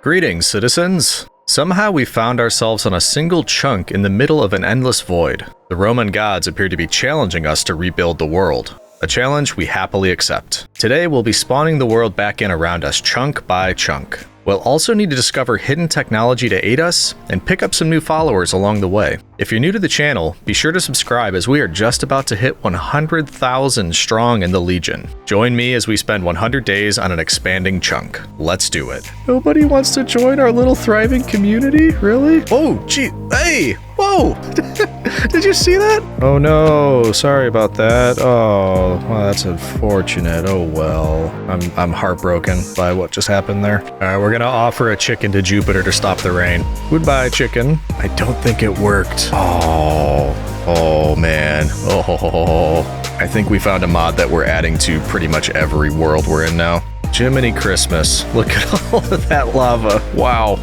Greetings, citizens! Somehow we found ourselves on a single chunk in the middle of an endless void. The Roman gods appear to be challenging us to rebuild the world. A challenge we happily accept. Today we'll be spawning the world back in around us chunk by chunk. We'll also need to discover hidden technology to aid us, and pick up some new followers along the way. If you're new to the channel, be sure to subscribe as we are just about to hit 100,000 strong in the Legion. Join me as we spend 100 days on an expanding chunk. Let's do it. Nobody wants to join our little thriving community? Really? Oh, gee, hey! Whoa! Did you see that? Oh no, sorry about that. Oh, well, that's unfortunate. Oh well. I'm heartbroken by what just happened there. Alright, we're gonna offer a chicken to Jupiter to stop the rain. Goodbye, chicken. I don't think it worked. Oh man. Oh, I think we found a mod that we're adding to pretty much every world we're in now. Jiminy Christmas. Look at all of that lava. Wow.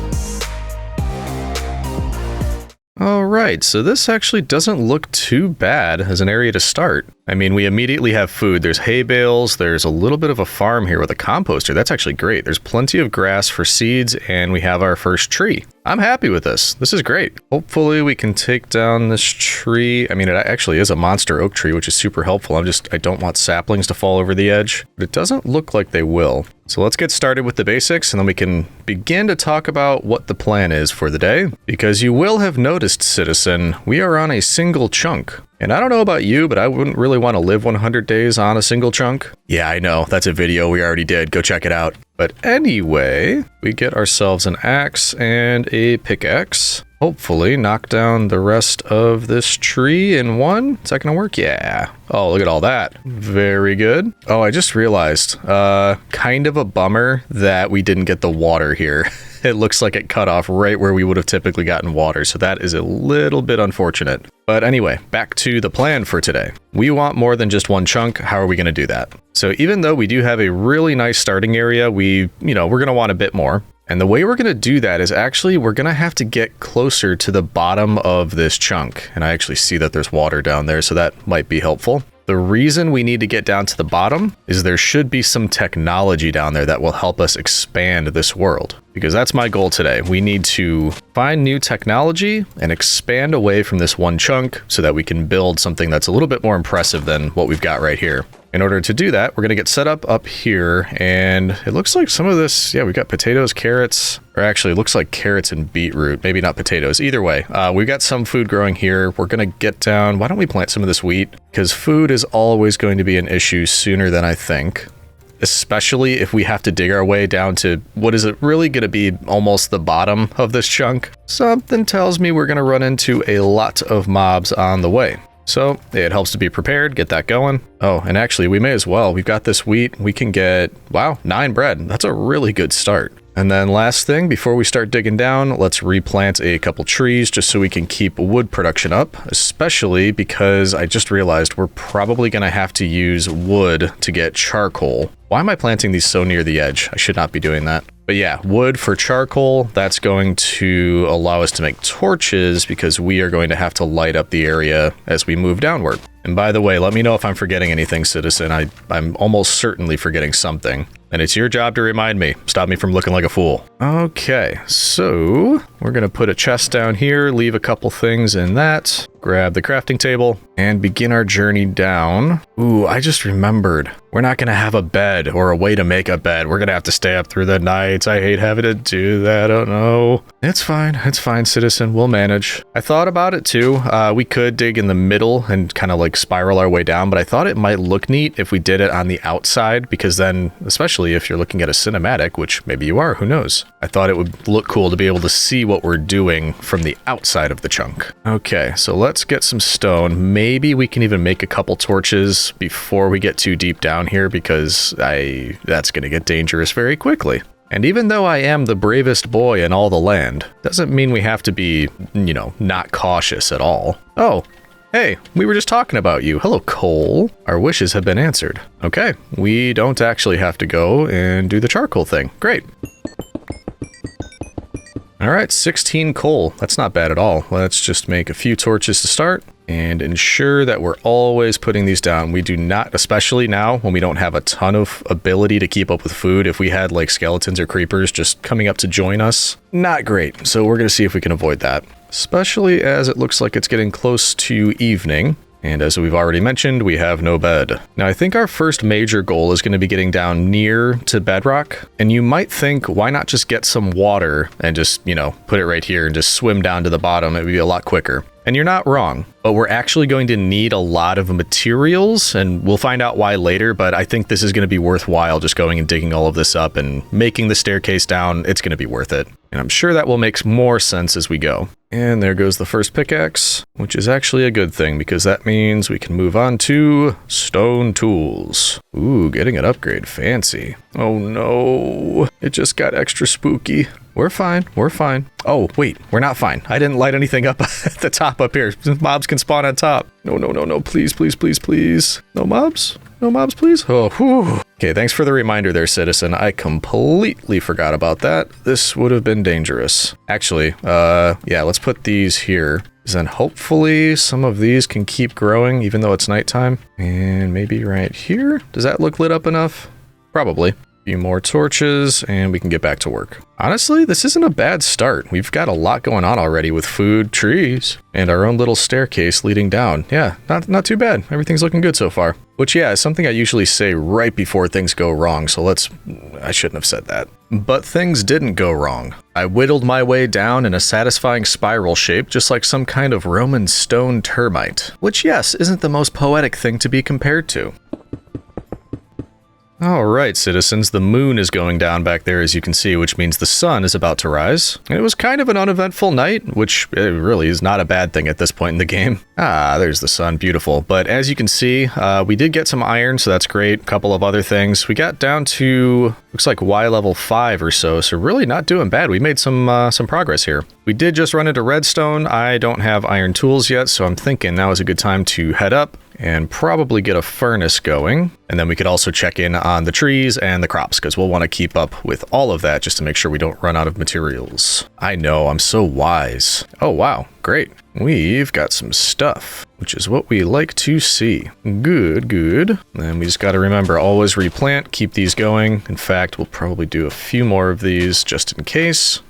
Alright, so this actually doesn't look too bad as an area to start. I mean, we immediately have food. There's hay bales, there's a little bit of a farm here with a composter. That's actually great. There's plenty of grass for seeds, and we have our first tree. I'm happy with this. This is great. Hopefully we can take down this tree. I mean, it actually is a monster oak tree, which is super helpful. I don't want saplings to fall over the edge, but it doesn't look like they will. So let's get started with the basics, and then we can begin to talk about what the plan is for the day. Because you will have noticed, citizen, we are on a single chunk. And I don't know about you, but I wouldn't really want to live 100 days on a single chunk. Yeah, I know. That's a video we already did. Go check it out. But anyway, we get ourselves an axe and a pickaxe. Hopefully knock down the rest of this tree in one. Is that gonna work? Yeah. Oh, look at all that. Very good. Oh, I just realized, kind of a bummer that we didn't get the water here. It looks like it cut off right where we would have typically gotten water, so that is a little bit unfortunate. But anyway, back to the plan for today. We want more than just one chunk. How are we gonna do that? So even though we do have a really nice starting area, we're gonna want a bit more. And the way we're going to do that is actually we're going to have to get closer to the bottom of this chunk. And I actually see that there's water down there, so that might be helpful. The reason we need to get down to the bottom is there should be some technology down there that will help us expand this world. Because that's my goal today. We need to find new technology and expand away from this one chunk so that we can build something that's a little bit more impressive than what we've got right here. In order to do that, we're going to get set up here, and it looks like some of this, yeah, we've got potatoes, carrots, or actually it looks like carrots and beetroot, maybe not potatoes. Either way, we've got some food growing here. We're going to get down, why don't we plant some of this wheat? Because food is always going to be an issue sooner than I think. Especially if we have to dig our way down to, what is it really going to be, almost the bottom of this chunk? Something tells me we're going to run into a lot of mobs on the way. So it helps to be prepared, get that going. Oh, and actually we may as well. We've got this wheat. We can get, wow, 9 bread. That's a really good start. And then last thing, before we start digging down, let's replant a couple trees just so we can keep wood production up, especially because I just realized we're probably going to have to use wood to get charcoal. Why am I planting these so near the edge? I should not be doing that. But yeah, wood for charcoal, that's going to allow us to make torches because we are going to have to light up the area as we move downward. And by the way, let me know if I'm forgetting anything, citizen. I'm almost certainly forgetting something. And it's your job to remind me. Stop me from looking like a fool. Okay, so we're going to put a chest down here, leave a couple things in that, grab the crafting table, and begin our journey down. Ooh, I just remembered. We're not going to have a bed or a way to make a bed. We're going to have to stay up through the nights. I hate having to do that. Oh no. It's fine, citizen. We'll manage. I thought about it too. We could dig in the middle and kind of like spiral our way down, but I thought it might look neat if we did it on the outside, because then, especially if you're looking at a cinematic, which maybe you are, who knows? I thought it would look cool to be able to see what we're doing from the outside of the chunk. Okay, so let's get some stone. Maybe we can even make a couple torches before we get too deep down here, because that's going to get dangerous very quickly. And even though I am the bravest boy in all the land, doesn't mean we have to be, not cautious at all. Oh, hey, we were just talking about you. Hello, Cole. Our wishes have been answered. Okay, we don't actually have to go and do the charcoal thing. Great. All right, 16 coal. That's not bad at all. Let's just make a few torches to start. and ensure that we're always putting these down. We do not, especially now when we don't have a ton of ability to keep up with food. If we had like skeletons or creepers just coming up to join us, not great. So we're going to see if we can avoid that, especially as it looks like it's getting close to evening. And as we've already mentioned, we have no bed. Now, I think our first major goal is going to be getting down near to bedrock. And you might think, why not just get some water and just, you know, put it right here and just swim down to the bottom? It would be a lot quicker. And you're not wrong, but we're actually going to need a lot of materials, and we'll find out why later, but I think this is going to be worthwhile just going and digging all of this up and making the staircase down. It's going to be worth it. And I'm sure that will make more sense as we go. And there goes the first pickaxe, which is actually a good thing because that means we can move on to stone tools. Ooh, getting an upgrade. Fancy. Oh no, it just got extra spooky. We're fine. We're fine. Oh, wait, we're not fine. I didn't light anything up at the top up here. Mobs can spawn on top. No, no, no, no. Please, please, please, please. No mobs? No mobs, please? Oh, whew. Okay, thanks for the reminder there, citizen. I completely forgot about that. This would have been dangerous. Actually, yeah, let's put these here. Then hopefully some of these can keep growing even though it's nighttime. And maybe right here? Does that look lit up enough? Probably. Few more torches and we can get back to work. Honestly, this isn't a bad start. We've got a lot going on already with food, trees, and our own little staircase leading down. Yeah, not too bad. Everything's looking good so far. Which, yeah, is something I usually say right before things go wrong, so I shouldn't have said that. But things didn't go wrong. I whittled my way down in a satisfying spiral shape, just like some kind of Roman stone termite. Which, yes, isn't the most poetic thing to be compared to. Alright, citizens, the moon is going down back there as you can see, which means the sun is about to rise. It was kind of an uneventful night, which really is not a bad thing at this point in the game. Ah, there's the sun, beautiful. But as you can see, we did get some iron, so that's great. A couple of other things. We got down to, looks like Y level 5 or so, so really not doing bad. We made some progress here. We did just run into redstone. I don't have iron tools yet, so I'm thinking now is a good time to head up and probably get a furnace going. And then we could also check in on the trees and the crops because we'll want to keep up with all of that just to make sure we don't run out of materials. I know, I'm so wise. Oh, wow, great. We've got some stuff, which is what we like to see. Good, good. And we just got to remember, always replant, keep these going. In fact, we'll probably do a few more of these just in case.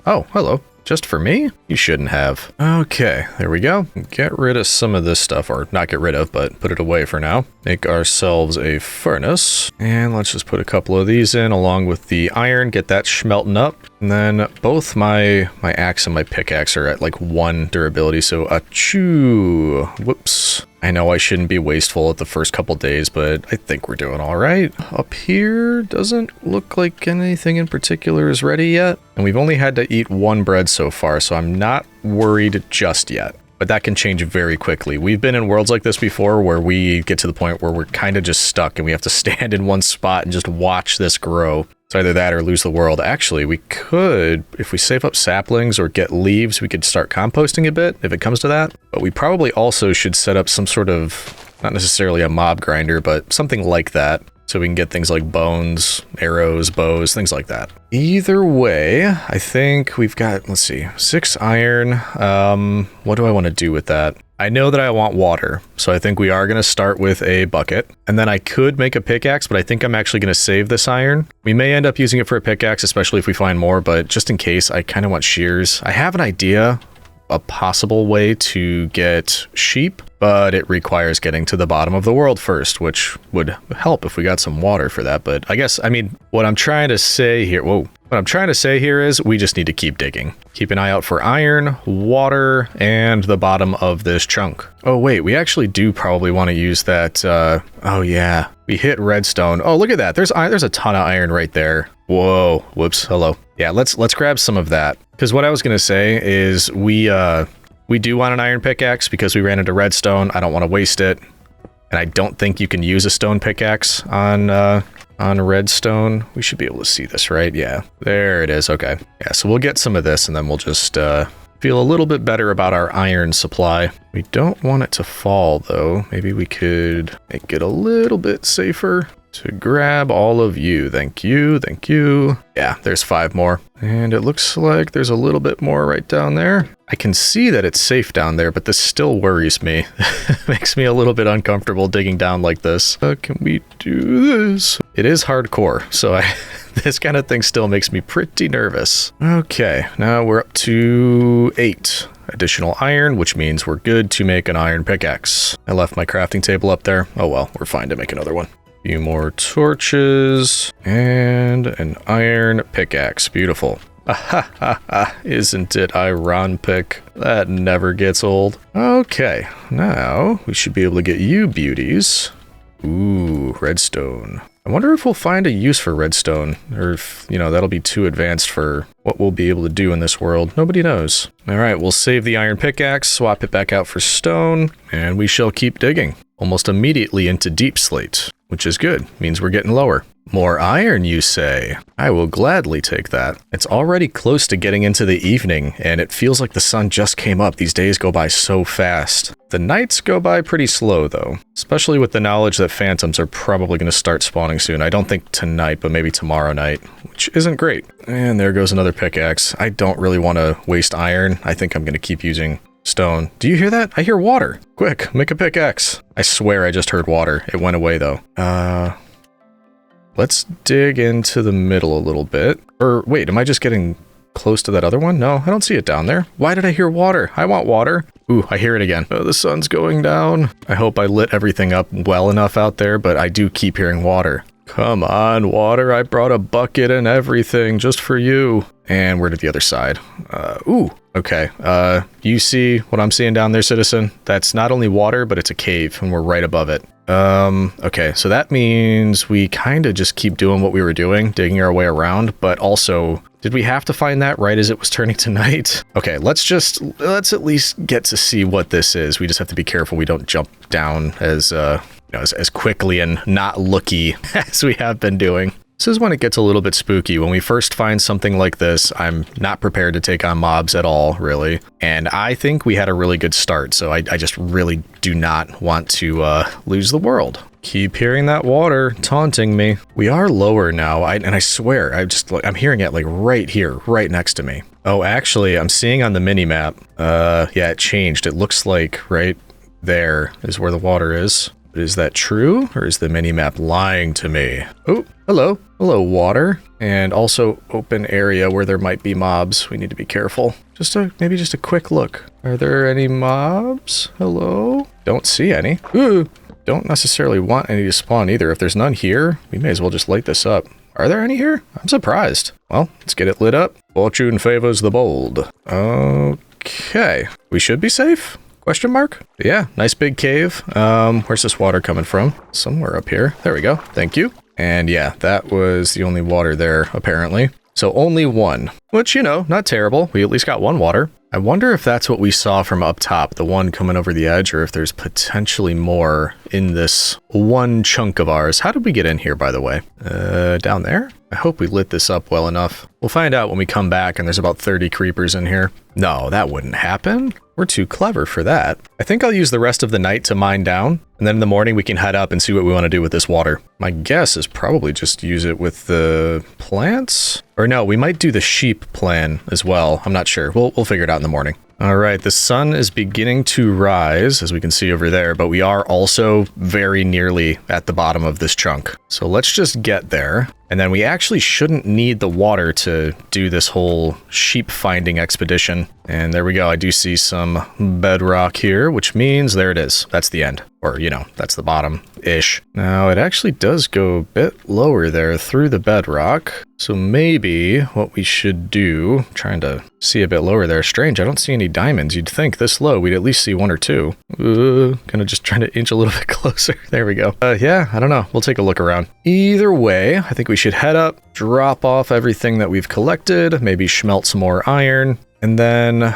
Oh, hello. Just for me? You shouldn't have. Okay, there we go. Get rid of some of this stuff, or not get rid of, but put it away for now. Make ourselves a furnace. And let's just put a couple of these in along with the iron, get that schmelting up. And then both my axe and my pickaxe are at like 1 durability, so achoo. Whoops. I know I shouldn't be wasteful at the first couple days, but I think we're doing all right. Up here doesn't look like anything in particular is ready yet. And we've only had to eat 1 bread so far, so I'm not worried just yet. But that can change very quickly. We've been in worlds like this before where we get to the point where we're kind of just stuck and we have to stand in one spot and just watch this grow. It's either that or lose the world. Actually, we could, if we save up saplings or get leaves, we could start composting a bit if it comes to that. But we probably also should set up some sort of, not necessarily a mob grinder, but something like that. So we can get things like bones, arrows, bows, things like that. Either way, I think we've got, let's see, 6 iron. What do I want to do with that? I know that I want water, so I think we are going to start with a bucket. And then I could make a pickaxe, but I think I'm actually going to save this iron. We may end up using it for a pickaxe, especially if we find more, but just in case, I kind of want shears. I have an idea, a possible way to get sheep, but it requires getting to the bottom of the world first, which would help if we got some water for that. But I guess, I mean, what I'm trying to say here, what I'm trying to say here is we just need to keep digging. Keep an eye out for iron, water, and the bottom of this chunk. Oh wait, we actually do probably want to use that, oh yeah, we hit redstone. Oh, look at that, there's a ton of iron right there. Whoa, whoops, hello. Yeah, let's grab some of that. Because what I was gonna say is we do want an iron pickaxe because we ran into redstone. I don't want to waste it. And I don't think you can use a stone pickaxe on redstone. We should be able to see this, right? Yeah, there it is. Okay. Yeah, so we'll get some of this and then we'll just feel a little bit better about our iron supply. We don't want it to fall though. Maybe we could make it a little bit safer to grab all of you. Thank you, thank you. Yeah, there's 5 more. And it looks like there's a little bit more right down there. I can see that it's safe down there, but this still worries me. Makes me a little bit uncomfortable digging down like this. Can we do this? It is hardcore, so this kind of thing still makes me pretty nervous. Okay, now we're up to 8 additional iron, which means we're good to make an iron pickaxe. I left my crafting table up there. Oh well, we're fine to make another one. A few more torches and an iron pickaxe. Beautiful. Isn't it ironic? That never gets old. Okay, now we should be able to get you beauties. Ooh, redstone. I wonder if we'll find a use for redstone, or if, you know, that'll be too advanced for what we'll be able to do in this world. Nobody knows. All right, we'll save the iron pickaxe, swap it back out for stone, and we shall keep digging. Almost immediately into deep slate, which is good. Means we're getting lower. More iron, you say? I will gladly take that. It's already close to getting into the evening, and it feels like the sun just came up. These days go by so fast. The nights go by pretty slow, though, especially with the knowledge that phantoms are probably going to start spawning soon. I don't think tonight, but maybe tomorrow night, which isn't great. And there goes another pickaxe. I don't really want to waste iron. I think I'm going to keep using stone. Do you hear that? I hear water. Quick, make a pickaxe. I swear I just heard water. It went away, though. Let's dig into the middle a little bit. Or wait, am I just getting close to that other one? No, I don't see it down there. Why did I hear water? I want water. Ooh, I hear it again. Oh, the sun's going down. I hope I lit everything up well enough out there, but I do keep hearing water. Come on, water. I brought a bucket and everything just for you. And we're to the other side. Ooh, okay. You see what I'm seeing down there, citizen? That's not only water, but it's a cave, and we're right above it. Okay, so that means we kind of just keep doing what we were doing, digging our way around, but also, did we have to find that right as it was turning to night? Okay, let's at least get to see what this is. We just have to be careful we don't jump down as quickly and not looky as we have been doing. This is when it gets a little bit spooky. When we first find something like this, I'm not prepared to take on mobs at all, really. And I think we had a really good start, so I just really do not want to lose the world. Keep hearing that water taunting me. We are lower now, and I swear, I'm hearing it like right here, right next to me. Oh, actually, I'm seeing on the mini-map, yeah, it changed. It looks like right there is where the water is. Is that true, or is the mini-map lying to me? Oh, hello. Hello, water. And also open area where there might be mobs. We need to be careful. Maybe just a quick look. Are there any mobs? Hello? Don't see any. Ooh, don't necessarily want any to spawn either. If there's none here, we may as well just light this up. Are there any here? I'm surprised. Well, let's get it lit up. Fortune favors the bold. Okay. We should be safe? Question mark? Yeah, nice big cave. Where's this water coming from? Somewhere up here. There we go. Thank you. And yeah, that was the only water there, apparently. So only one, which, you know, not terrible. We at least got one water. I wonder if that's what we saw from up top, the one coming over the edge, or if there's potentially more in this one chunk of ours. How did we get in here, by the way? Down there? I hope we lit this up well enough. We'll find out when we come back and there's about 30 creepers in here. No, that wouldn't happen. We're too clever for that. I think I'll use the rest of the night to mine down, and then in the morning we can head up and see what we want to do with this water. My guess is probably just use it with the plants? Or no, we might do the sheep plan as well. I'm not sure. We'll figure it out in the morning. All right, the sun is beginning to rise, as we can see over there, but we are also very nearly at the bottom of this chunk. So let's just get there. And then we actually shouldn't need the water to do this whole sheep finding expedition. And there we go. I do see some bedrock here, which means there it is. That's the end. Or, you know, that's the bottom-ish. Now, it actually does go a bit lower there through the bedrock. So maybe what we should do, trying to see a bit lower there. Strange, I don't see any diamonds. You'd think this low, we'd at least see one or two. Kind of just trying to inch a little bit closer. There we go. Yeah, I don't know. We'll take a look around. Either way, I think we should head up, drop off everything that we've collected, maybe smelt some more iron. And then,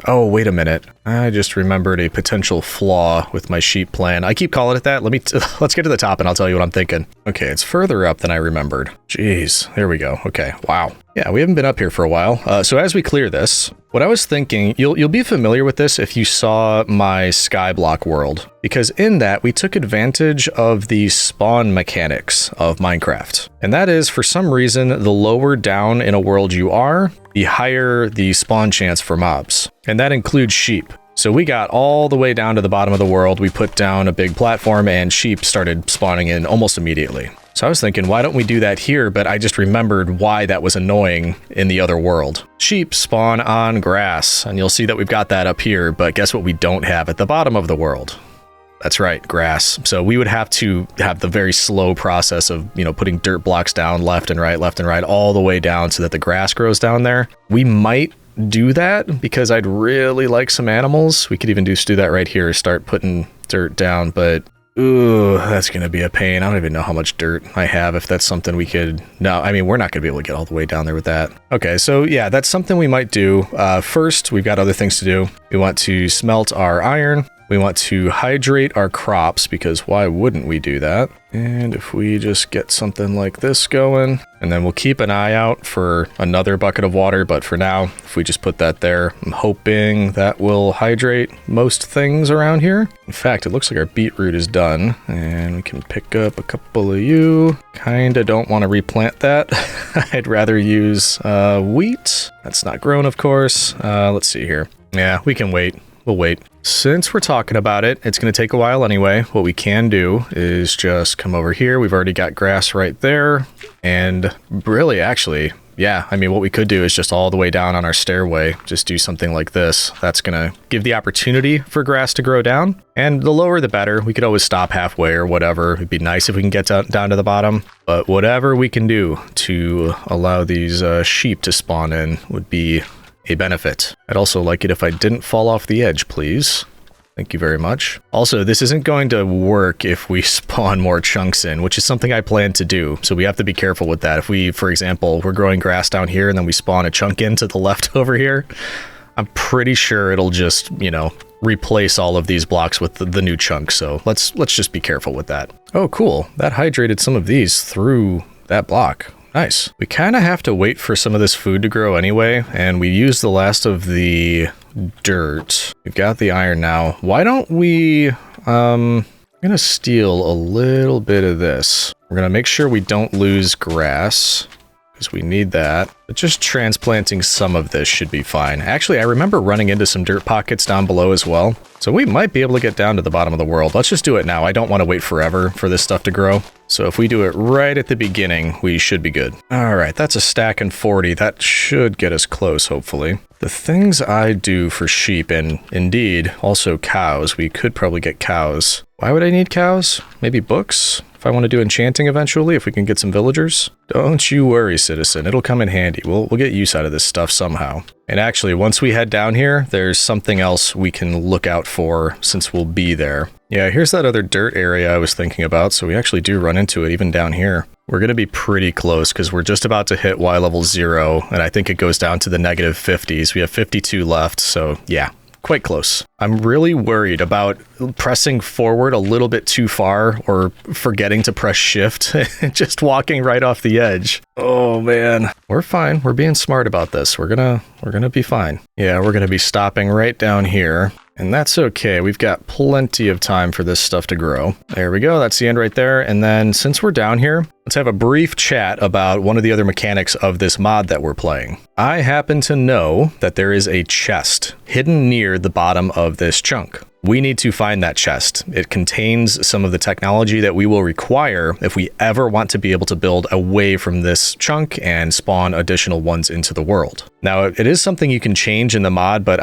oh, wait a minute. I just remembered a potential flaw with my sheep plan. I keep calling it that. Let's get to the top and I'll tell you what I'm thinking. Okay, it's further up than I remembered. Jeez, there we go. Okay, wow. Yeah, we haven't been up here for a while. So as we clear this, what I was thinking, you'll be familiar with this if you saw my Skyblock world, because in that we took advantage of the spawn mechanics of Minecraft. And that is, for some reason, the lower down in a world you are, the higher the spawn chance for mobs. And that includes sheep. So we got all the way down to the bottom of the world, we put down a big platform, and sheep started spawning in almost immediately. So I was thinking, why don't we do that here? But I just remembered why that was annoying in the other world. Sheep spawn on grass, and you'll see that we've got that up here, but guess what we don't have at the bottom of the world? That's right, grass. So we would have to have the very slow process of, putting dirt blocks down left and right, all the way down so that the grass grows down there. We might do that because I'd really like some animals. We could even do that right here, start putting dirt down, but ooh, that's going to be a pain. I don't even know how much dirt I have, if that's something we could... No, I mean, we're not going to be able to get all the way down there with that. Okay, so yeah, that's something we might do. First, we've got other things to do. We want to smelt our iron. We want to hydrate our crops, because why wouldn't we do that? And if we just get something like this going, and then we'll keep an eye out for another bucket of water, but for now, if we just put that there, I'm hoping that will hydrate most things around here. In fact, it looks like our beetroot is done, and we can pick up a couple of you. Kinda don't want to replant that. I'd rather use wheat. That's not grown, of course. Let's see here. Yeah, we can wait. We'll wait. Since we're talking about it, it's going to take a while anyway. What we can do is just come over here. We've already got grass right there. And really, actually, yeah, I mean, what we could do is just all the way down on our stairway, just do something like this. That's going to give the opportunity for grass to grow down. And the lower, the better. We could always stop halfway or whatever. It'd be nice if we can get down to the bottom. But whatever we can do to allow these sheep to spawn in would be a benefit. I'd also like it if I didn't fall off the edge, please. Thank you very much. Also, this isn't going to work if we spawn more chunks in, which is something I plan to do. So we have to be careful with that. If we, for example, we're growing grass down here and then we spawn a chunk in to the left over here, I'm pretty sure it'll just, replace all of these blocks with the new chunk. So let's just be careful with that. Oh, cool. That hydrated some of these through that block. Nice. We kind of have to wait for some of this food to grow anyway, and we used the last of the dirt. We've got the iron now. Why don't we, I'm going to steal a little bit of this. We're going to make sure we don't lose grass, because we need that. But just transplanting some of this should be fine. Actually, I remember running into some dirt pockets down below as well. So we might be able to get down to the bottom of the world. Let's just do it now. I don't want to wait forever for this stuff to grow. So if we do it right at the beginning, we should be good. All right, that's a stack and 40. That should get us close, hopefully. The things I do for sheep, and indeed also cows, we could probably get cows. Why would I need cows? Maybe books? If I want to do enchanting eventually, if we can get some villagers? Don't you worry, citizen. It'll come in handy. We'll get use out of this stuff somehow. And actually, once we head down here, there's something else we can look out for since we'll be there. Yeah, here's that other dirt area I was thinking about, so we actually do run into it even down here. We're going to be pretty close because we're just about to hit Y level 0, and I think it goes down to the negative 50s. We have 52 left, so yeah. Quite close. I'm really worried about pressing forward a little bit too far or forgetting to press shift and just walking right off the edge. Oh man. We're fine. We're being smart about this. We're gonna be fine. Yeah, we're gonna be stopping right down here. And that's okay. We've got plenty of time for this stuff to grow. There we go. That's the end right there. And then since we're down here, let's have a brief chat about one of the other mechanics of this mod that we're playing. I happen to know that there is a chest hidden near the bottom of this chunk. We need to find that chest. It contains some of the technology that we will require if we ever want to be able to build away from this chunk and spawn additional ones into the world. Now, it is something you can change in the mod, but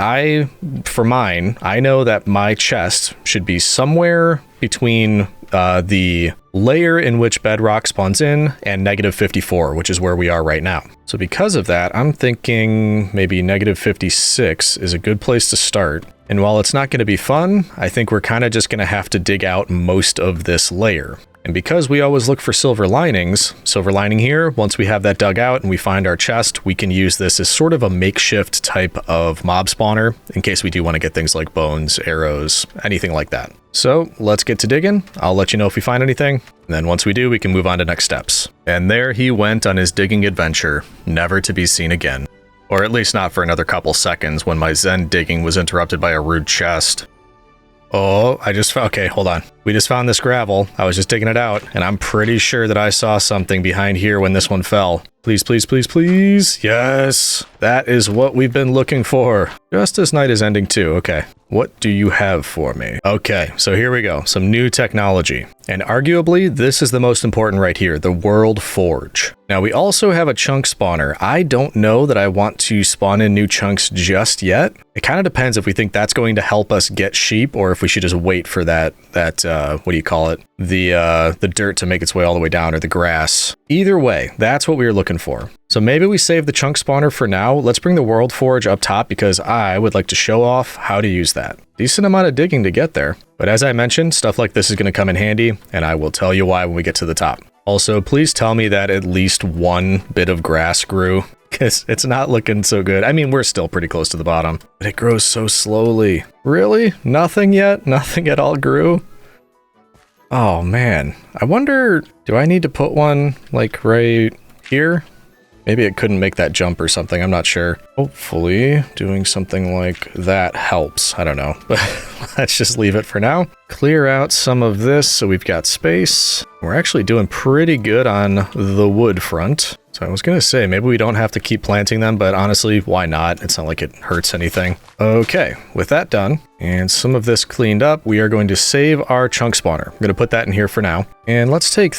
for mine, I know that my chest should be somewhere between the layer in which bedrock spawns in and negative 54, which is where we are right now. So because of that, I'm thinking maybe negative 56 is a good place to start. And while it's not going to be fun, I think we're kind of just going to have to dig out most of this layer. And because we always look for silver linings, silver lining here, once we have that dug out and we find our chest, we can use this as sort of a makeshift type of mob spawner in case we do want to get things like bones, arrows, anything like that. So let's get to digging. I'll let you know if we find anything. And then once we do, we can move on to next steps. And there he went on his digging adventure, never to be seen again. Or at least not for another couple seconds when my Zen digging was interrupted by a rude chest. Oh, I just found, okay, hold on. We just found this gravel. I was just digging it out, and I'm pretty sure that I saw something behind here when this one fell. Please, please, please, please. Yes, that is what we've been looking for. Just as night is ending too. Okay, what do you have for me? Okay, so here we go. Some new technology. And arguably, this is the most important right here, the World Forge. Now, we also have a chunk spawner. I don't know that I want to spawn in new chunks just yet. It kind of depends if we think that's going to help us get sheep or if we should just wait for that what do you call it? The dirt to make its way all the way down, or the grass. Either way, that's what we were looking for. So maybe we save the chunk spawner for now. Let's bring the World Forge up top because I would like to show off how to use that. Decent amount of digging to get there. But as I mentioned, stuff like this is going to come in handy, and I will tell you why when we get to the top. Also, please tell me that at least one bit of grass grew, because it's not looking so good. I mean, we're still pretty close to the bottom, but it grows so slowly. Really? Nothing yet? Nothing at all grew? Oh man, I wonder, do I need to put one like right here? Maybe it couldn't make that jump or something, I'm not sure. Hopefully doing something like that helps. I don't know, but let's just leave it for now. Clear out some of this so we've got space. We're actually doing pretty good on the wood front. So I was gonna say, maybe we don't have to keep planting them, but honestly, why not? It's not like it hurts anything. Okay, with that done, and some of this cleaned up, we are going to save our chunk spawner. I'm gonna put that in here for now. And let's take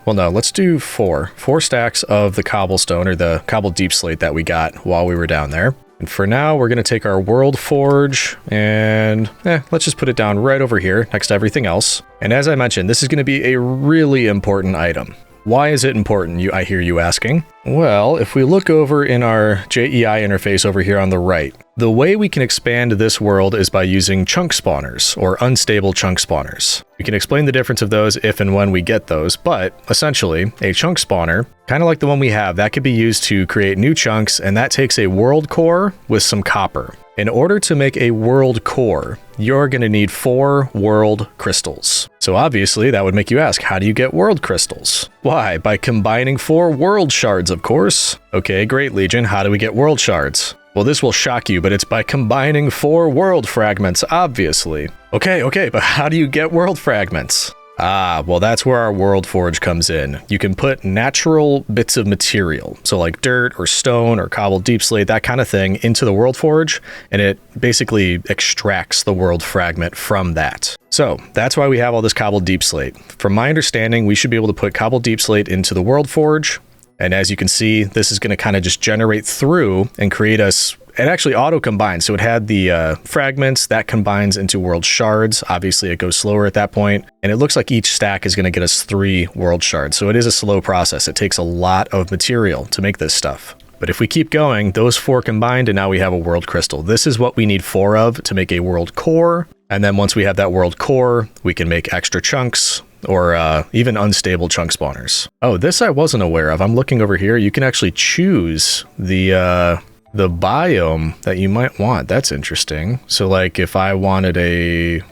let's do four stacks of the cobblestone, or the cobble deep slate that we got while we were down there. And for now, we're gonna take our World Forge and let's just put it down right over here next to everything else. And as I mentioned, this is gonna be a really important item. Why is it important, I hear you asking? Well, if we look over in our JEI interface over here on the right, the way we can expand this world is by using chunk spawners, or unstable chunk spawners. We can explain the difference of those if and when we get those, but essentially, a chunk spawner, kind of like the one we have, that could be used to create new chunks, and that takes a world core with some copper. In order to make a world core, you're going to need 4 world crystals. So obviously, that would make you ask, how do you get world crystals? Why? By combining 4 world shards, of course. Okay, great, Legion. How do we get world shards? Well, this will shock you, but it's by combining 4 world fragments, obviously. Okay, but how do you get world fragments? Ah, well, that's where our World Forge comes in. You can put natural bits of material, so like dirt or stone or cobbled deep slate, that kind of thing, into the World Forge, and it basically extracts the world fragment from that. So that's why we have all this cobbled deep slate. From my understanding, we should be able to put cobbled deep slate into the World Forge, and as you can see, this is going to kind of just generate through and create us. It actually auto-combines, so it had the fragments, that combines into world shards. Obviously, it goes slower at that point, and it looks like each stack is going to get us 3 world shards, so it is a slow process. It takes a lot of material to make this stuff. But if we keep going, those 4 combined, and now we have a world crystal. This is what we need 4 of to make a world core, and then once we have that world core, we can make extra chunks, or even unstable chunk spawners. Oh, this I wasn't aware of. I'm looking over here. You can actually choose the biome that you might want. That's interesting. So like if I wanted a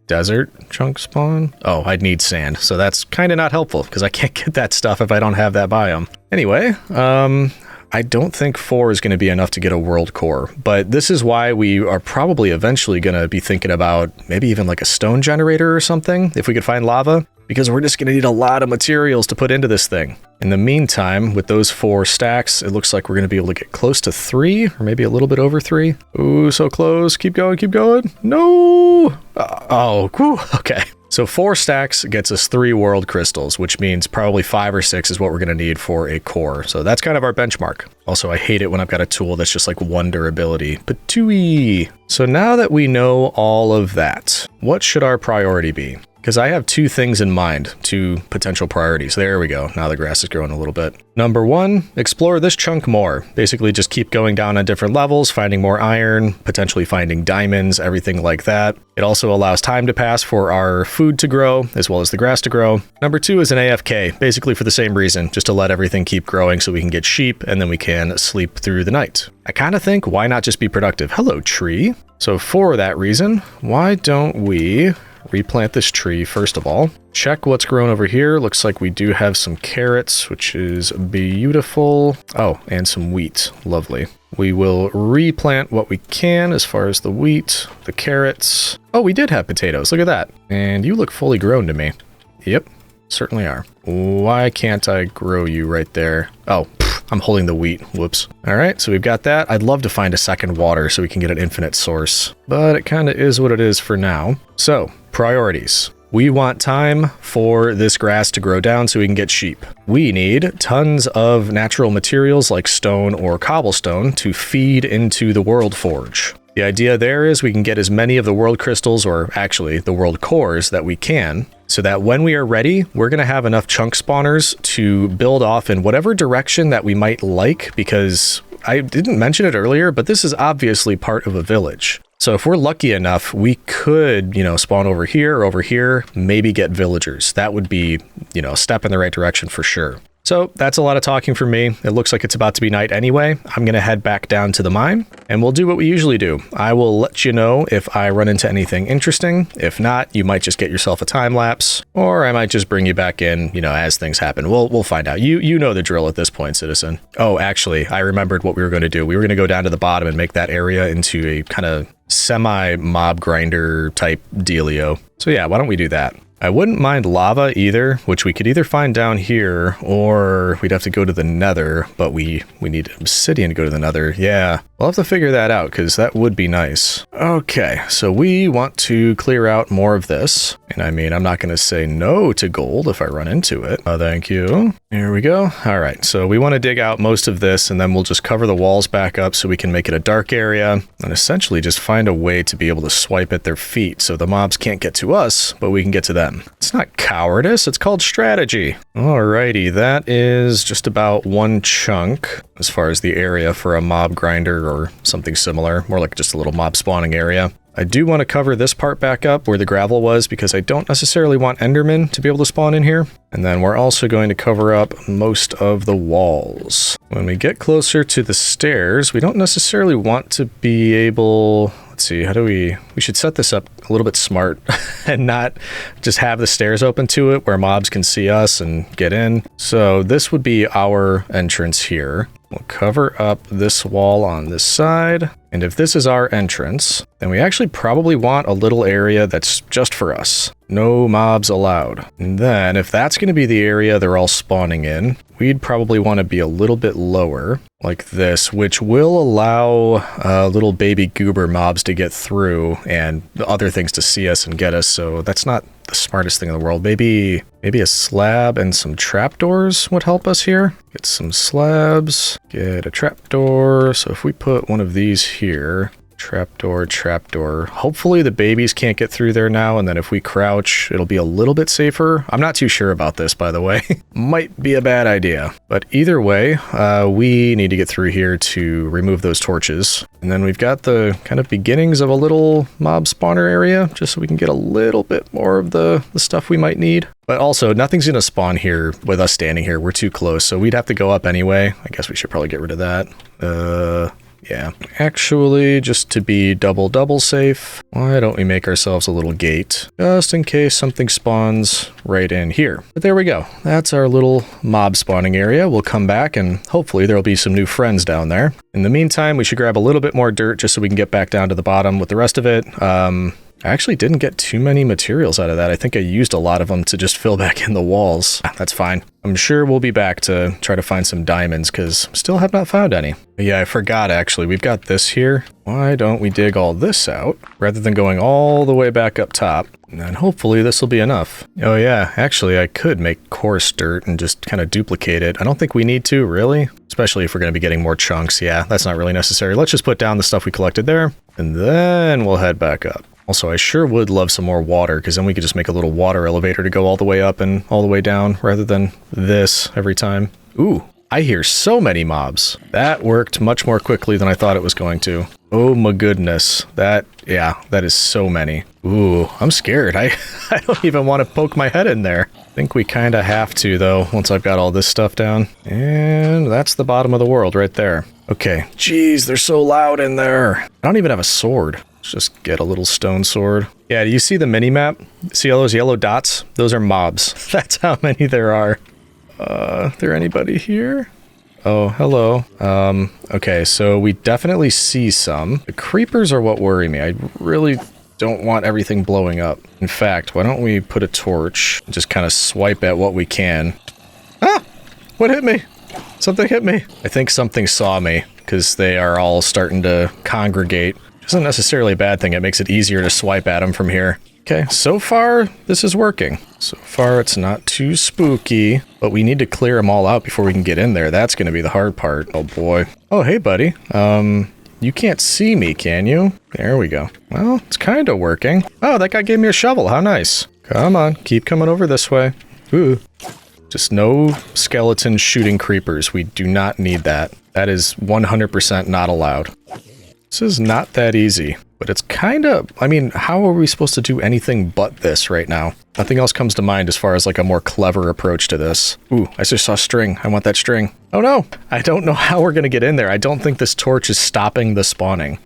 desert chunk spawn, oh, I'd need sand. So that's kind of not helpful because I can't get that stuff if I don't have that biome. Anyway, I don't think 4 is going to be enough to get a world core, but this is why we are probably eventually going to be thinking about maybe even like a stone generator or something, if we could find lava, because we're just going to need a lot of materials to put into this thing. In the meantime, with those 4 stacks, it looks like we're going to be able to get close to 3, or maybe a little bit over 3. Ooh, so close. Keep going, keep going. No! Whew, okay. So 4 stacks gets us 3 world crystals, which means probably 5 or 6 is what we're going to need for a core. So that's kind of our benchmark. Also, I hate it when I've got a tool that's just like 1 durability. Patooey! So now that we know all of that, what should our priority be? because I have two things in mind, two potential priorities. There we go. Now the grass is growing a little bit. Number one, explore this chunk more. Basically just keep going down on different levels, finding more iron, potentially finding diamonds, everything like that. It also allows time to pass for our food to grow, as well as the grass to grow. Number two is an AFK, basically for the same reason, just to let everything keep growing so we can get sheep and then we can sleep through the night. I kind of think, why not just be productive? Hello, tree. So for that reason, why don't we replant this tree first of all? Check what's grown over here. Looks like we do have some carrots, which is beautiful. Oh, and some wheat. Lovely. We will replant what we can as far as the wheat, the carrots. Oh, we did have potatoes. Look at that. And you look fully grown to me. Yep, certainly are. Why can't I grow you right there? Oh, I'm holding the wheat. Whoops. All right, so we've got that. I'd love to find a second water so we can get an infinite source, but it kind of is what it is for now. So, priorities. We want time for this grass to grow down so we can get sheep. We need tons of natural materials like stone or cobblestone to feed into the world forge. The idea there is we can get as many of the world crystals, or actually the world cores, that we can, so that when we are ready, we're going to have enough chunk spawners to build off in whatever direction that we might like, because I didn't mention it earlier, but this is obviously part of a village. So if we're lucky enough, we could, spawn over here, maybe get villagers. That would be, a step in the right direction for sure. So that's a lot of talking for me. It looks like it's about to be night anyway. I'm going to head back down to the mine and we'll do what we usually do. I will let you know if I run into anything interesting. If not, you might just get yourself a time lapse, or I might just bring you back in, as things happen. We'll find out. You know the drill at this point, citizen. Oh, actually, I remembered what we were going to do. We were going to go down to the bottom and make that area into a kind of semi-mob grinder type dealio. So yeah, why don't we do that? I wouldn't mind lava either, which we could either find down here or we'd have to go to the nether, but we need obsidian to go to the nether. Yeah, we'll have to figure that out because that would be nice. Okay, so we want to clear out more of this. And I mean, I'm not going to say no to gold if I run into it. Thank you. Here we go. All right, so we want to dig out most of this and then we'll just cover the walls back up so we can make it a dark area and essentially just find a way to be able to swipe at their feet so the mobs can't get to us, but we can get to them. It's not cowardice, it's called strategy. Alrighty, that is just about one chunk as far as the area for a mob grinder or something similar, more like just a little mob spawning area. I do want to cover this part back up where the gravel was because I don't necessarily want Endermen to be able to spawn in here. And then we're also going to cover up most of the walls. When we get closer to the stairs, we don't necessarily want to be able... Let's see, how do we should set this up a little bit smart and not just have the stairs open to it where mobs can see us and get in. So this would be our entrance here. We'll cover up this wall on this side. And if this is our entrance, then we actually probably want a little area that's just for us. No mobs allowed. And then if that's going to be the area they're all spawning in, we'd probably want to be a little bit lower like this, which will allow little baby goober mobs to get through and other things to see us and get us. So that's not the smartest thing in the world. Maybe a slab and some trapdoors would help us here. Get some slabs, get a trapdoor. So if we put one of these here, trapdoor. Hopefully the babies can't get through there now, and then if we crouch, it'll be a little bit safer. I'm not too sure about this, by the way. Might be a bad idea. But either way, we need to get through here to remove those torches. And then we've got the kind of beginnings of a little mob spawner area, just so we can get a little bit more of the stuff we might need. But also, nothing's going to spawn here with us standing here. We're too close, so we'd have to go up anyway. I guess we should probably get rid of that. Yeah, actually, just to be double safe, why don't we make ourselves a little gate, just in case something spawns right in here. But there we go. That's our little mob spawning area. We'll come back and hopefully there'll be some new friends down there. In the meantime, we should grab a little bit more dirt just so we can get back down to the bottom with the rest of it. I actually didn't get too many materials out of that. I think I used a lot of them to just fill back in the walls. That's fine. I'm sure we'll be back to try to find some diamonds because still have not found any. But yeah, I forgot actually. We've got this here. Why don't we dig all this out rather than going all the way back up top? And then hopefully this will be enough. Oh yeah, actually I could make coarse dirt and just kind of duplicate it. I don't think we need to, really. Especially if we're going to be getting more chunks. Yeah, that's not really necessary. Let's just put down the stuff we collected there and then we'll head back up. Also, I sure would love some more water, because then we could just make a little water elevator to go all the way up and all the way down, rather than this every time. Ooh, I hear so many mobs. That worked much more quickly than I thought it was going to. Oh my goodness. That is so many. Ooh, I'm scared. I don't even want to poke my head in there. I think we kind of have to, though, once I've got all this stuff down. And that's the bottom of the world right there. Okay. Jeez, they're so loud in there. I don't even have a sword. Let's just get a little stone sword. Yeah, do you see the mini-map? See all those yellow dots? Those are mobs. That's how many there are. There anybody here? Oh, hello. Okay, so we definitely see some. The creepers are what worry me. I really don't want everything blowing up. In fact, why don't we put a torch and just kind of swipe at what we can. Ah! What hit me? Something hit me. I think something saw me, because they are all starting to congregate. Which isn't necessarily a bad thing. It makes it easier to swipe at them from here. Okay, so far, this is working. So far, it's not too spooky, but we need to clear them all out before we can get in there. That's going to be the hard part. Oh, boy. Oh, hey, buddy. You can't see me, can you? There we go. Well, it's kind of working. Oh, that guy gave me a shovel. How nice. Come on, keep coming over this way. Ooh. Just no skeletons shooting creepers. We do not need that. That is 100% not allowed. This is not that easy, but it's kind of, I mean, how are we supposed to do anything but this right now? Nothing else comes to mind as far as like a more clever approach to this. Ooh, I just saw string. I want that string. Oh no, I don't know how we're going to get in there. I don't think this torch is stopping the spawning.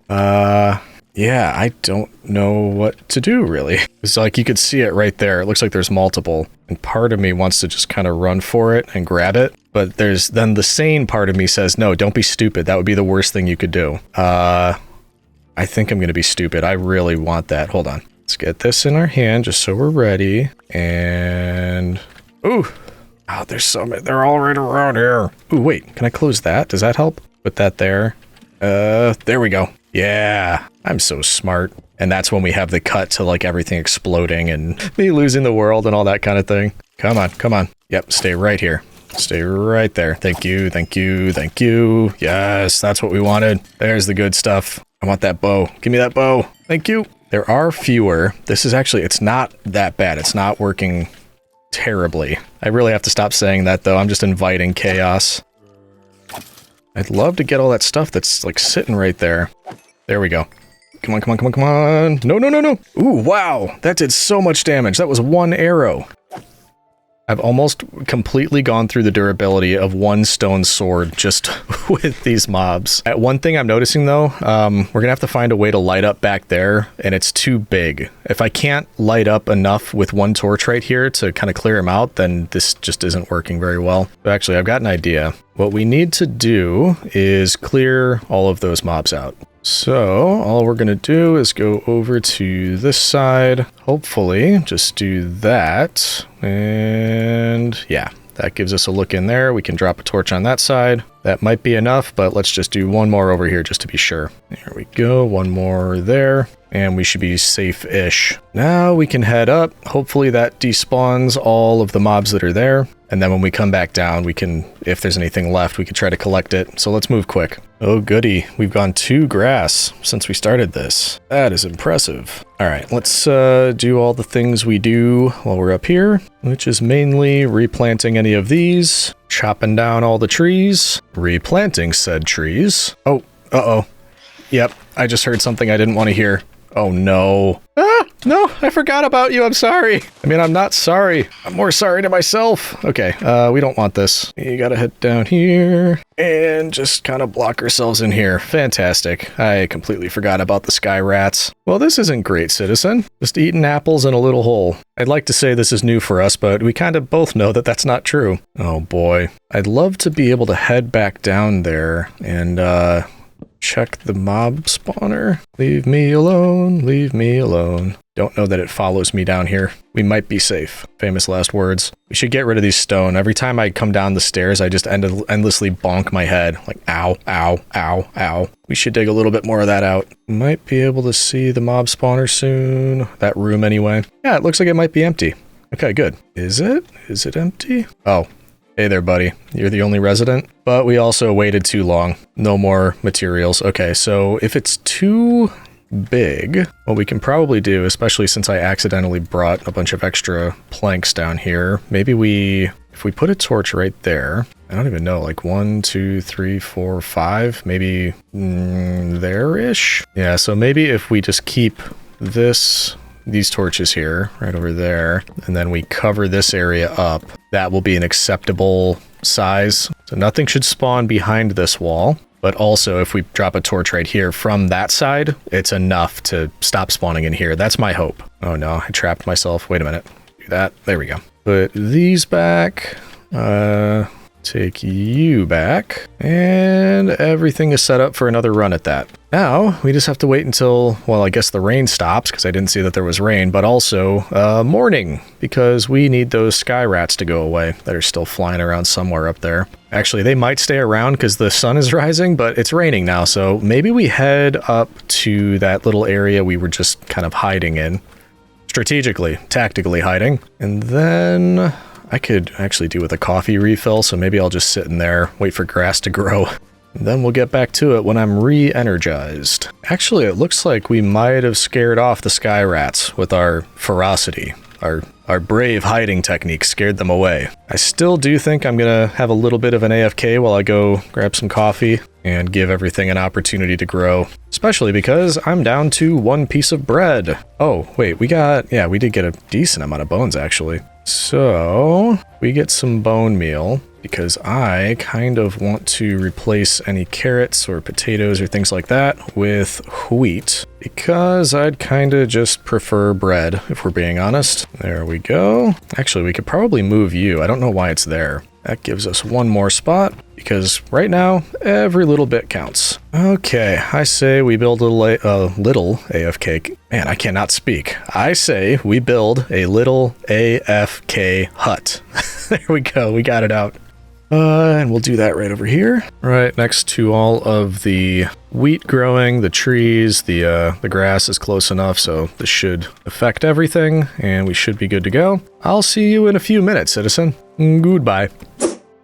Yeah, I don't know what to do really. It's like you could see it right there. It looks like there's multiple, and part of me wants to just kind of run for it and grab it. But there's then the sane part of me says, no, don't be stupid. That would be the worst thing you could do. I think I'm going to be stupid. I really want that. Hold on. Let's get this in our hand just so we're ready. And... Ooh! Oh, there's so many. They're all right around here. Ooh, wait. Can I close that? Does that help? Put that there. There we go. Yeah. I'm so smart. And that's when we have the cut to, like, everything exploding and me losing the world and all that kind of thing. Come on. Come on. Yep. Stay right here. Stay right there. Thank you. Thank you. Thank you. Yes. That's what we wanted. There's the good stuff. I want that bow. Give me that bow. Thank you. There are fewer. This is actually, it's not that bad. It's not working terribly. I really have to stop saying that, though. I'm just inviting chaos. I'd love to get all that stuff that's, like, sitting right there. There we go. Come on, come on, come on, come on. No, no, no, no. Ooh, wow. That did so much damage. That was one arrow. I've almost completely gone through the durability of one stone sword just with these mobs. One thing I'm noticing, though, we're gonna have to find a way to light up back there, and it's too big. If I can't light up enough with one torch right here to kind of clear them out, then this just isn't working very well. But actually, I've got an idea. What we need to do is clear all of those mobs out. So all we're going to do is go over to this side, hopefully just do that. And yeah, that gives us a look in there. We can drop a torch on that side. That might be enough, but let's just do one more over here just to be sure. There we go. One more there. And we should be safe-ish. Now we can head up. Hopefully that despawns all of the mobs that are there. And then when we come back down, we can, if there's anything left, we can try to collect it. So let's move quick. Oh, goody. We've gone 2 grass since we started this. That is impressive. All right, let's do all the things we do while we're up here, which is mainly replanting any of these, chopping down all the trees, replanting said trees. Oh, uh-oh. Yep, I just heard something I didn't want to hear. Oh, no. Ah, no, I forgot about you. I'm sorry. I mean, I'm not sorry. I'm more sorry to myself. Okay, we don't want this. You gotta head down here and just kind of block ourselves in here. Fantastic. I completely forgot about the sky rats. Well, this isn't great, citizen. Just eating apples in a little hole. I'd like to say this is new for us, but we kind of both know that that's not true. Oh, boy. I'd love to be able to head back down there and, check the mob spawner. Leave me alone, leave me alone. Don't know that it follows me down here. We might be safe. Famous last words. We should get rid of these stone. Every time I come down the stairs, I just endlessly bonk my head. Like, ow, ow, ow, ow. We should dig a little bit more of that out. Might be able to see the mob spawner soon. That room anyway. Yeah, it looks like it might be empty. Okay, good. Is it? Is it empty? Oh. Hey there, buddy. You're the only resident, but we also waited too long. No more materials. Okay, so if it's too big. What we can probably do, especially since I accidentally brought a bunch of extra planks down here, maybe if we put a torch right there, I don't even know, like 1, 2, 3, 4, 5, maybe there-ish? Yeah, so maybe if we just keep these torches here, right over there, and then we cover this area up, that will be an acceptable size. So nothing should spawn behind this wall, but also if we drop a torch right here from that side, it's enough to stop spawning in here. That's my hope. Oh no, I trapped myself. Wait a minute. Do that. There we go. Put these back. Take you back, and everything is set up for another run at that. Now, we just have to wait until, well, I guess the rain stops, because I didn't see that there was rain, but also morning, because we need those sky rats to go away that are still flying around somewhere up there. Actually, they might stay around because the sun is rising, but it's raining now, so maybe we head up to that little area we were just kind of hiding in. Strategically, tactically hiding. And then I could actually do with a coffee refill, so maybe I'll just sit in there, wait for grass to grow. And then we'll get back to it when I'm re-energized. Actually, it looks like we might have scared off the sky rats with our ferocity. Our brave hiding technique scared them away. I still do think I'm gonna have a little bit of an AFK while I go grab some coffee and give everything an opportunity to grow. Especially because I'm down to 1 piece of bread. Oh, wait, we did get a decent amount of bones, actually. So, we get some bone meal, because I kind of want to replace any carrots or potatoes or things like that with wheat, because I'd kind of just prefer bread, if we're being honest. There we go. Actually, we could probably move you. I don't know why it's there. That gives us 1 more spot, because right now, every little bit counts. Okay, I say we build a little AFK. Man, I cannot speak. I say we build a little AFK hut. There we go, we got it out. And we'll do that right over here. Right next to all of the wheat growing, the trees, the grass is close enough, so this should affect everything, and we should be good to go. I'll see you in a few minutes, citizen. Goodbye.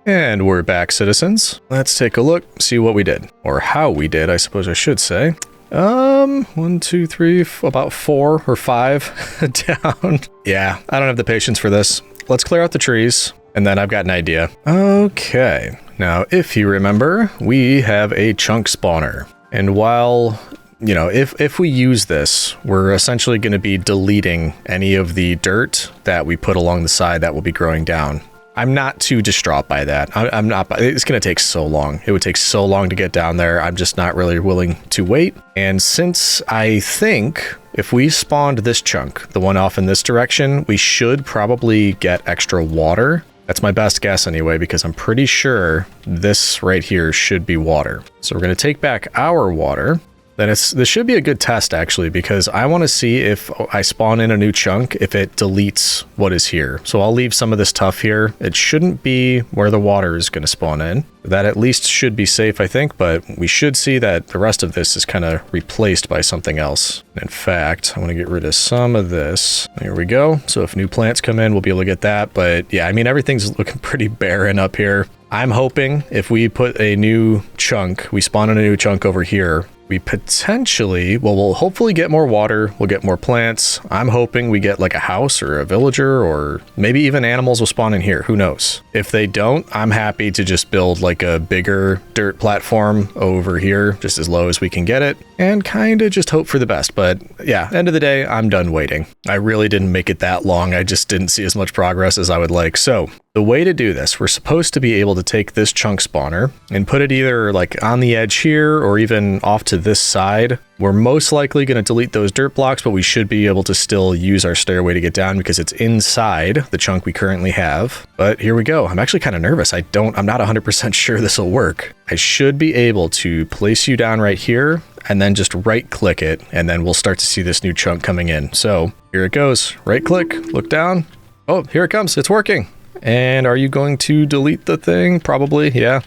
And we're back, citizens. Let's take a look, see what we did. Or how we did, I suppose I should say. 1, 2, 3, about 4 or 5 down. Yeah, I don't have the patience for this. Let's clear out the trees, and then I've got an idea. Okay, now if you remember, we have a chunk spawner. And while, you know, if we use this, we're essentially going to be deleting any of the dirt that we put along the side that will be growing down. I'm not too distraught by that. I'm not. It's going to take so long. It would take so long to get down there. I'm just not really willing to wait. And since I think if we spawned this chunk, the one off in this direction, we should probably get extra water. That's my best guess anyway, because I'm pretty sure this right here should be water. So we're going to take back our water. Then this should be a good test, actually, because I want to see if I spawn in a new chunk, if it deletes what is here. So I'll leave some of this tuff here. It shouldn't be where the water is going to spawn in. That at least should be safe, I think, but we should see that the rest of this is kind of replaced by something else. In fact, I want to get rid of some of this. There we go. So if new plants come in, we'll be able to get that. But yeah, I mean, everything's looking pretty barren up here. I'm hoping if we put a new chunk, we spawn in a new chunk over here, we potentially, well, we'll hopefully get more water, we'll get more plants. I'm hoping we get like a house or a villager, or maybe even animals will spawn in here, who knows. If they don't, I'm happy to just build like a bigger dirt platform over here, just as low as we can get it, and kind of just hope for the best. But yeah, end of the day, I'm done waiting. I really didn't make it that long, I just didn't see as much progress as I would like. So the way to do this, we're supposed to be able to take this chunk spawner and put it either like on the edge here or even off to this side. We're most likely going to delete those dirt blocks, but we should be able to still use our stairway to get down because it's inside the chunk we currently have. But here we go. I'm actually kind of nervous. I'm not 100% sure this will work. I should be able to place you down right here and then just right click it, and then we'll start to see this new chunk coming in. So here it goes. Right click, look down. Oh, here it comes. It's working. And are you going to delete the thing? Probably, yeah.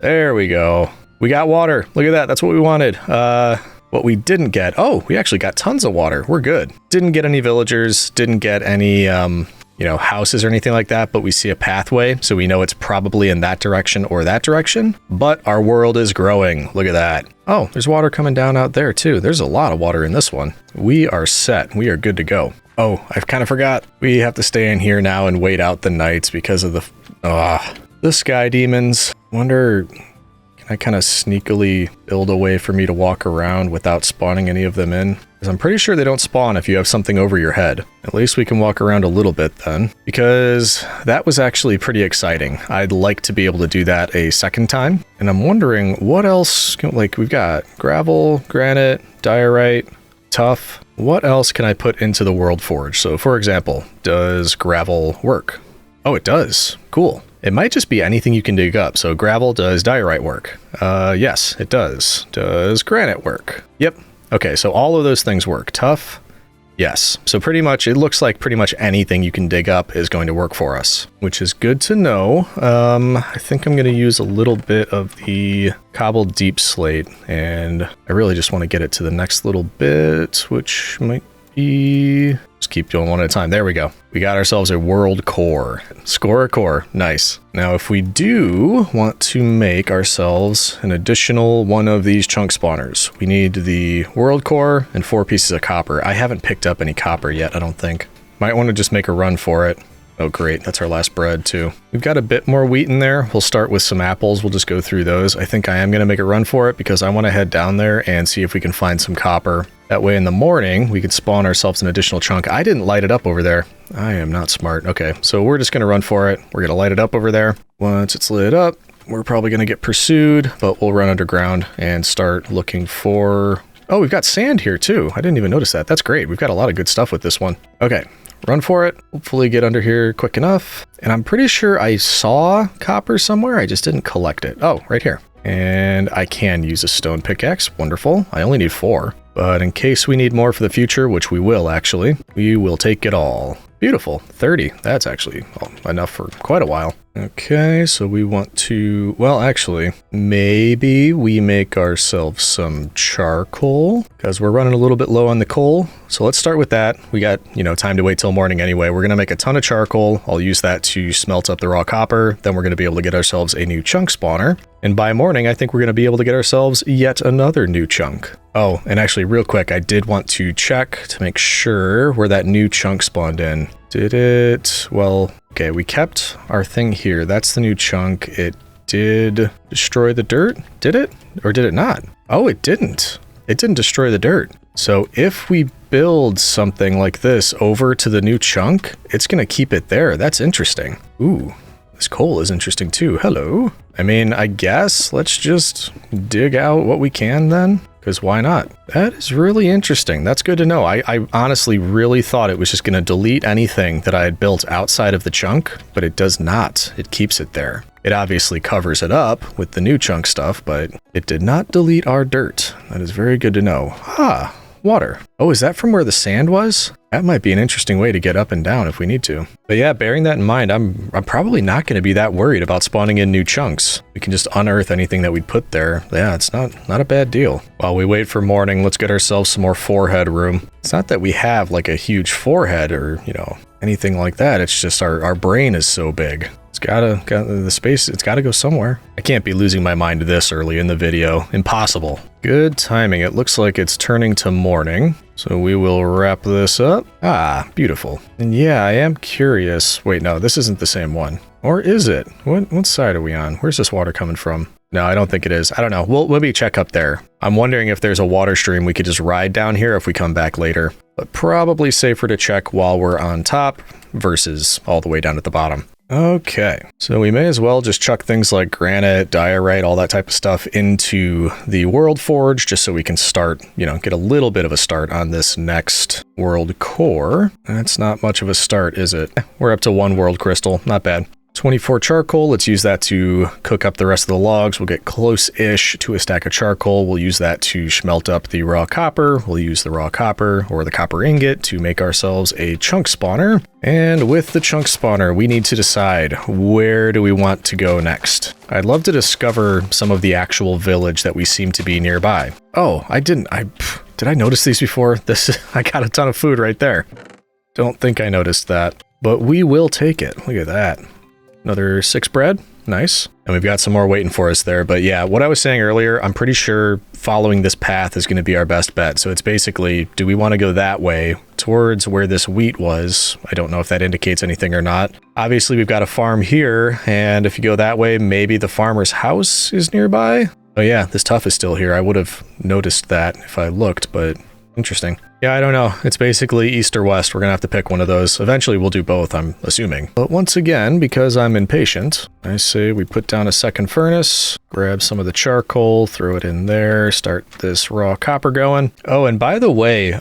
There we go. We got water. Look at that. That's what we wanted. What we didn't get, oh, we actually got tons of water. We're good. Didn't get any villagers. Didn't get any houses or anything like that, but we see a pathway, so we know it's probably in that direction or that direction. But our world is growing. Look at that. Oh, there's water coming down out there too. There's a lot of water in this one. We are set. We are good to go. Oh, I kind of forgot. We have to stay in here now and wait out the nights because of the sky demons. Wonder, can I kind of sneakily build a way for me to walk around without spawning any of them in? Because I'm pretty sure they don't spawn if you have something over your head. At least we can walk around a little bit then, because that was actually pretty exciting. I'd like to be able to do that a second time. And I'm wondering what else, like we've got gravel, granite, diorite, tough. What else can I put into the World Forge? So for example, does gravel work? Oh, it does. Cool. It might just be anything you can dig up. So gravel, does diorite work? Yes, it does. Does granite work? Yep. Okay, so all of those things work. Tough? Yes. So pretty much, it looks like pretty much anything you can dig up is going to work for us, which is good to know. I think I'm going to use a little bit of the cobbled deep slate, and I really just want to get it to the next little bit, which might be... Just keep doing one at a time. There we go. We got ourselves a world core. Score a core. Nice. Now, if we do want to make ourselves an additional one of these chunk spawners, we need the world core and 4 pieces of copper. I haven't picked up any copper yet, I don't think. Might want to just make a run for it. Oh, great. That's our last bread, too. We've got a bit more wheat in there. We'll start with some apples. We'll just go through those. I think I am going to make a run for it because I want to head down there and see if we can find some copper. That way in the morning, we could spawn ourselves an additional chunk. I didn't light it up over there. I am not smart. Okay, so we're just going to run for it. We're going to light it up over there. Once it's lit up, we're probably going to get pursued, but we'll run underground and start looking for... Oh, we've got sand here, too. I didn't even notice that. That's great. We've got a lot of good stuff with this one. Okay. Run for it. Hopefully get under here quick enough. And I'm pretty sure I saw copper somewhere. I just didn't collect it. Oh, right here. And I can use a stone pickaxe. Wonderful. I only need 4. But in case we need more for the future, which we will actually, we will take it all. Beautiful. 30. That's actually enough for quite a while. Okay, so we want to, well, actually, maybe we make ourselves some charcoal because we're running a little bit low on the coal. So let's start with that. We got, time to wait till morning anyway. We're going to make a ton of charcoal. I'll use that to smelt up the raw copper. Then we're going to be able to get ourselves a new chunk spawner. And by morning, I think we're going to be able to get ourselves yet another new chunk. Oh, and actually real quick, I did want to check to make sure where that new chunk spawned in. Did it? Well, okay, we kept our thing here. That's the new chunk. It did destroy the dirt, did it? Or did it not? Oh, it didn't. It didn't destroy the dirt. So if we build something like this over to the new chunk, it's going to keep it there. That's interesting. Ooh, this coal is interesting too. Hello. I mean, I guess let's just dig out what we can then. Because why not? That is really interesting. That's good to know. I honestly really thought it was just going to delete anything that I had built outside of the chunk, but it does not. It keeps it there. It obviously covers it up with the new chunk stuff, but it did not delete our dirt. That is very good to know. Ah, water. Oh, is that from where the sand was? That might be an interesting way to get up and down if we need to. But yeah, bearing that in mind, I'm probably not going to be that worried about spawning in new chunks. We can just unearth anything that we'd put there. Yeah, it's not a bad deal. While we wait for morning, let's get ourselves some more forehead room. It's not that we have like a huge forehead or, anything like that. It's just our brain is so big. It's got the space, it's gotta go somewhere. I can't be losing my mind this early in the video. Impossible. Good timing. It looks like it's turning to morning. So we will wrap this up. Ah, beautiful. And yeah, I am curious. Wait, no, this isn't the same one. Or is it? What side are we on? Where's this water coming from? No, I don't think it is. I don't know. We'll maybe check up there. I'm wondering if there's a water stream we could just ride down here if we come back later. But probably safer to check while we're on top versus all the way down at the bottom. Okay, so we may as well just chuck things like granite, diorite, all that type of stuff into the World Forge just so we can start, get a little bit of a start on this next world core. That's not much of a start, is it? We're up to 1 world crystal, not bad. 24 charcoal, let's use that to cook up the rest of the logs. We'll get close-ish to a stack of charcoal. We'll use that to smelt up the raw copper. We'll use the raw copper or the copper ingot to make ourselves a chunk spawner. And with the chunk spawner, we need to decide where do we want to go next. I'd love to discover some of the actual village that we seem to be nearby. Oh, did I notice these before? I got a ton of food right there. Don't think I noticed that. but we will take it. Look at that. Another 6 bread. Nice. And we've got some more waiting for us there. But yeah, what I was saying earlier, I'm pretty sure following this path is going to be our best bet. So it's basically, do we want to go that way towards where this wheat was? I don't know if that indicates anything or not. Obviously, we've got a farm here. And if you go that way, maybe the farmer's house is nearby. Oh yeah, this tuff is still here. I would have noticed that if I looked, but interesting. Yeah, I don't know. It's basically east or west. We're going to have to pick one of those. Eventually, we'll do both, I'm assuming. But once again, because I'm impatient, I say we put down a second furnace, grab some of the charcoal, throw it in there, start this raw copper going. Oh, and by the way,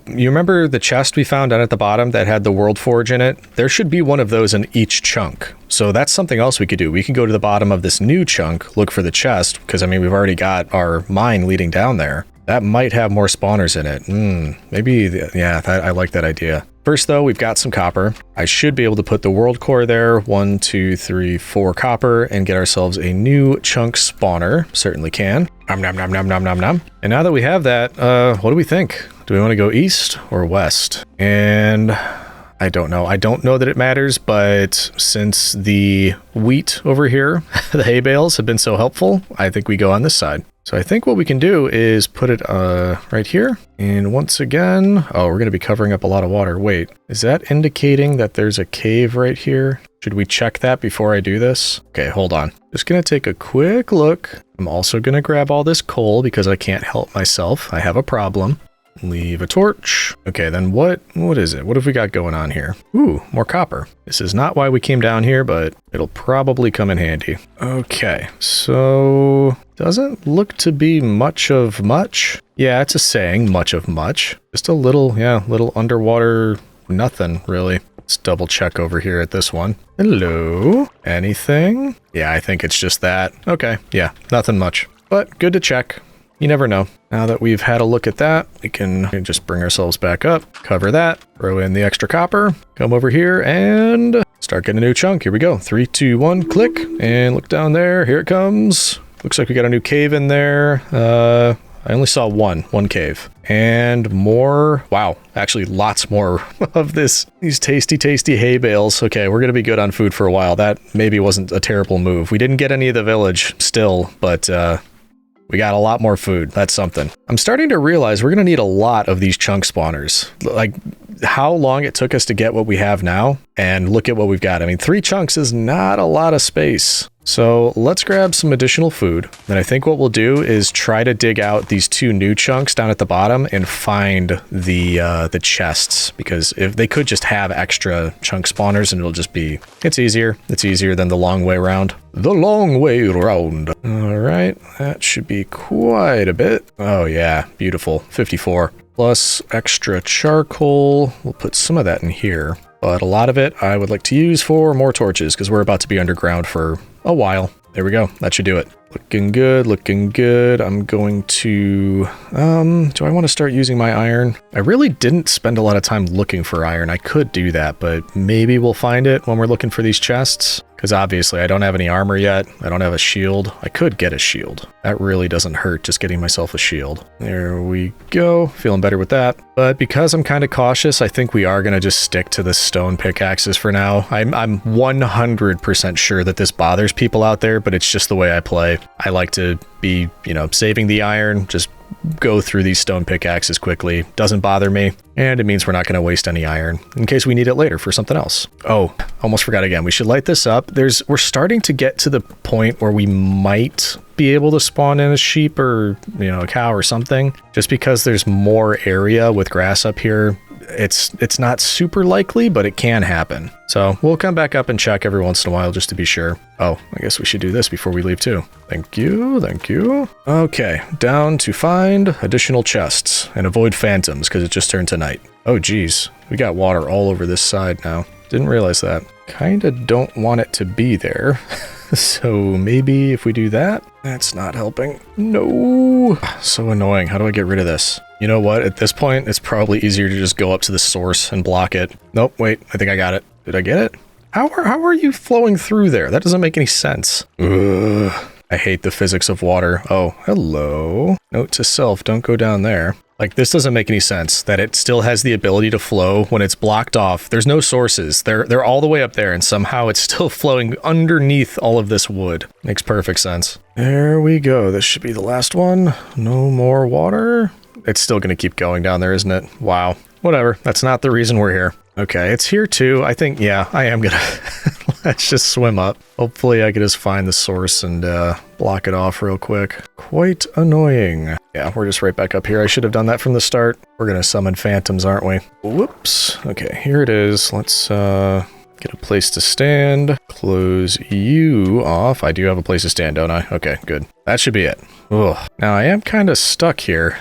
you remember the chest we found down at the bottom that had the World Forge in it? There should be one of those in each chunk. So that's something else we could do. We can go to the bottom of this new chunk, look for the chest, because I mean, we've already got our mine leading down there. That might have more spawners in it. Yeah, I like that idea. First though, we've got some copper. I should be able to put the world core there. 1, 2, 3, 4 copper and get ourselves a new chunk spawner. Certainly can. Nom, nom, nom, nom, nom, nom, nom. And now that we have that, what do we think? Do we want to go east or west? And I don't know. I don't know that it matters, but since the wheat over here, the hay bales have been so helpful, I think we go on this side. So I think what we can do is put it right here. And once again, oh, we're going to be covering up a lot of water. Wait, is that indicating that there's a cave right here? Should we check that before I do this? Okay, hold on. Just going to take a quick look. I'm also going to grab all this coal because I can't help myself. I have a problem. Leave a torch. Okay, then what is it? What have we got going on here? Ooh, more copper. This is not why we came down here, but it'll probably come in handy. Okay, so doesn't look to be much of much. Yeah, it's a saying, much of much. Just a little, yeah, little underwater nothing, really. Let's double check over here at this one. Hello? Anything? Yeah, I think it's just that. Okay, yeah, nothing much. But good to check. You never know. Now that we've had a look at that, we can just bring ourselves back up, cover that, throw in the extra copper, come over here and start getting a new chunk. Here we go. 3, 2, 1, click, and look down there. Here it comes. Looks like we got a new cave in there. I only saw one cave. And more, wow, actually lots more of these tasty, tasty hay bales. Okay, we're gonna be good on food for a while. That maybe wasn't a terrible move. We didn't get any of the village still, but we got a lot more food. That's something. I'm starting to realize we're going to need a lot of these chunk spawners. Like how long it took us to get what we have now, and look at what we've got. I mean, 3 chunks is not a lot of space. So let's grab some additional food. Then I think what we'll do is try to dig out these 2 new chunks down at the bottom and find the chests, because if they could just have extra chunk spawners and it'll just be, it's easier. It's easier than the long way around. The long way around. All right, that should be quite a bit. Oh yeah, beautiful. 54 plus extra charcoal. We'll put some of that in here, but a lot of it I would like to use for more torches because we're about to be underground for a while. There we go. That should do it. Looking good, looking good. I'm going to, do I want to start using my iron? I really didn't spend a lot of time looking for iron. I could do that, but maybe we'll find it when we're looking for these chests. Because obviously I don't have any armor yet. I don't have a shield. I could get a shield. That really doesn't hurt, just getting myself a shield. There we go. Feeling better with that. But because I'm kind of cautious, I think we are going to just stick to the stone pickaxes for now. I'm 100% sure that this bothers people out there, but it's just the way I play. I like to be, you know, saving the iron, just go through these stone pickaxes quickly. Doesn't bother me, and it means we're not going to waste any iron in case we need it later for something else. Oh, almost forgot again. We should light this up. We're starting to get to the point where we might be able to spawn in a sheep or, you know, a cow or something, just because there's more area with grass up here. It's not super likely, but it can happen. So we'll come back up and check every once in a while just to be sure. Oh, I guess we should do this before we leave too. Thank you, thank you. Okay, down to find additional chests and avoid phantoms because it just turned to night. Oh geez, we got water all over this side now. Didn't realize that. Kinda don't want it to be there. So maybe if we do that, that's not helping. No, so annoying. How do I get rid of this? You know what? At this point, it's probably easier to just go up to the source and block it. Nope, wait, I think I got it. Did I get it? How are you flowing through there? That doesn't make any sense. Ugh. I hate the physics of water. Oh, hello. Note to self, don't go down there. Like, this doesn't make any sense that it still has the ability to flow when it's blocked off. There's no sources. They're all the way up there, and somehow it's still flowing underneath all of this wood. Makes perfect sense. There we go. This should be the last one. No more water. It's still going to keep going down there, isn't it? Wow. Whatever. That's not the reason we're here. Okay, it's here too. I think, yeah, I am gonna... Let's just swim up. Hopefully I can just find the source and block it off real quick. Quite annoying. Yeah, we're just right back up here. I should have done that from the start. We're gonna summon phantoms, aren't we? Whoops. Okay, here it is. Let's get a place to stand. Close you off. I do have a place to stand, don't I? Okay, good. That should be it. Ugh. Now I am kind of stuck here.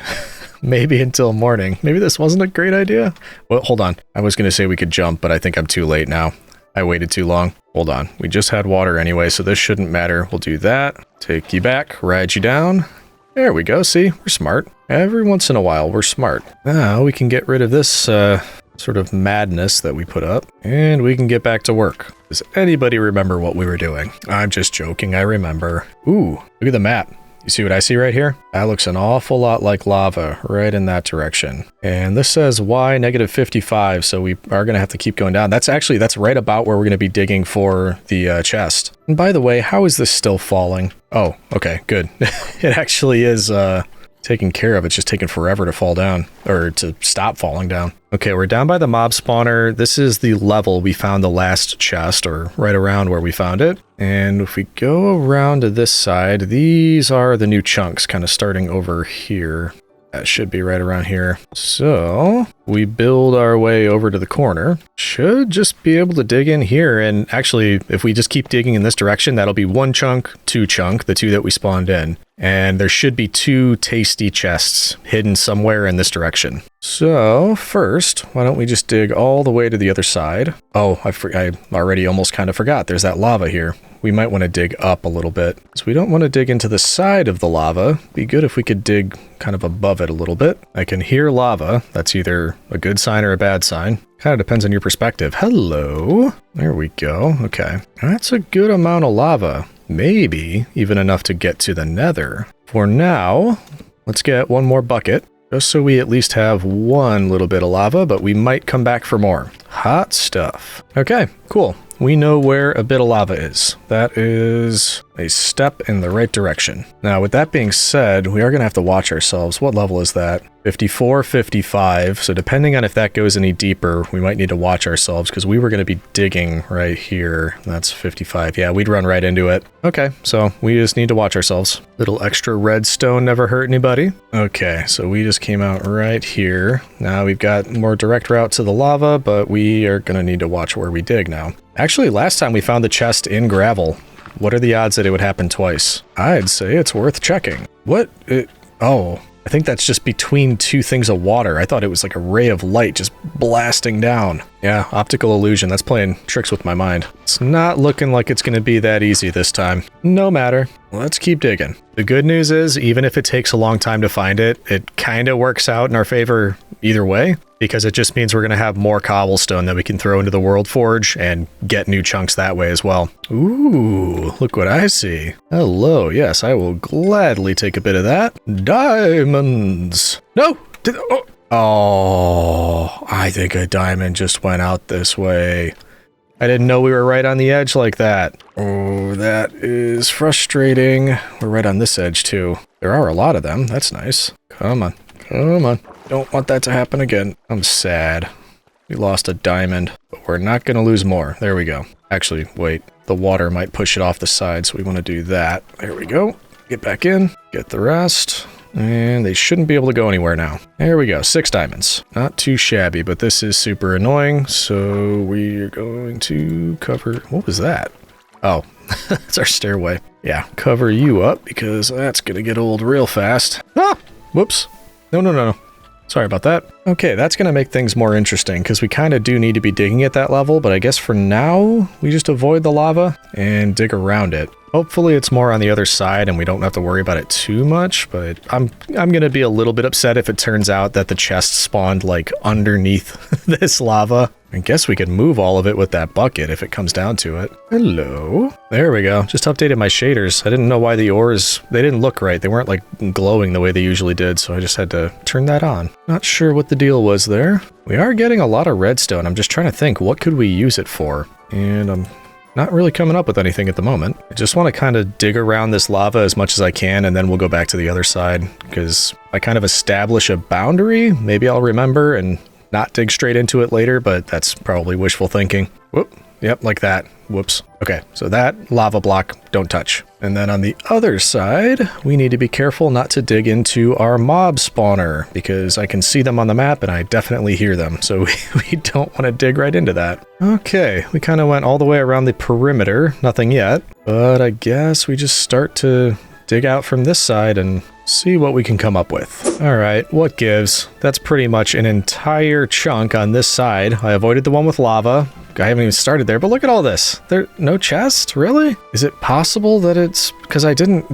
Maybe until morning. Maybe this wasn't a great idea. Well, hold on. I was going to say we could jump, but I think I'm too late now. I waited too long. Hold on. We just had water anyway, so this shouldn't matter. We'll do that. Take you back. Ride you down. There we go. See? We're smart. Every once in a while, we're smart. Now we can get rid of this sort of madness that we put up, and we can get back to work. Does anybody remember what we were doing? I'm just joking. I remember. Ooh, look at the map. You see what I see right here? That looks an awful lot like lava right in that direction. And this says Y -55, so we are going to have to keep going down. That's right about where we're going to be digging for the chest. And by the way, how is this still falling? Oh, okay, good. It actually is taken care of. It's just taken forever to fall down, or to stop falling down. Okay, we're down by the mob spawner. This is the level we found the last chest, or right around where we found it. And if we go around to this side, these are the new chunks kind of starting over here. That should be right around here. So we build our way over to the corner. Should just be able to dig in here. And actually, if we just keep digging in this direction, that'll be 1 chunk, 2 chunk, the 2 that we spawned in. And there should be 2 tasty chests hidden somewhere in this direction. So first, why don't we just dig all the way to the other side? Oh, I already almost kind of forgot. There's that lava here. We might want to dig up a little bit. So we don't want to dig into the side of the lava. Be good if we could dig kind of above it a little bit. I can hear lava. That's either a good sign or a bad sign. Kind of depends on your perspective. Hello. There we go. Okay. That's a good amount of lava. Maybe even enough to get to the nether. For now, let's get 1 more bucket. Just so we at least have 1 little bit of lava, but we might come back for more. Hot stuff. Okay, cool. We know where a bit of lava is. That is a step in the right direction. Now, with that being said, we are going to have to watch ourselves. What level is that? 54, 55. So depending on if that goes any deeper, we might need to watch ourselves because we were going to be digging right here. That's 55. Yeah, we'd run right into it. Okay, so we just need to watch ourselves. Little extra redstone never hurt anybody. Okay, so we just came out right here. Now we've got more direct route to the lava, but we are going to need to watch where we dig now. Actually, last time we found the chest in gravel. What are the odds that it would happen twice? I'd say it's worth checking. What? Oh, I think that's just between 2 things of water. I thought it was like a ray of light just blasting down. Yeah, optical illusion. That's playing tricks with my mind. It's not looking like it's going to be that easy this time. No matter. Let's keep digging. The good news is, even if it takes a long time to find it, it kind of works out in our favor either way, because it just means we're going to have more cobblestone that we can throw into the World Forge and get new chunks that way as well. Ooh, look what I see. Hello, yes, I will gladly take a bit of that. Diamonds. No! Oh, I think a diamond just went out this way. I didn't know we were right on the edge like that. Oh, that is frustrating. We're right on this edge too. There are a lot of them. That's nice. Come on. Come on. Don't want that to happen again. I'm sad. We lost a diamond, but we're not going to lose more. There we go. Actually, wait. The water might push it off the side, so we want to do that. There we go. Get back in. Get the rest. And they shouldn't be able to go anywhere now. There we go, 6 diamonds. Not too shabby, but this is super annoying, so we're going to cover... What was that? Oh, that's our stairway. Yeah, cover you up, because that's going to get old real fast. Ah! Whoops. No. Sorry about that. Okay, that's going to make things more interesting, because we kind of do need to be digging at that level, but I guess for now, we just avoid the lava and dig around it. Hopefully it's more on the other side and we don't have to worry about it too much, but I'm going to be a little bit upset if it turns out that the chest spawned like underneath this lava. I guess we could move all of it with that bucket if it comes down to it. Hello. There we go. Just updated my shaders. I didn't know why the ores, they didn't look right. They weren't like glowing the way they usually did, so I just had to turn that on. Not sure what the deal was there. We are getting a lot of redstone. I'm just trying to think, what could we use it for? And I'm not really coming up with anything at the moment. I just want to kind of dig around this lava as much as I can, and then we'll go back to the other side, because I kind of establish a boundary. Maybe I'll remember and not dig straight into it later, but that's probably wishful thinking. Whoop. Yep, like that. Whoops. Okay, so that lava block, don't touch. And then on the other side, we need to be careful not to dig into our mob spawner, because I can see them on the map and I definitely hear them. So we don't want to dig right into that. Okay, we kind of went all the way around the perimeter. Nothing yet, but I guess we just start to dig out from this side and see what we can come up with. All right, what gives? That's pretty much an entire chunk on this side. I avoided the one with lava. I haven't even started there, but look at all this. There, no chest? Really? Is it possible that it's because I didn't,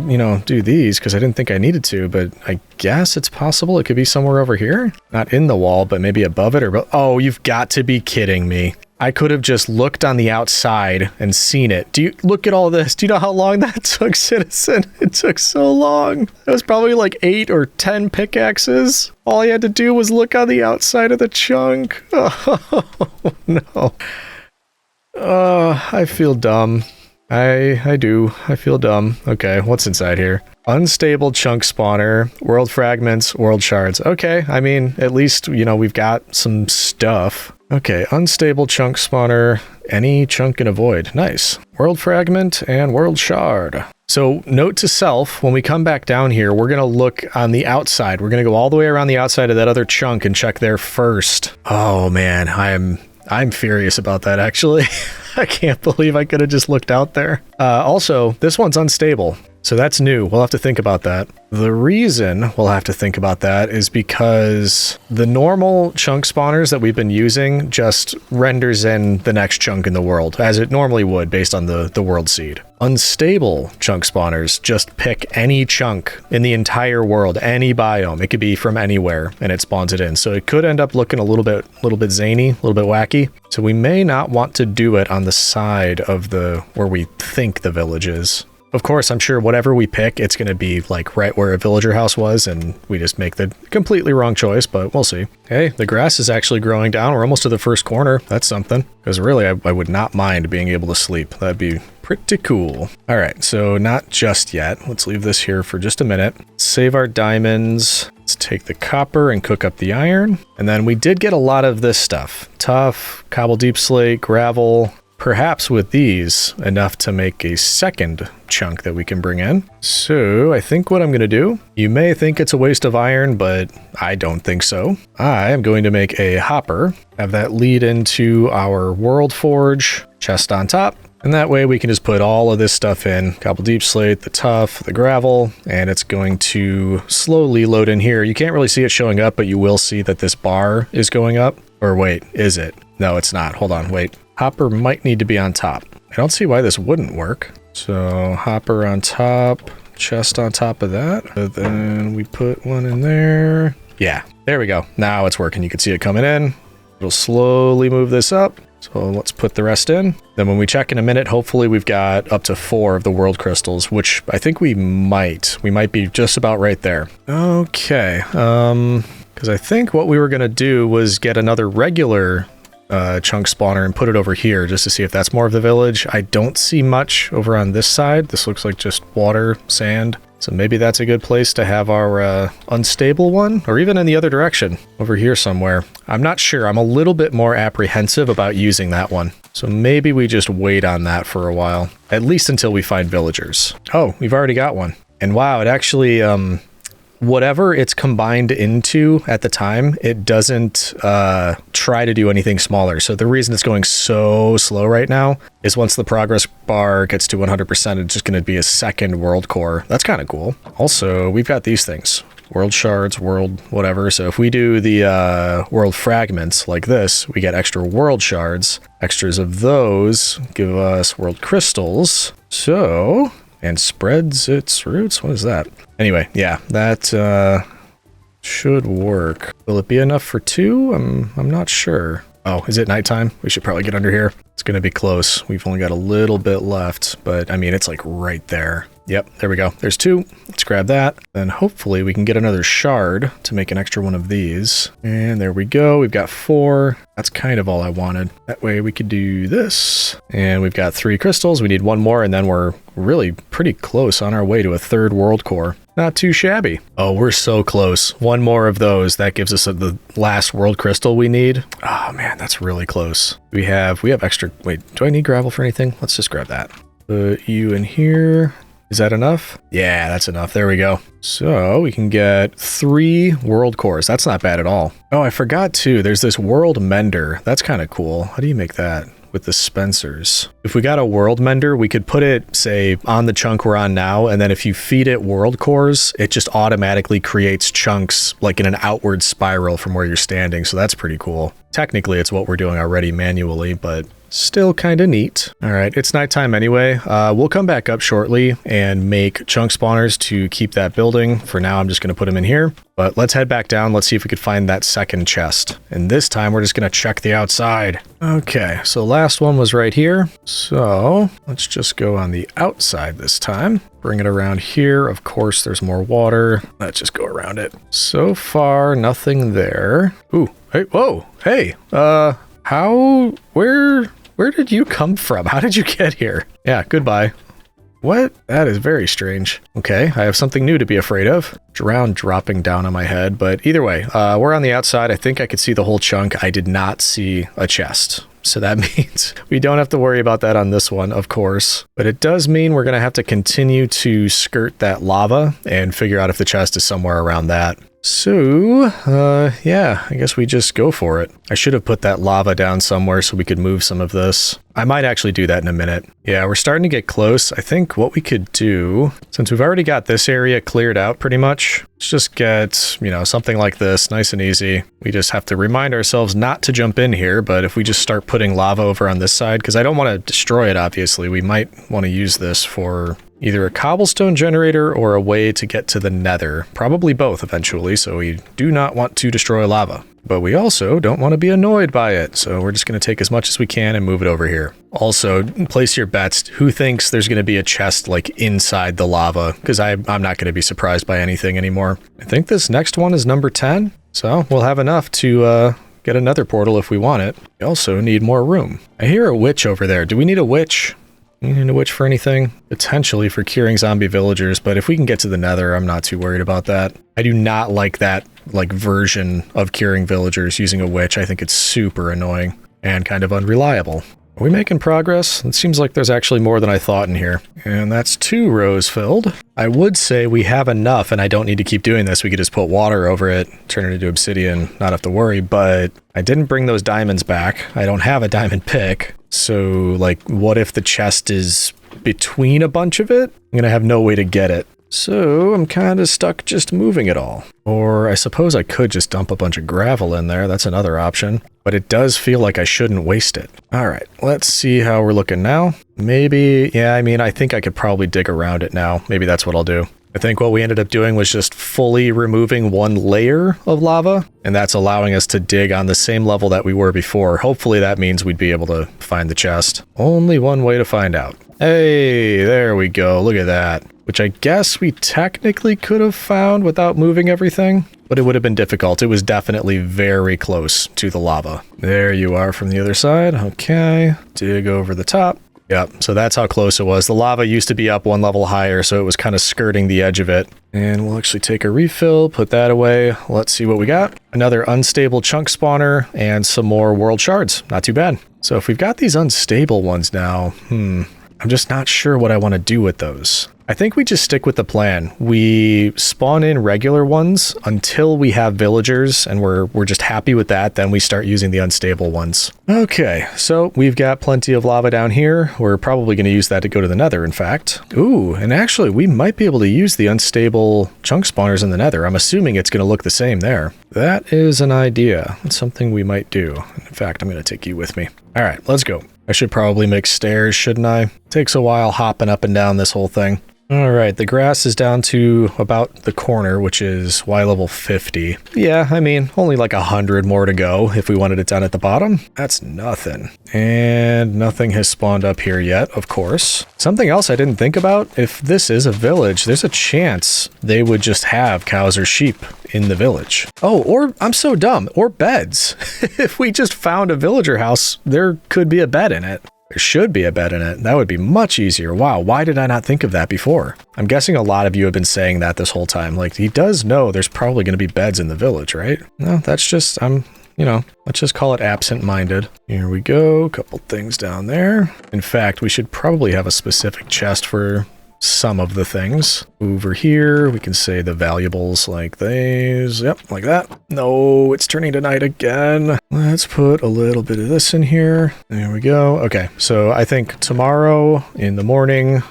do these because I didn't think I needed to, but I guess it's possible it could be somewhere over here? Not in the wall, but maybe above it or... Oh, you've got to be kidding me. I could have just looked on the outside and seen it. Look at all this. Do you know how long that took, Citizen? It took so long. It was probably like 8 or 10 pickaxes. All I had to do was look on the outside of the chunk. Oh, no. I feel dumb. I do. I feel dumb. Okay, what's inside here? Unstable chunk spawner, world fragments, world shards. Okay, I mean, at least, we've got some stuff. Okay, unstable chunk spawner, any chunk in a void. Nice. World fragment and world shard. So note to self, when we come back down here, we're going to look on the outside. We're going to go all the way around the outside of that other chunk and check there first. Oh man, I'm furious about that, actually. I can't believe I could have just looked out there. Also, this one's unstable. So that's new. We'll have to think about that. The reason we'll have to think about that is because the normal chunk spawners that we've been using just renders in the next chunk in the world, as it normally would based on the world seed. Unstable chunk spawners just pick any chunk in the entire world, any biome. It could be from anywhere, and it spawns it in. So it could end up looking a little bit zany, a little bit wacky. So we may not want to do it on the side of where we think the village is. Of course, I'm sure whatever we pick, it's going to be like right where a villager house was, and we just make the completely wrong choice, but we'll see. Hey, the grass is actually growing down. We're almost to the first corner. That's something. Because really, I would not mind being able to sleep. That'd be pretty cool. All right, so not just yet. Let's leave this here for just a minute. Save our diamonds. Let's take the copper and cook up the iron. And then we did get a lot of this stuff. Tough, cobble deep slate, gravel. Perhaps with these, enough to make a second chunk that we can bring in. So I think what I'm going to do, you may think it's a waste of iron, but I don't think so. I am going to make a hopper, have that lead into our world forge, chest on top, and that way we can just put all of this stuff in, cobble deep slate, the tough, the gravel, and it's going to slowly load in here. You can't really see it showing up, but you will see that this bar is going up. Or wait, is it? No, it's not. Hold on, wait. Hopper might need to be on top. I don't see why this wouldn't work. So hopper on top, chest on top of that. And then we put one in there. Yeah, there we go. Now it's working. You can see it coming in. It'll slowly move this up. So let's put the rest in. Then when we check in a minute, hopefully we've got up to 4 of the world crystals, which I think we might be just about right there. Okay. Because I think what we were going to do was get another regular chunk spawner and put it over here just to see if that's more of the village. I don't see much over on this side. This looks like just water, sand. So maybe that's a good place to have our unstable one, or even in the other direction over here somewhere. I'm not sure. I'm a little bit more apprehensive about using that one. So maybe we just wait on that for a while, at least until we find villagers. Oh, we've already got one. And wow, it actually, whatever it's combined into at the time, it doesn't try to do anything smaller. So the reason it's going so slow right now is once the progress bar gets to 100%, it's just going to be a second world core. That's kind of cool. Also, we've got these things. World shards, world whatever. So if we do the world fragments like this, we get extra world shards. Extras of those give us world crystals. So... and spreads its roots? What is that? Anyway, yeah, that should work. Will it be enough for 2? I'm not sure. Oh, is it nighttime? We should probably get under here. It's going to be close. We've only got a little bit left, but I mean, it's like right there. Yep, there we go. There's 2. Let's grab that. Then hopefully we can get another shard to make an extra one of these. And there we go. We've got 4. That's kind of all I wanted. That way we could do this. And we've got 3 crystals. We need 1 more, and then we're really pretty close on our way to a 3rd world core. Not too shabby. Oh, we're so close. 1 more of those. That gives us the last world crystal we need. Oh man, that's really close. We have extra. Wait, do I need gravel for anything? Let's just grab that. Put you in here. Is that enough? Yeah, that's enough. There we go. So we can get 3 world cores. That's not bad at all. Oh, I forgot too. There's this world mender. That's kind of cool. How do you make that? With the Spencers. If we got a world mender, we could put it, say, on the chunk we're on now, and then if you feed it world cores, it just automatically creates chunks like in an outward spiral from where you're standing, so that's pretty cool. Technically, it's what we're doing already manually, but still kind of neat. All right, it's nighttime anyway. We'll come back up shortly and make chunk spawners to keep that building. For now, I'm just going to put them in here. But let's head back down. Let's see if we could find that second chest. And this time, we're just going to check the outside. Okay, so last one was right here. So let's just go on the outside this time. Bring it around here. Of course, there's more water. Let's just go around it. So far, nothing there. Ooh, hey, whoa, hey, where did you come from? How did you get here? Yeah, goodbye. What? That is very strange. Okay, I have something new to be afraid of. Drown dropping down on my head, but either way, we're on the outside. I think I could see the whole chunk. I did not see a chest. So that means we don't have to worry about that on this one, of course. But it does mean we're going to have to continue to skirt that lava and figure out if the chest is somewhere around that. So, yeah, I guess we just go for it. I should have put that lava down somewhere so we could move some of this. I might actually do that in a minute. Yeah, we're starting to get close. I think what we could do, since we've already got this area cleared out pretty much, let's just get, you know, something like this, nice and easy. We just have to remind ourselves not to jump in here, but if we just start putting lava over on this side, because I don't want to destroy it, obviously, we might want to use this for either a cobblestone generator or a way to get to the nether. Probably both eventually, so we do not want to destroy lava. But we also don't want to be annoyed by it, so we're just going to take as much as we can and move it over here. Also, place your bets. Who thinks there's going to be a chest like inside the lava? Because I'm not going to be surprised by anything anymore. I think this next one is number 10, so we'll have enough to get another portal if we want it. We also need more room. I hear a witch over there. Do we need a witch? You need a witch for anything? Potentially for curing zombie villagers, but if we can get to the nether, I'm not too worried about that. I do not like that version of curing villagers using a witch. I think it's super annoying and kind of unreliable. Are we making progress? It seems like there's actually more than I thought in here. And that's 2 rows filled. I would say we have enough and I don't need to keep doing this. We could just put water over it, turn it into obsidian, not have to worry, but I didn't bring those diamonds back. I don't have a diamond pick. So, like, what if the chest is between a bunch of it? I'm gonna have no way to get it. So, I'm kind of stuck just moving it all. Or I suppose I could just dump a bunch of gravel in there. That's another option. But it does feel like I shouldn't waste it. All right, let's see how we're looking now. Maybe, yeah, I mean, I think I could probably dig around it now. Maybe that's what I'll do. I think what we ended up doing was just fully removing one layer of lava, and that's allowing us to dig on the same level that we were before. Hopefully that means we'd be able to find the chest. Only one way to find out. Hey, there we go. Look at that. Which I guess we technically could have found without moving everything, but it would have been difficult. It was definitely very close to the lava. There you are from the other side. Okay, dig over the top. Yep, so that's how close it was. The lava used to be up 1 level higher, so it was kind of skirting the edge of it. And we'll actually take a refill, put that away. Let's see what we got. Another unstable chunk spawner and some more world shards. Not too bad. So if we've got these unstable ones now, I'm just not sure what I want to do with those. I think we just stick with the plan. We spawn in regular ones until we have villagers and we're just happy with that. Then we start using the unstable ones. Okay, so we've got plenty of lava down here. We're probably going to use that to go to the nether, in fact. Ooh, and actually we might be able to use the unstable chunk spawners in the nether. I'm assuming it's going to look the same there. That is an idea. That's something we might do. In fact, I'm going to take you with me. All right, let's go. I should probably make stairs, shouldn't I? Takes a while hopping up and down this whole thing. All right, the grass is down to about the corner, which is Y level 50. Yeah, I mean, only like 100 more to go if we wanted it down at the bottom. That's nothing. And nothing has spawned up here yet, of course. Something else I didn't think about, if this is a village, there's a chance they would just have cows or sheep in the village. Oh, or I'm so dumb, or beds. If we just found a villager house, there could be a bed in it. There should be a bed in it. That would be much easier. Wow, why did I not think of that before? I'm guessing a lot of you have been saying that this whole time. Like, he does know there's probably going to be beds in the village, right? No, that's just, let's just call it absent-minded. Here we go, a couple things down there. In fact, we should probably have a specific chest for some of the things. Over here, we can say the valuables like these. Yep, like that. No, it's turning to night again. Let's put a little bit of this in here. There we go. Okay, so I think tomorrow in the morning,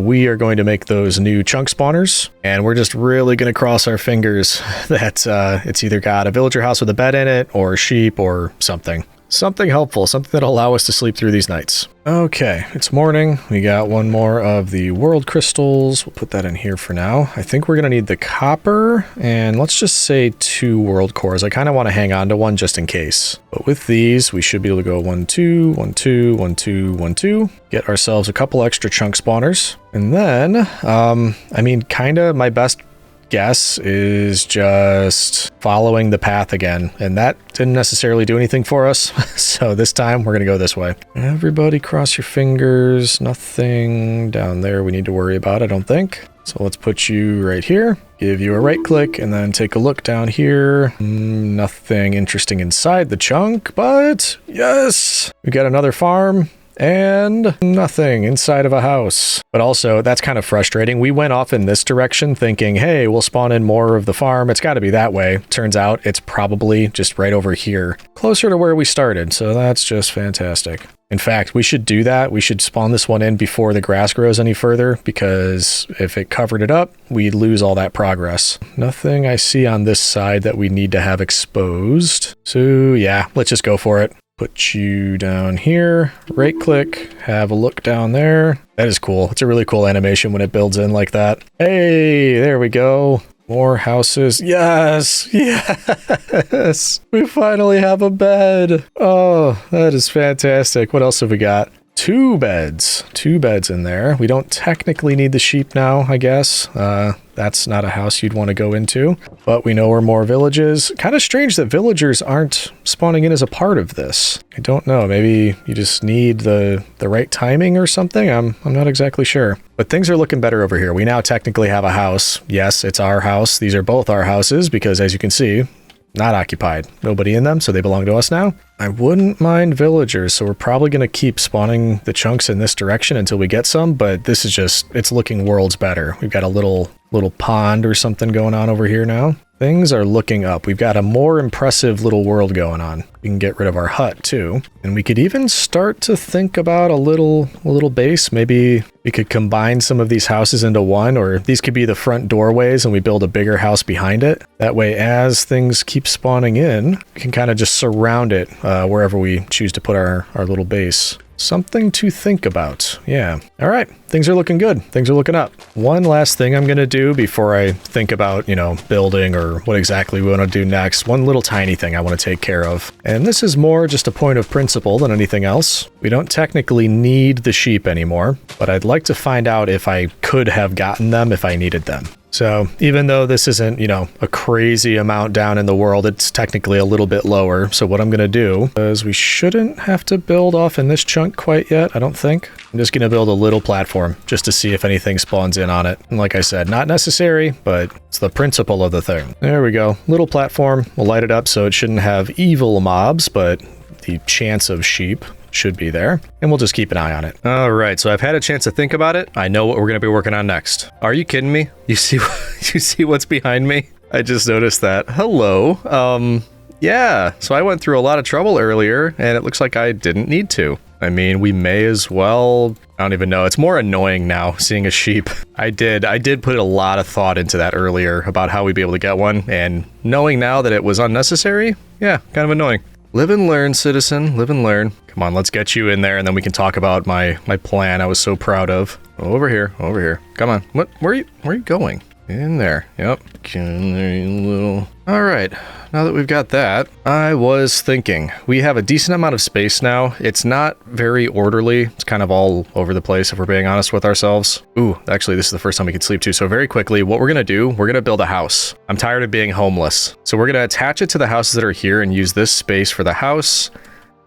we are going to make those new chunk spawners, and we're just really going to cross our fingers that it's either got a villager house with a bed in it, or sheep, or something. Something helpful, something that'll allow us to sleep through these nights. Okay, it's morning. We got one more of the world crystals. We'll put that in here for now. I think we're going to need the copper, and let's just say 2 world cores. I kind of want to hang on to one just in case. But with these, we should be able to go 1, 2, 1, 2, 1, 2, 1, 2. Get ourselves a couple extra chunk spawners. And then, kind of my best guess is just following the path again, and that didn't necessarily do anything for us. So this time we're gonna go this way. Everybody cross your fingers. Nothing down there we need to worry about, I don't think. So let's put you right here, give you a right click, and then take a look down here. Nothing interesting inside the chunk, but yes, we got another farm. And nothing inside of a house. But also, that's kind of frustrating. We went off in this direction thinking, hey, we'll spawn in more of the farm. It's got to be that way. Turns out it's probably just right over here, closer to where we started. So that's just fantastic. In fact, we should do that. We should spawn this one in before the grass grows any further, because if it covered it up, we'd lose all that progress. Nothing I see on this side that we need to have exposed. So yeah, let's just go for it. Put you down here, right click, have a look down there. That is cool. It's a really cool animation when it builds in like that. Hey, there we go. More houses. Yes, yes. We finally have a bed. Oh, that is fantastic. What else have we got? 2 beds. 2 beds in there. We don't technically need the sheep now, I guess. That's not a house you'd want to go into, but we know where more villages. Kind of strange that villagers aren't spawning in as a part of this. I don't know. Maybe you just need the right timing or something. I'm not exactly sure. But things are looking better over here. We now technically have a house. Yes, it's our house. These are both our houses because, as you can see, not occupied. Nobody in them, so they belong to us now. I wouldn't mind villagers, so we're probably going to keep spawning the chunks in this direction until we get some, but this is just, it's looking worlds better. We've got a little pond or something going on over here now. Things are looking up. We've got a more impressive little world going on. We can get rid of our hut too. And we could even start to think about a little base. Maybe we could combine some of these houses into one, or these could be the front doorways and we build a bigger house behind it. That way, as things keep spawning in, we can kind of just surround it wherever we choose to put our little base. Something to think about. Yeah. All right. Things are looking good. Things are looking up. One last thing I'm going to do before I think about, building or what exactly we want to do next. One little tiny thing I want to take care of. And this is more just a point of principle than anything else. We don't technically need the sheep anymore, but I'd like to find out if I could have gotten them if I needed them. So even though this isn't, a crazy amount down in the world, it's technically a little bit lower. So what I'm going to do is we shouldn't have to build off in this chunk quite yet, I don't think. I'm just going to build a little platform just to see if anything spawns in on it. And like I said, not necessary, but it's the principle of the thing. There we go. Little platform. We'll light it up so it shouldn't have evil mobs, but the chance of sheep should be there, and we'll just keep an eye on it. All right, so I've had a chance to think about it. I know what we're going to be working on next. Are you kidding me? You see what's behind me? I just noticed that. Hello. Yeah, so I went through a lot of trouble earlier, and it looks like I didn't need to. I mean, we may as well. I don't even know. It's more annoying now seeing a sheep. I did put a lot of thought into that earlier about how we'd be able to get one, and knowing now that it was unnecessary, yeah, kind of annoying. Live and learn, citizen. Live and learn. Come on, let's get you in there, and then we can talk about my plan I was so proud of. Over here, over here. Come on. What? Where are you going? In there. Yep. All right. Now that we've got that, I was thinking we have a decent amount of space now. It's not very orderly. It's kind of all over the place if we're being honest with ourselves. Ooh, actually, this is the first time we can sleep too. So very quickly, what we're going to do, we're going to build a house. I'm tired of being homeless. So we're going to attach it to the houses that are here and use this space for the house.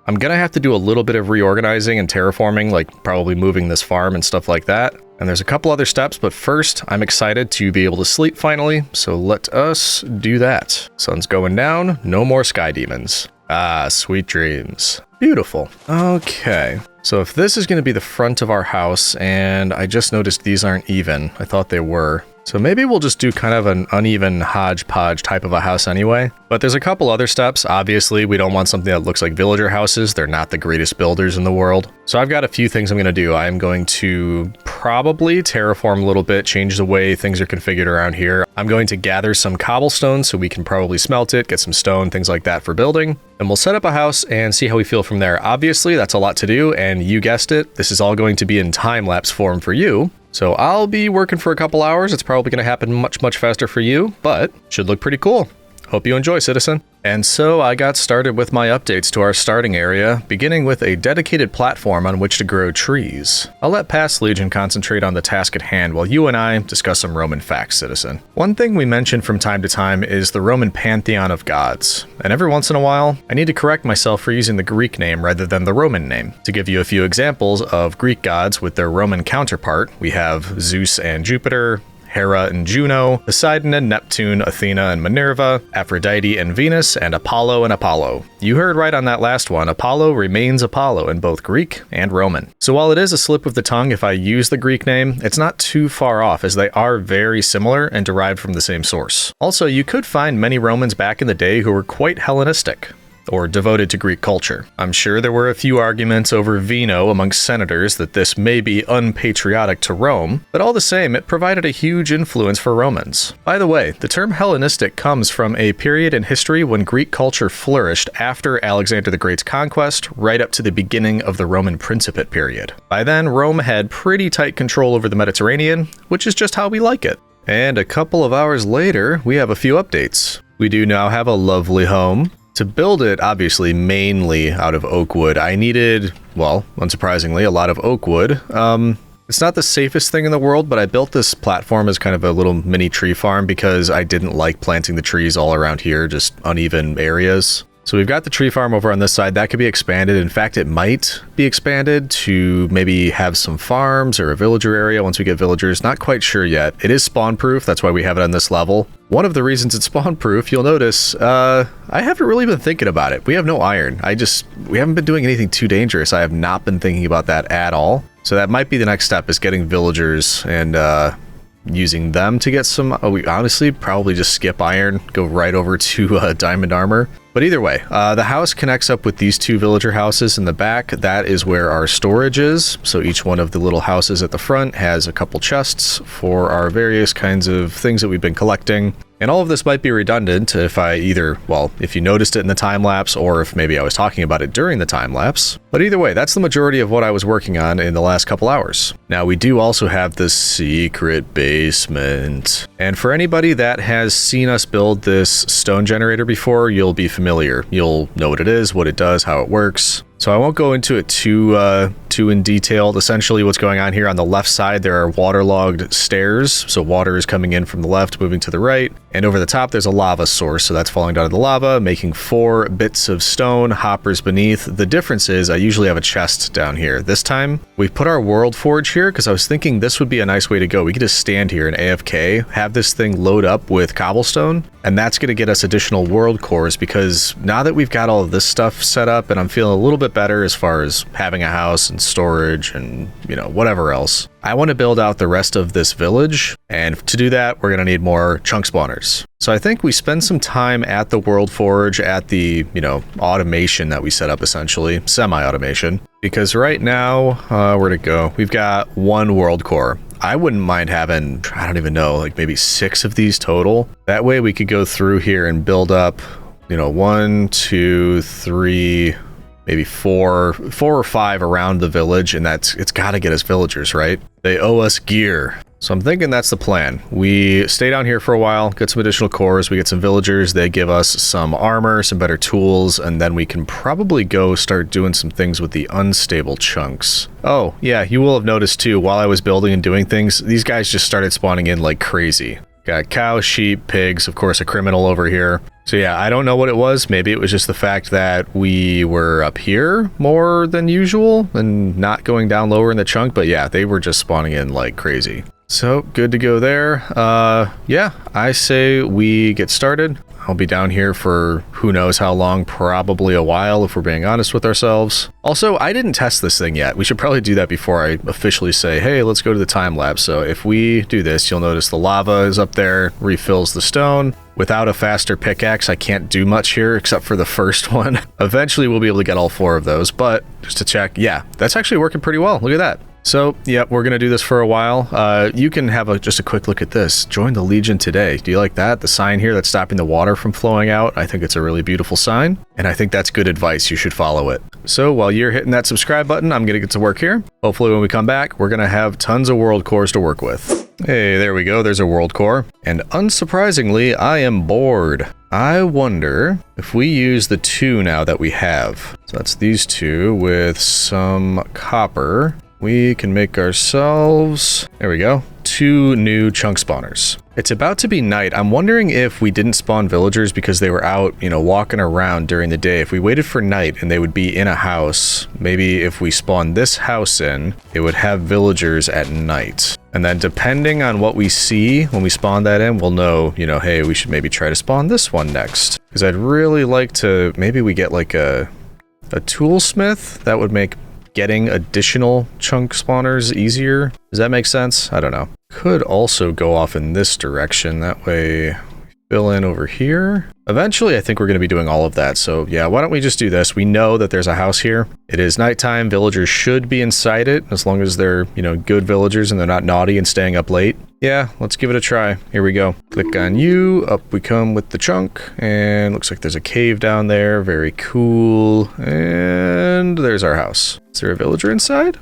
I'm going to have to do a little bit of reorganizing and terraforming, like probably moving this farm and stuff like that. And there's a couple other steps, but first, I'm excited to be able to sleep finally, so let us do that. Sun's going down, no more sky demons. Ah, sweet dreams. Beautiful. Okay, so if this is going to be the front of our house, and I just noticed these aren't even, I thought they were. So maybe we'll just do kind of an uneven hodgepodge type of a house anyway. But there's a couple other steps. Obviously, we don't want something that looks like villager houses. They're not the greatest builders in the world. So I've got a few things I'm going to do. I'm going to probably terraform a little bit, change the way things are configured around here. I'm going to gather some cobblestone so we can probably smelt it, get some stone, things like that for building. And we'll set up a house and see how we feel from there. Obviously, that's a lot to do, and you guessed it, this is all going to be in time-lapse form for you. So I'll be working for a couple hours. It's probably going to happen much faster for you, but should look pretty cool. Hope you enjoy, citizen. And so I got started with my updates to our starting area, beginning with a dedicated platform on which to grow trees. I'll let Past Legion concentrate on the task at hand while you and I discuss some Roman facts, citizen. One thing we mention from time to time is the Roman pantheon of gods. And every once in a while, I need to correct myself for using the Greek name rather than the Roman name. To give you a few examples of Greek gods with their Roman counterpart, we have Zeus and Jupiter, Hera and Juno, Poseidon and Neptune, Athena and Minerva, Aphrodite and Venus, and Apollo and Apollo. You heard right on that last one, Apollo remains Apollo in both Greek and Roman. So while it is a slip of the tongue if I use the Greek name, it's not too far off as they are very similar and derived from the same source. Also, you could find many Romans back in the day who were quite Hellenistic, or devoted to Greek culture. I'm sure there were a few arguments over vino amongst senators that this may be unpatriotic to Rome, but all the same, it provided a huge influence for Romans. By the way, the term Hellenistic comes from a period in history when Greek culture flourished after Alexander the Great's conquest, right up to the beginning of the Roman Principate period. By then, Rome had pretty tight control over the Mediterranean, which is just how we like it. And a couple of hours later, we have a few updates. We do now have a lovely home. To build it, obviously, mainly out of oak wood, I needed, well, unsurprisingly, a lot of oak wood. It's not the safest thing in the world, but I built this platform as kind of a little mini tree farm because I didn't like planting the trees all around here, just uneven areas. So we've got the tree farm over on this side. That could be expanded. In fact, it might be expanded to maybe have some farms or a villager area once we get villagers. Not quite sure yet. It is spawn proof. That's why we have it on this level. One of the reasons it's spawn proof, you'll notice, I haven't really been thinking about it. We have no iron. We haven't been doing anything too dangerous. I have not been thinking about that at all. So that might be the next step, is getting villagers and using them to get some. We honestly probably just skip iron, go right over to diamond armor. But either way, the house connects up with these two villager houses in the back. That is where our storage is. So each one of the little houses at the front has a couple chests for our various kinds of things that we've been collecting. And all of this might be redundant if if you noticed it in the time lapse, or if maybe I was talking about it during the time lapse. But either way, that's the majority of what I was working on in the last couple hours. Now, we do also have the secret basement. And for anybody that has seen us build this stone generator before, you'll be familiar. You'll know what it is, what it does, how it works. So I won't go into it too in detail. Essentially, what's going on here on the left side, there are waterlogged stairs. So water is coming in from the left, moving to the right. And over the top, there's a lava source. So that's falling down to the lava, making 4 bits of stone, hoppers beneath. The difference is I usually have a chest down here. This time, we've put our world forge here because I was thinking this would be a nice way to go. We could just stand here in AFK, have this thing load up with cobblestone, and that's going to get us additional world cores, because now that we've got all of this stuff set up and I'm feeling a little bit better as far as having a house and storage and, whatever else, I want to build out the rest of this village. And to do that, we're going to need more chunk spawners. So I think we spend some time at the world forge, at the, automation that we set up, essentially, semi-automation, because right now, where'd it go? We've got 1 world core. I wouldn't mind having, I don't even know, like maybe 6 of these total. That way we could go through here and build up you know, 1, 2, 3, maybe four or five around the village, and it's got to get us villagers, right? They owe us gear. So I'm thinking that's the plan. We stay down here for a while, get some additional cores, we get some villagers, they give us some armor, some better tools, and then we can probably go start doing some things with the unstable chunks. Oh, yeah, you will have noticed too, while I was building and doing things, these guys just started spawning in like crazy. Got cows, sheep, pigs, of course a criminal over here. So yeah, I don't know what it was. Maybe it was just the fact that we were up here more than usual and not going down lower in the chunk, but yeah, they were just spawning in like crazy. So good to go there. Yeah, I say we get started. I'll be down here for who knows how long, probably a while if we're being honest with ourselves. Also, I didn't test this thing yet. We should probably do that before I officially say, hey, let's go to the time lapse. So if we do this, you'll notice the lava is up there, refills the stone. Without a faster pickaxe, I can't do much here except for the first one. Eventually, we'll be able to get all 4 of those, but just to check, yeah, that's actually working pretty well. Look at that. So, yep, we're going to do this for a while. You can have just a quick look at this. Join the Legion today. Do you like that? The sign here that's stopping the water from flowing out. I think it's a really beautiful sign, and I think that's good advice. You should follow it. So while you're hitting that subscribe button, I'm going to get to work here. Hopefully when we come back, we're going to have tons of world cores to work with. Hey, there we go. There's a world core. And unsurprisingly, I am bored. I wonder if we use the 2 now that we have. So that's these 2 with some copper. We can make ourselves, there we go, 2 new chunk spawners. It's about to be night. I'm wondering if we didn't spawn villagers because they were out, you know, walking around during the day. If we waited for night and they would be in a house, maybe if we spawned this house in, it would have villagers at night. And then depending on what we see when we spawn that in, we'll know, you know, hey, we should maybe try to spawn this one next. Because I'd really like to, maybe we get like a toolsmith that would make getting additional chunk spawners easier. Does that make sense? I don't know. Could also go off in this direction. That way we fill in over here. Eventually, I think we're going to be doing all of that. So yeah, why don't we just do this? We know that there's a house here. It is nighttime. Villagers should be inside it as long as they're, you know, good villagers and they're not naughty and staying up late. Yeah, let's give it a try. Here we go. Click on you. Up we come with the chunk. And looks like there's a cave down there. Very cool. And there's our house. Is there a villager inside?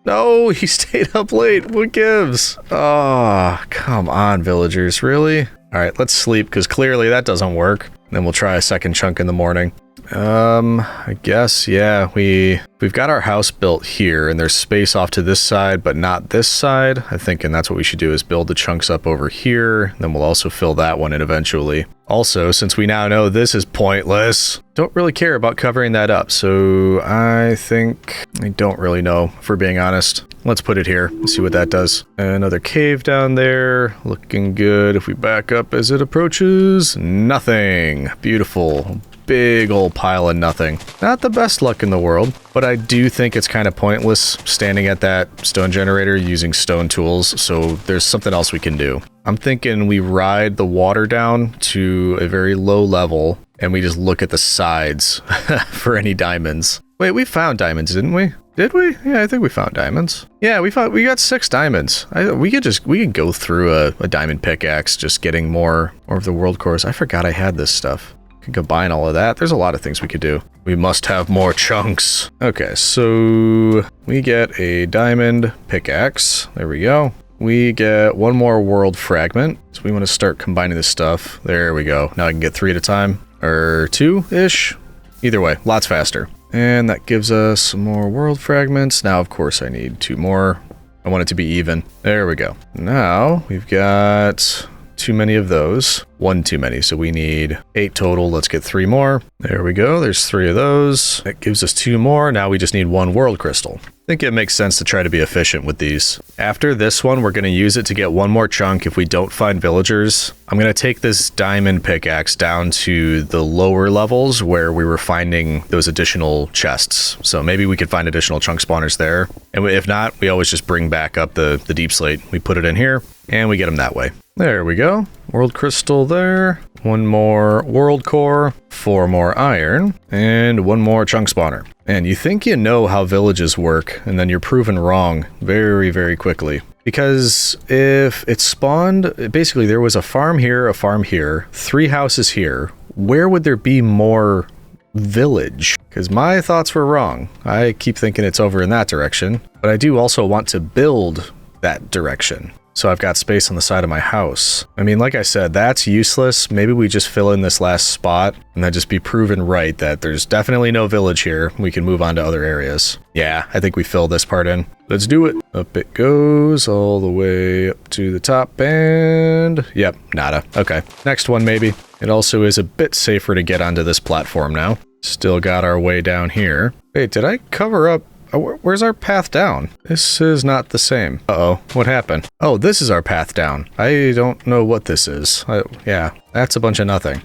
No, he stayed up late. What gives? Oh, come on, villagers. Really? All right, let's sleep because clearly that doesn't work. Then we'll try a second chunk in the morning. I guess, yeah, we've got our house built here and there's space off to this side, but not this side. I think, and that's what we should do is build the chunks up over here. Then we'll also fill that one in eventually. Also, since we now know this is pointless, don't really care about covering that up. So I think I don't really know, if we're being honest. Let's put it here and see what that does. Another cave down there, looking good. If we back up as it approaches, nothing. Beautiful. Big old pile of nothing. Not the best luck in the world, but I do think it's kind of pointless standing at that stone generator using stone tools, so there's something else we can do. I'm thinking we ride the water down to a very low level, and we just look at the sides for any diamonds. Wait, we found diamonds, didn't we? Did we? Yeah, I think we found diamonds. Yeah, we got 6 diamonds. We could go through a diamond pickaxe, just getting more of the world cores. I forgot I had this stuff. Could combine all of that. There's a lot of things we could do. We must have more chunks. Okay, so we get a diamond pickaxe. There we go. We get 1 more world fragment. So we want to start combining this stuff. There we go. Now I can get 3 at a time, or 2-ish. Either way, lots faster. And that gives us some more world fragments. Now, of course, I need 2 more. I want it to be even. There we go. Now we've got too many of those. 1 too many, so we need 8 total. Let's get 3 more. There we go. There's 3 of those. That gives us 2 more. Now we just need 1 world crystal. I think it makes sense to try to be efficient with these. After this one, we're going to use it to get 1 more chunk if we don't find villagers. I'm going to take this diamond pickaxe down to the lower levels where we were finding those additional chests. So maybe we could find additional chunk spawners there. And if not, we always just bring back up the deep slate. We put it in here and we get them that way. There we go. World crystal there. 1 more world core, 4 more iron, and 1 more chunk spawner. And you think you know how villages work, and then you're proven wrong very, very quickly. Because if it spawned, basically there was a farm here, 3 houses here, where would there be more village? Because my thoughts were wrong. I keep thinking it's over in that direction, but I do also want to build that direction. So I've got space on the side of my house. I mean, like I said, that's useless. Maybe we just fill in this last spot and then just be proven right that there's definitely no village here. We can move on to other areas. Yeah, I think we fill this part in. Let's do it. Up it goes all the way up to the top and... Yep, nada. Okay, next one maybe. It also is a bit safer to get onto this platform now. Still got our way down here. Wait, did I cover up? Oh, where's our path down? This is not the same. Uh-oh, what happened? Oh, this is our path down. I don't know what this is. Yeah, that's a bunch of nothing.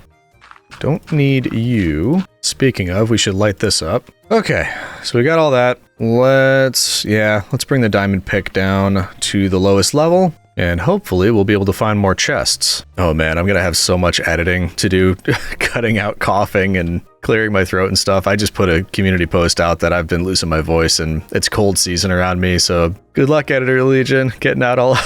Don't need you. Speaking of, we should light this up. Okay, so we got all that. Let's bring the diamond pick down to the lowest level. And hopefully we'll be able to find more chests. Oh man, I'm gonna have so much editing to do, cutting out coughing and clearing my throat and stuff. I just put a community post out that I've been losing my voice and it's cold season around me, so good luck, Editor Legion, getting out all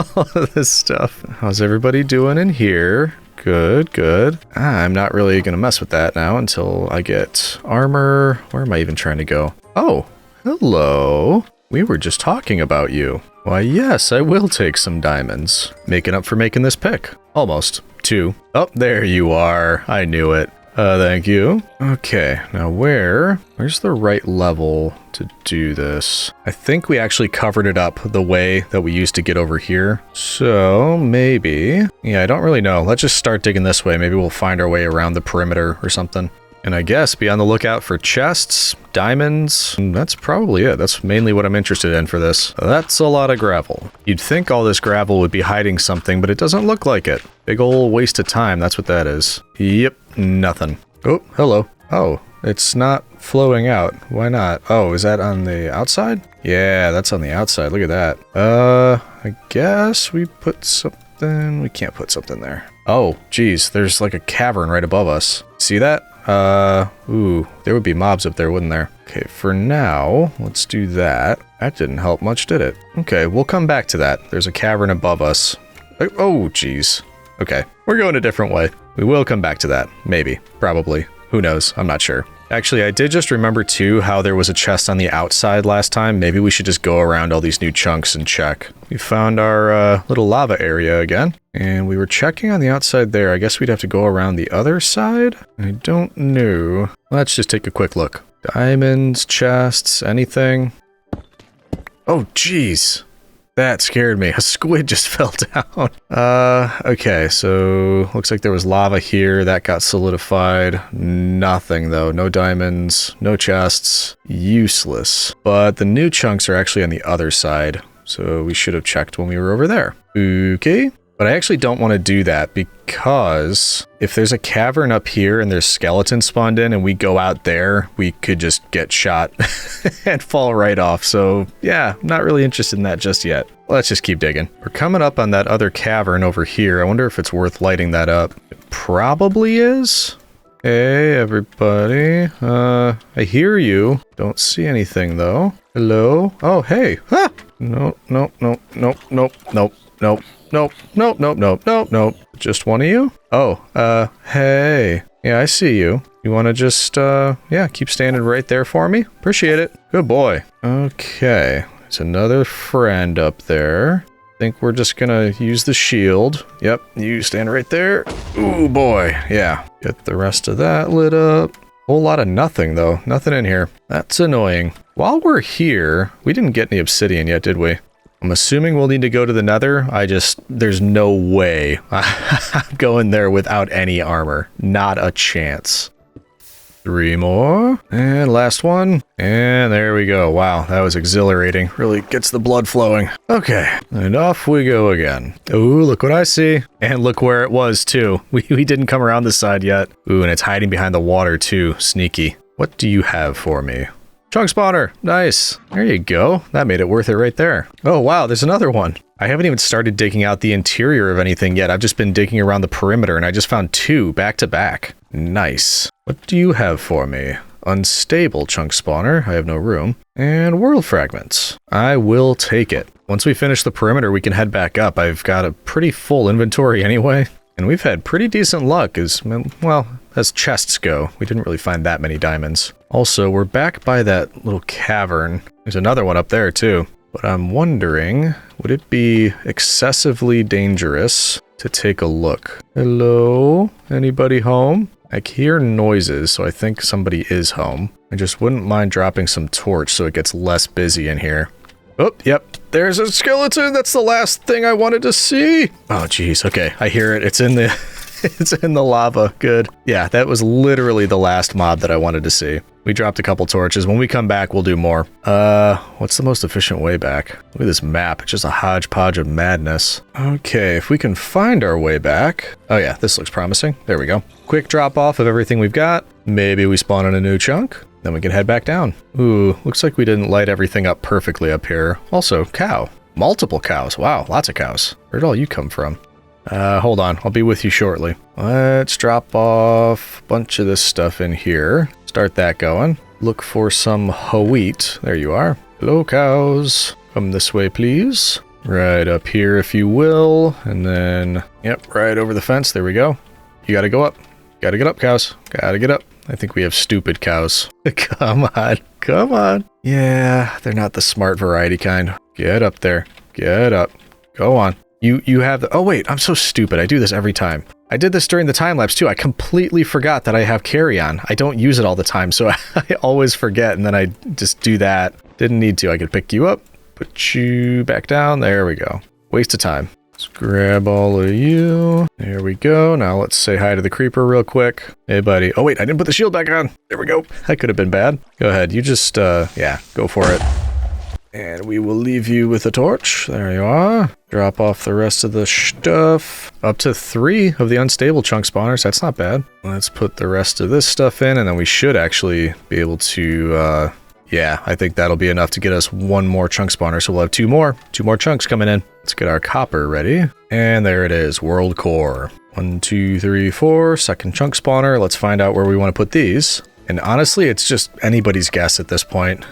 of this stuff. How's everybody doing in here? Good, good. I'm not really gonna mess with that now until I get armor. Where am I even trying to go? Oh, hello. We were just talking about you. Why, yes, I will take some diamonds. Making up for making this pick. Almost. 2. Oh, there you are. I knew it. Thank you. Okay, now where's the right level to do this? I think we actually covered it up the way that we used to get over here. So, maybe. Yeah, I don't really know. Let's just start digging this way. Maybe we'll find our way around the perimeter or something. And I guess be on the lookout for chests, diamonds. That's probably it. That's mainly what I'm interested in for this. That's a lot of gravel. You'd think all this gravel would be hiding something, but it doesn't look like it. Big ol' waste of time, that's what that is. Yep, nothing. Oh, hello. Oh, it's not flowing out. Why not? Oh, is that on the outside? Yeah, that's on the outside. Look at that. I guess we put something... We can't put something there. Oh, geez, there's like a cavern right above us. See that? Ooh, there would be mobs up there, wouldn't there? Okay, for now, let's do that. That didn't help much, did it? Okay, we'll come back to that. There's a cavern above us. Oh, geez. Okay, we're going a different way. We will come back to that. Maybe. Probably. Who knows? I'm not sure. Actually, I did just remember, too, how there was a chest on the outside last time. Maybe we should just go around all these new chunks and check. We found our little lava area again. And we were checking on the outside there. I guess we'd have to go around the other side? I don't know. Let's just take a quick look. Diamonds, chests, anything? Oh, jeez. That scared me. A squid just fell down. Okay, so looks like there was lava here. That got solidified. Nothing, though. No diamonds, no chests. Useless. But the new chunks are actually on the other side, so we should have checked when we were over there. Okay. But I actually don't want to do that because if there's a cavern up here and there's skeletons spawned in and we go out there, we could just get shot and fall right off. So yeah, I'm not really interested in that just yet. Let's just keep digging. We're coming up on that other cavern over here. I wonder if it's worth lighting that up. It probably is. Hey, everybody. I hear you. Don't see anything though. Hello? Oh, hey. Ah! Nope, nope, nope, nope, nope, nope, nope. Nope, nope, nope, nope, nope, nope. Just one of you? Oh, hey. Yeah, I see you. You want to just, yeah, keep standing right there for me? Appreciate it. Good boy. Okay. There's another friend up there. I think we're just gonna use the shield. Yep, you stand right there. Ooh, boy. Yeah. Get the rest of that lit up. Whole lot of nothing, though. Nothing in here. That's annoying. While we're here, we didn't get any obsidian yet, did we? I'm assuming we'll need to go to the nether. There's no way I'm going there without any armor. Not a chance. 3 more. And last one. And there we go. Wow, that was exhilarating. Really gets the blood flowing. Okay, and off we go again. Ooh, look what I see. And look where it was, too. We didn't come around this side yet. Ooh, and it's hiding behind the water, too. Sneaky. What do you have for me? Chunk spawner. Nice. There you go. That made it worth it right there. Oh, wow. There's another one. I haven't even started digging out the interior of anything yet. I've just been digging around the perimeter and I just found 2 back to back. Nice. What do you have for me? Unstable chunk spawner. I have no room. And world fragments. I will take it. Once we finish the perimeter, we can head back up. I've got a pretty full inventory anyway. And we've had pretty decent luck as, well, as chests go. We didn't really find that many diamonds. Also, we're back by that little cavern. There's another one up there too. But I'm wondering, would it be excessively dangerous to take a look? Hello? Anybody home? I hear noises, so I think somebody is home. I just wouldn't mind dropping some torch so it gets less busy in here. Oh, yep. There's a skeleton. That's the last thing I wanted to see. Oh, geez. Okay, I hear it. It's in the... it's in the lava. Good. Yeah, that was literally the last mob that I wanted to see. We dropped a couple torches. When we come back, we'll do more. What's the most efficient way back? Look at this map. It's just a hodgepodge of madness. Okay, if we can find our way back. Oh yeah, this looks promising. There we go. Quick drop off of everything we've got. Maybe we spawn in a new chunk. Then we can head back down. Ooh, looks like we didn't light everything up perfectly up here. Also, cow. Multiple cows. Wow, lots of cows. Where'd all you come from? Hold on. I'll be with you shortly. Let's drop off a bunch of this stuff in here. Start that going. Look for some wheat. There you are. Hello, cows. Come this way, please. Right up here, if you will. And then, yep, right over the fence. There we go. You gotta go up. Gotta get up, cows. Gotta get up. I think we have stupid cows. Come on. Come on. Yeah, they're not the smart variety kind. Get up there. Get up. Go on. You have the... Oh, wait. I'm so stupid. I do this every time. I did this during the time lapse, too. I completely forgot that I have carry-on. I don't use it all the time, so I always forget, and then I just do that. Didn't need to. I could pick you up, put you back down. There we go. Waste of time. Let's grab all of you. There we go. Now let's say hi to the creeper real quick. Hey, buddy. Oh, wait. I didn't put the shield back on. There we go. That could have been bad. Go ahead. You just, yeah, go for it. And we will leave you with a torch. There you are. Drop off the rest of the stuff. Up to 3 of the unstable chunk spawners. That's not bad. Let's put the rest of this stuff in, and then we should actually be able to, yeah, I think that'll be enough to get us 1 more chunk spawner. So we'll have 2 more. 2 more chunks coming in. Let's get our copper ready. And there it is. World core. 1, 2, 3, 4. Second chunk spawner. Let's find out where we want to put these. And honestly, it's just anybody's guess at this point.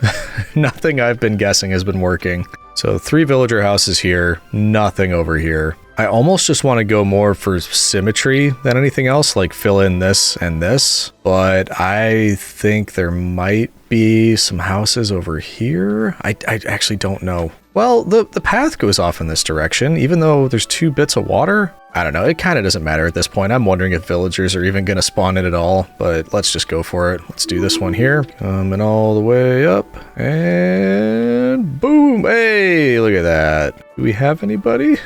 Nothing I've been guessing has been working. So 3 villager houses here, nothing over here. I almost just want to go more for symmetry than anything else, like fill in this and this. But I think there might be some houses over here. I actually don't know. Well, the path goes off in this direction, even though there's 2 bits of water. I don't know, it kind of doesn't matter at this point. I'm wondering if villagers are even going to spawn in at all, but let's just go for it. Let's do this one here. Coming all the way up, and boom! Hey, look at that. Do we have anybody?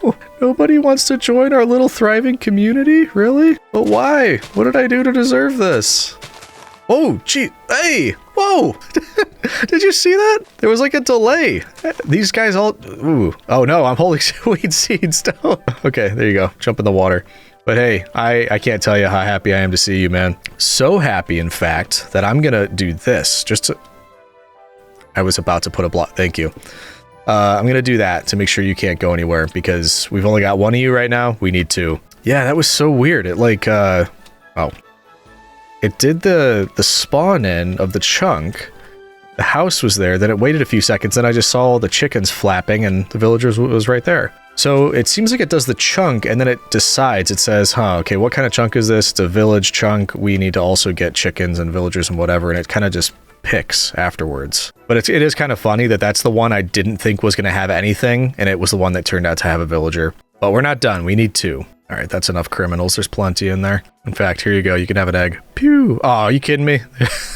No, nobody wants to join our little thriving community? Really? But why? What did I do to deserve this? Oh, gee, hey, whoa! Did you see that? There was like a delay. These guys all, ooh, oh no, I'm holding weed seeds down. Okay, there you go, jump in the water. But hey, I can't tell you how happy I am to see you, man. So happy, in fact, that I'm gonna do this, just to, I was about to put a block, thank you. I'm gonna do that to make sure you can't go anywhere, because we've only got 1 of you right now, we need 2. Yeah, that was so weird, it like, oh. It did the spawn in of the chunk. The house was there, then it waited a few seconds, and I just saw all the chickens flapping, and the villagers was right there. So it seems like it does the chunk, and then it decides, it says, huh, okay, what kind of chunk is this? It's a village chunk. We need to also get chickens and villagers and whatever, and it kind of just picks afterwards. But it is kind of funny that that's the one I didn't think was going to have anything, and it was the one that turned out to have a villager. But we're not done. We need 2. All right, that's enough criminals. There's plenty in there. In fact, here you go. You can have an egg. Pew! Oh, are you kidding me?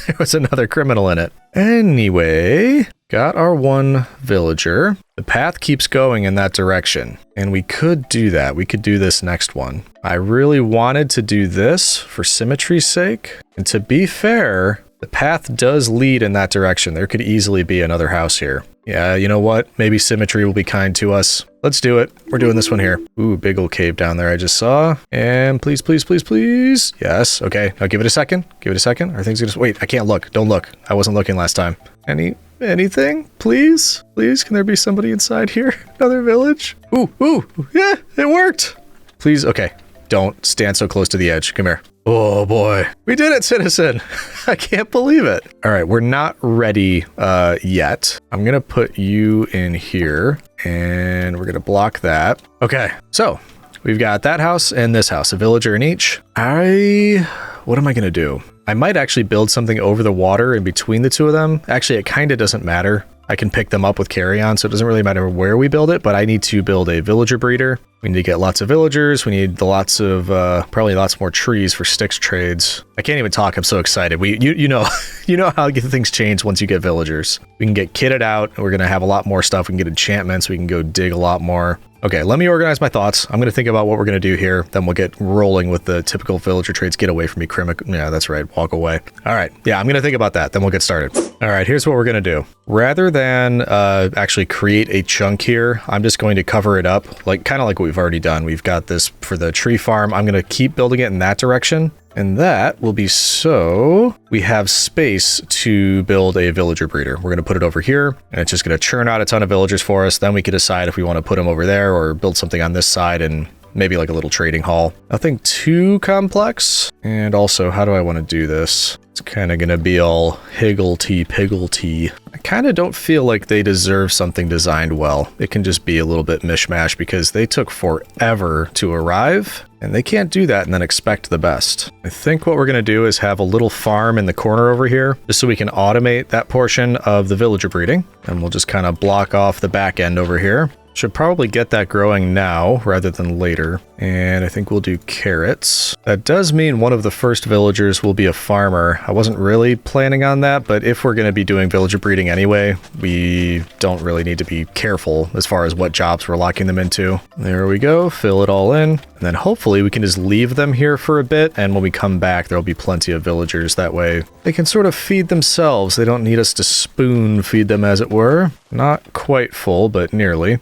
There was another criminal in it. Anyway, got our 1 villager. The path keeps going in that direction, and we could do that. We could do this next one. I really wanted to do this for symmetry's sake, and to be fair, the path does lead in that direction. There could easily be another house here. Yeah, you know what? Maybe symmetry will be kind to us. Let's do it. We're doing this one here. Ooh, big old cave down there I just saw. And please, please, please, please. Yes. Okay. Now give it a second. Give it a second. Are things gonna... Wait, I can't look. Don't look. I wasn't looking last time. Anything? Please? Please? Can there be somebody inside here? Another village? Ooh. Yeah, it worked. Please. Okay. Don't stand so close to the edge. Come here. Oh boy. We did it, citizen. I can't believe it. All right, we're not ready yet. I'm gonna put you in here and we're gonna block that. Okay, so we've got that house and this house, a villager in each. What am I going to do? I might actually build something over the water in between the two of them. Actually, it kind of doesn't matter. I can pick them up with carry-on, so it doesn't really matter where we build it, but I need to build a villager breeder. We need to get lots of villagers. We need lots of, probably lots more trees for sticks trades. I can't even talk. I'm so excited. You know, you know how things change once you get villagers. We can get kitted out. We're going to have a lot more stuff. We can get enchantments. We can go dig a lot more. Okay, let me organize my thoughts. I'm going to think about what we're going to do here. Then we'll get rolling with the typical villager trades. Get away from me, Krimic. Yeah, that's right. Walk away. All right. Yeah, I'm going to think about that. Then we'll get started. All right, here's what we're going to do. Rather than actually create a chunk here, I'm just going to cover it up, kind of like what we've already done. We've got this for the tree farm. I'm going to keep building it in that direction. And that will be so we have space to build a villager breeder. We're going to put it over here, and it's just going to churn out a ton of villagers for us. Then we can decide if we want to put them over there or build something on this side and maybe like a little trading hall. Nothing too complex. And also, how do I want to do this? It's kind of going to be all higgledy-piggledy. I kind of don't feel like they deserve something designed well. It can just be a little bit mishmash because they took forever to arrive, and they can't do that and then expect the best. I think what we're going to do is have a little farm in the corner over here, just so we can automate that portion of the villager breeding, and we'll just kind of block off the back end over here. Should probably get that growing now rather than later. And I think we'll do carrots. That does mean one of the first villagers will be a farmer. I wasn't really planning on that, but if we're going to be doing villager breeding anyway, we don't really need to be careful as far as what jobs we're locking them into. There we go. Fill it all in. And then hopefully we can just leave them here for a bit. And when we come back, there'll be plenty of villagers. That way they can sort of feed themselves. They don't need us to spoon feed them, as it were. Not quite full, but nearly.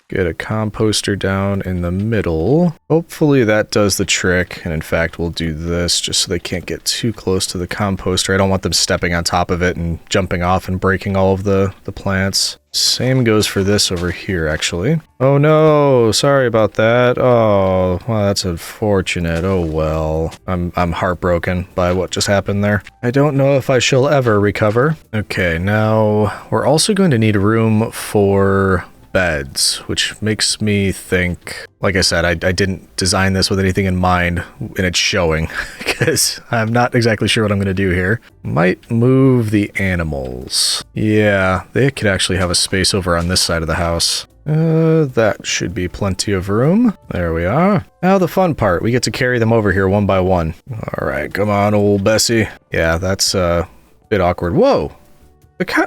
Get a composter down in the middle. Hopefully that does the trick. And in fact, we'll do this just so they can't get too close to the composter. I don't want them stepping on top of it and jumping off and breaking all of the plants. Same goes for this over here, actually. Oh no, sorry about that. Oh, well, that's unfortunate. Oh well. I'm heartbroken by what just happened there. I don't know if I shall ever recover. Okay, now we're also going to need room for beds, which makes me think, like I said, I didn't design this with anything in mind, and it's showing because I'm not exactly sure what I'm going to do here. Might move the animals. Yeah, they could actually have a space over on this side of the house. That should be plenty of room. There we are. Now the fun part, we get to carry them over here one by one. All right, come on, old Bessie. Yeah, that's a bit awkward. Whoa, the cow,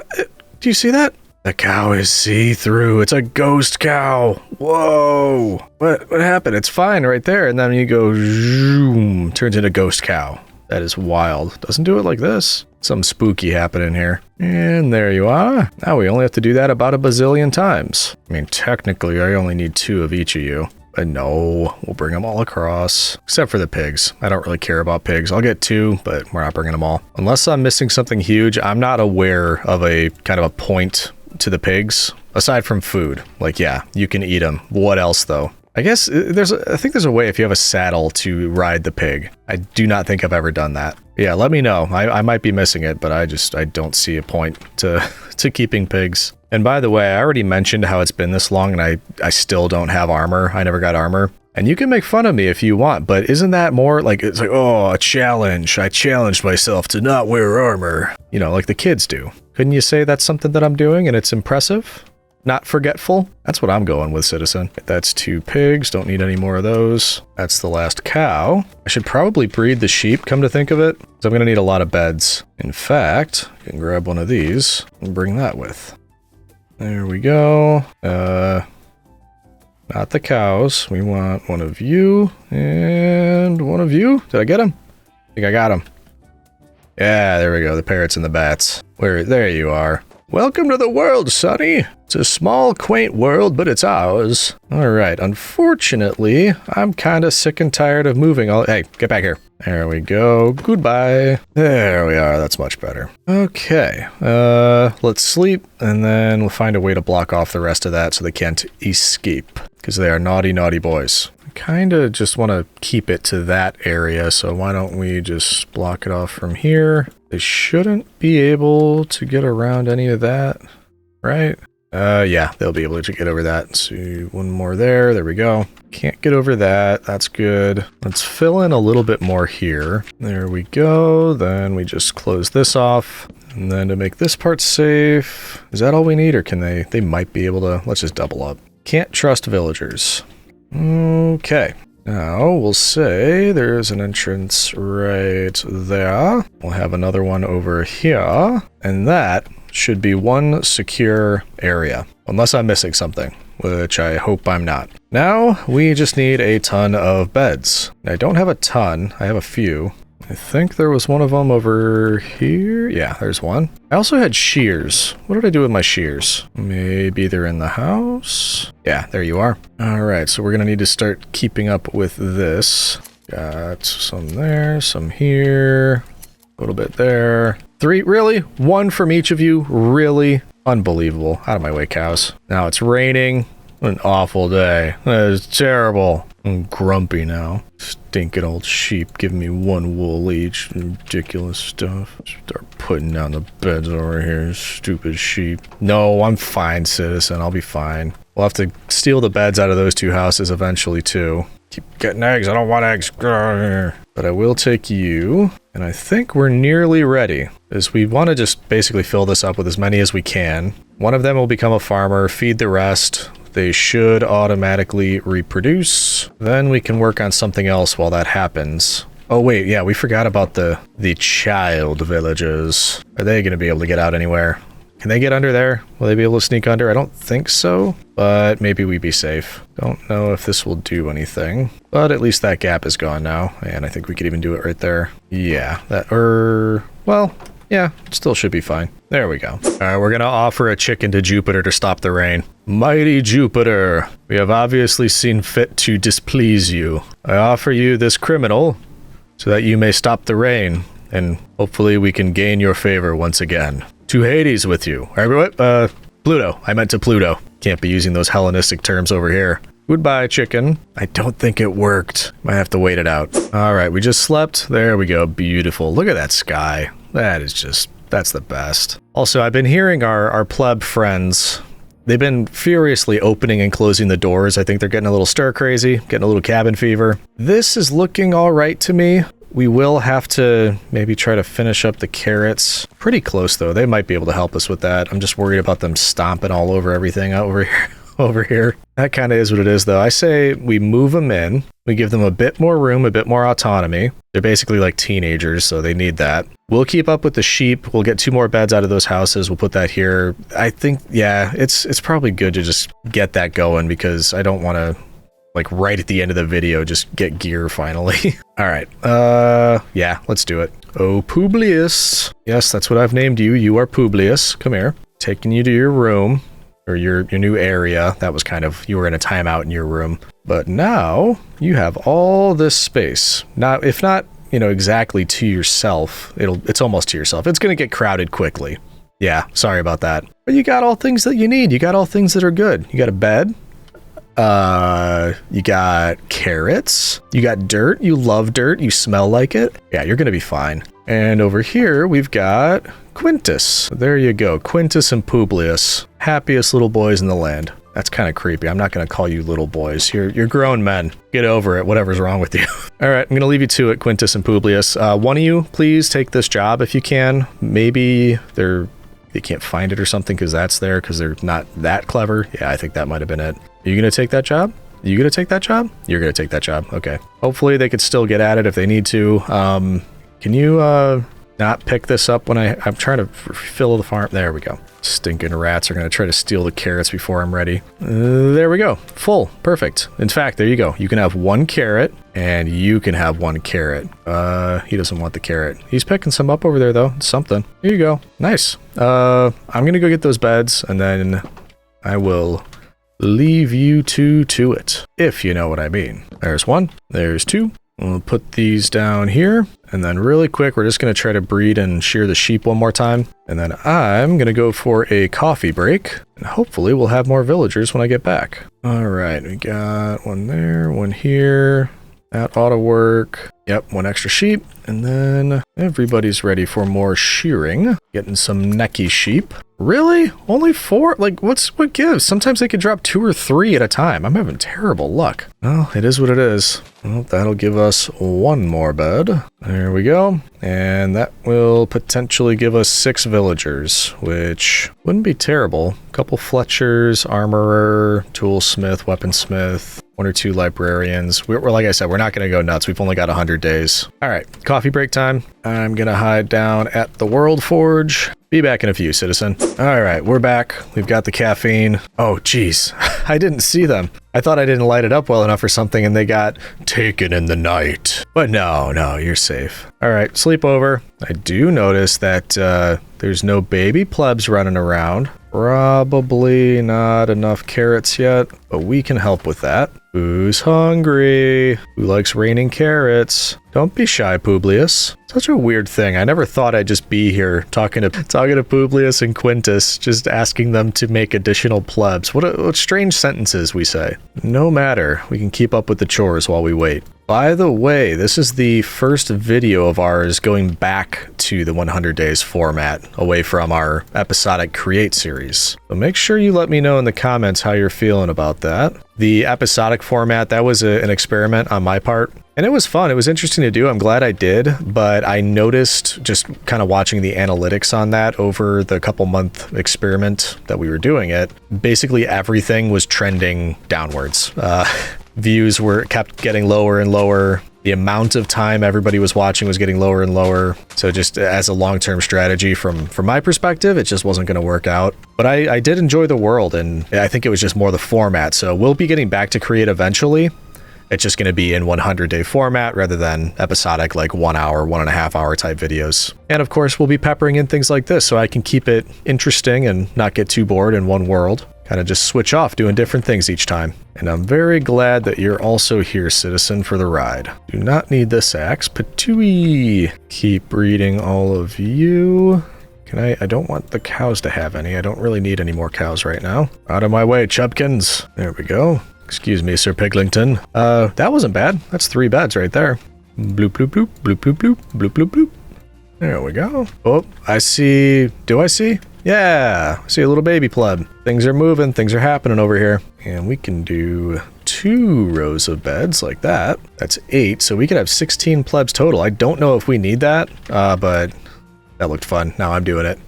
do you see that? The cow is see-through. It's a ghost cow. Whoa. What happened? It's fine right there. And then you go zoom, turns into ghost cow. That is wild. Doesn't do it like this. Some spooky happening here. And there you are. Now we only have to do that about a bazillion times. I mean, technically, I only need 2 of each of you. But no, we'll bring them all across. Except for the pigs. I don't really care about pigs. I'll get 2, but we're not bringing them all. Unless I'm missing something huge, I'm not aware of a kind of a point to the pigs aside from food. Like, yeah, you can eat them. What else though? I guess I think there's a way if you have a saddle to ride the pig. I do not think I've ever done that. Yeah, let me know. I might be missing it, but I don't see a point to keeping pigs. And by the way, I already mentioned how it's been this long and I still don't have armor. I never got armor. And you can make fun of me if you want, but isn't that more like, it's like, oh, a challenge. I challenged myself to not wear armor. You know, like the kids do. Couldn't you say that's something that I'm doing and it's impressive? Not forgetful? That's what I'm going with, citizen. That's 2 pigs. Don't need any more of those. That's the last cow. I should probably breed the sheep, come to think of it. So I'm going to need a lot of beds. In fact, I can grab one of these and bring that with. There we go. Not the cows. We want one of you and one of you. Did I get him? I think I got him. Yeah, there we go. The parrots and the bats. There you are. Welcome to the world, Sonny. It's a small, quaint world, but it's ours. All right. Unfortunately, I'm kind of sick and tired of moving all... Hey, get back here. There we go. Goodbye. There we are. That's much better. Okay. Let's sleep, and then we'll find a way to block off the rest of that so they can't escape, because they are naughty, naughty boys. I kind of just want to keep it to that area, so why don't we just block it off from here? They shouldn't be able to get around any of that, right? Yeah, they'll be able to get over that. Let's see, one more there. There we go. Can't get over that. That's good. Let's fill in a little bit more here. There we go. Then we just close this off. And then to make this part safe, is that all we need? Or can they might be able to, let's just double up. Can't trust villagers. Okay. Now we'll say there's an entrance right there. We'll have another one over here. And that should be one secure area. Unless I'm missing something, which I hope I'm not. Now we just need a ton of beds. I don't have a ton. I have a few. I think there was one of them over here. Yeah, there's one. I also had shears. What did I do with my shears? Maybe they're in the house. Yeah, there you are. All right, so we're gonna need to start keeping up with this. Got some there, some here, a little bit there. 3, really? 1 from each of you? Really? Unbelievable. Out of my way, cows. Now it's raining. An awful day. That is terrible. I'm grumpy now. Stinking old sheep giving me 1 wool each. Ridiculous stuff. Start putting down the beds over here. Stupid sheep. No, I'm fine, citizen. I'll be fine. We'll have to steal the beds out of those 2 houses eventually, too. Keep getting eggs. I don't want eggs. Get out of here. But I will take you. And I think we're nearly ready. Is we want to just basically fill this up with as many as we can. One of them will become a farmer. Feed the rest. They should automatically reproduce. Then we can work on something else while that happens. Oh wait, yeah, we forgot about the child villagers. Are they going to be able to get out anywhere? Can they get under there? Will they be able to sneak under? I don't think so, but maybe we'd be safe. Don't know if this will do anything, but at least that gap is gone now. And I think we could even do it right there. Yeah, well, yeah, it still should be fine. There we go. All right, we're going to offer a chicken to Jupiter to stop the rain. Mighty Jupiter, we have obviously seen fit to displease you. I offer you this criminal so that you may stop the rain, and hopefully we can gain your favor once again. To Hades with you. All right, Pluto. I meant to Pluto. Can't be using those Hellenistic terms over here. Goodbye, chicken. I don't think it worked. Might have to wait it out. All right, we just slept. There we go. Beautiful. Look at that sky. That's the best. Also, I've been hearing our pleb friends, they've been furiously opening and closing the doors. I think they're getting a little stir crazy, getting a little cabin fever. This is looking all right to me. We will have to maybe try to finish up the carrots. Pretty close, though. They might be able to help us with that. I'm just worried about them stomping all over everything over here. Over here. That kind of is what it is, though. I say we move them in. We give them a bit more room, a bit more autonomy. They're basically like teenagers, so they need that. We'll keep up with the sheep. We'll get 2 more beds out of those houses. We'll put that here. I think, yeah, it's probably good to just get that going because I don't want to, like, right at the end of the video, just get gear finally. All right. Yeah, let's do it. Oh, Publius. Yes, that's what I've named you. You are Publius. Come here. Taking you to your room. Or your new area. That was kind of, you were in a timeout in your room. But now you have all this space. Now, if not, exactly to yourself, it's almost to yourself. It's going to get crowded quickly. Yeah, sorry about that. But you got all things that you need. You got all things that are good. You got a bed. You got carrots. You got dirt. You love dirt. You smell like it. Yeah, you're going to be fine. And over here, we've got Quintus. There you go. Quintus and Publius. Happiest little boys in the land. That's kind of creepy. I'm not going to call you little boys. You're grown men. Get over it. Whatever's wrong with you. All right, I'm going to leave you to it, Quintus and Publius. One of you, please take this job if you can. Maybe they can't find it or something because that's there because they're not that clever. Yeah, I think that might have been it. Are you going to take that job? You going to take that job? You're going to take that job. Okay. Hopefully they could still get at it if they need to. Can you not pick this up when I'm trying to fill the farm? There we go. Stinking rats are going to try to steal the carrots before I'm ready. There we go. Full. Perfect. In fact, there you go. You can have 1 carrot and you can have 1 carrot. He doesn't want the carrot. He's picking some up over there though. It's something. Here you go. Nice. I'm going to go get those beds and then I will leave you two to it, if you know what I mean. There's 1. There's 2. We'll put these down here, and then really quick, we're just going to try to breed and shear the sheep one more time. And then I'm going to go for a coffee break, and hopefully we'll have more villagers when I get back. All right, we got 1 there, 1 here. That ought to work. Yep, 1 extra sheep. And then everybody's ready for more shearing. Getting some necky sheep. Really? Only 4? Like, what gives? Sometimes they could drop 2 or 3 at a time. I'm having terrible luck. Well, it is what it is. Well, that'll give us 1 more bed. There we go. And that will potentially give us 6 villagers, which wouldn't be terrible. A couple Fletchers, armorer, toolsmith, weaponsmith, 1 or 2 librarians. We're like I said, we're not going to go nuts. We've only got 100 days. All right, coffee break time. I'm going to hide down at the World Forge. Be back in a few, citizen. All right, we're back. We've got the caffeine. Oh, geez. I didn't see them. I thought I didn't light it up well enough or something, and they got taken in the night. But no, you're safe. All right, sleep over. I do notice that there's no baby plebs running around. Probably not enough carrots yet, but we can help with that. Who's hungry? Who likes raining carrots? Don't be shy, Publius. Such a weird thing. I never thought I'd just be here talking to Publius and Quintus, just asking them to make additional plebs. What strange sentences we say. No matter. We can keep up with the chores while we wait. By the way, this is the first video of ours going back to the 100 Days format, away from our episodic Create series. So make sure you let me know in the comments how you're feeling about that. The episodic format, that was an experiment on my part. And it was fun. It was interesting to do. I'm glad I did. But I noticed, just kind of watching the analytics on that over the couple-month experiment that we were doing it, basically everything was trending downwards. Views kept getting lower and lower. The amount of time everybody was watching was getting lower and lower. So just as a long-term strategy from my perspective, it just wasn't going to work out. But I did enjoy the world, and I think it was just more the format. So we'll be getting back to Create eventually. It's just going to be in 100-day format rather than episodic, like 1 hour, 1.5 hour type videos. And of course, we'll be peppering in things like this so I can keep it interesting and not get too bored in one world. Kind of just switch off doing different things each time. And I'm very glad that you're also here, citizen, for the ride. Do not need this axe. Patooey! Keep breeding all of you. I don't want the cows to have any. I don't really need any more cows right now. Out of my way, Chubkins. There we go. Excuse me, Sir Piglington. That wasn't bad. That's 3 beds right there. Bloop, bloop, bloop, bloop, bloop, bloop, bloop, bloop, bloop. There we go. Oh, I see. Do I see? Yeah, I see a little baby pleb. Things are moving. Things are happening over here. And we can do 2 rows of beds like that. That's 8. So we could have 16 plebs total. I don't know if we need that, but that looked fun. Now I'm doing it.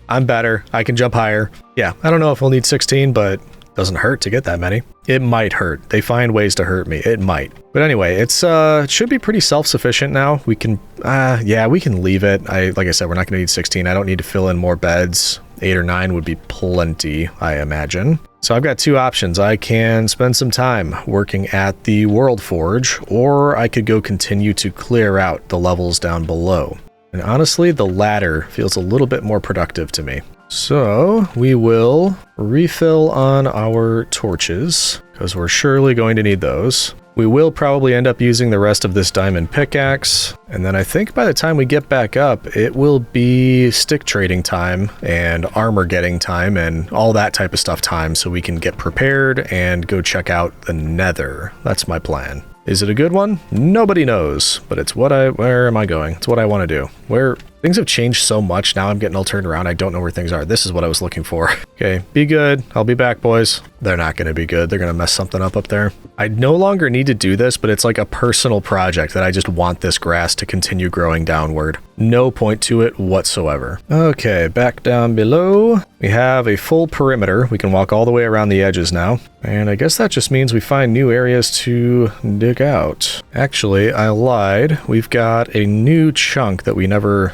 I'm better. I can jump higher. Yeah, I don't know if we'll need 16, but doesn't hurt to get that many. It might hurt. They find ways to hurt me. It might. But anyway, it should be pretty self-sufficient now. We can, yeah, we can leave it. Like I said, we're not going to need 16. I don't need to fill in more beds. 8 or 9 would be plenty, I imagine. So I've got 2 options. I can spend some time working at the World Forge, or I could go continue to clear out the levels down below. And honestly, the latter feels a little bit more productive to me. So we will refill on our torches, because we're surely going to need those. We will probably end up using the rest of this diamond pickaxe, and then I think by the time we get back up, it will be stick trading time and armor getting time and all that type of stuff time, so we can get prepared and go check out the Nether. That's my plan. Is it a good one? Nobody knows, but it's where am I going? It's what I want to do. Things have changed so much, now I'm getting all turned around, I don't know where things are. This is what I was looking for. Okay, be good. I'll be back, boys. They're not going to be good. They're going to mess something up there. I no longer need to do this, but it's like a personal project that I just want this grass to continue growing downward. No point to it whatsoever. Okay, back down below. We have a full perimeter. We can walk all the way around the edges now. And I guess that just means we find new areas to dig out. Actually, I lied. We've got a new chunk that we never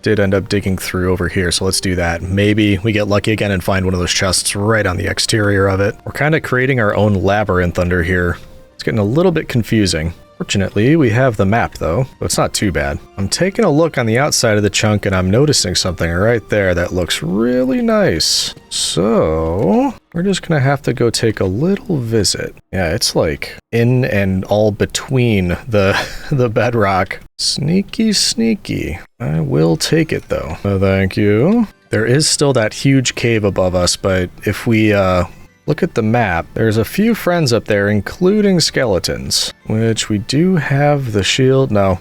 did end up digging through over here, so let's do that. Maybe we get lucky again and find one of those chests right on the exterior of it. We're kind of creating our own labyrinth under here. It's getting a little bit confusing. Fortunately, we have the map though, so it's not too bad. I'm taking a look on the outside of the chunk and I'm noticing something right there that looks really nice. So we're just gonna have to go take a little visit. Yeah, it's like in and all between the bedrock. Sneaky, sneaky. I will take it though. Thank you. There is still that huge cave above us, but if we look at the map, there's a few friends up there, including skeletons, which we do have the shield. No.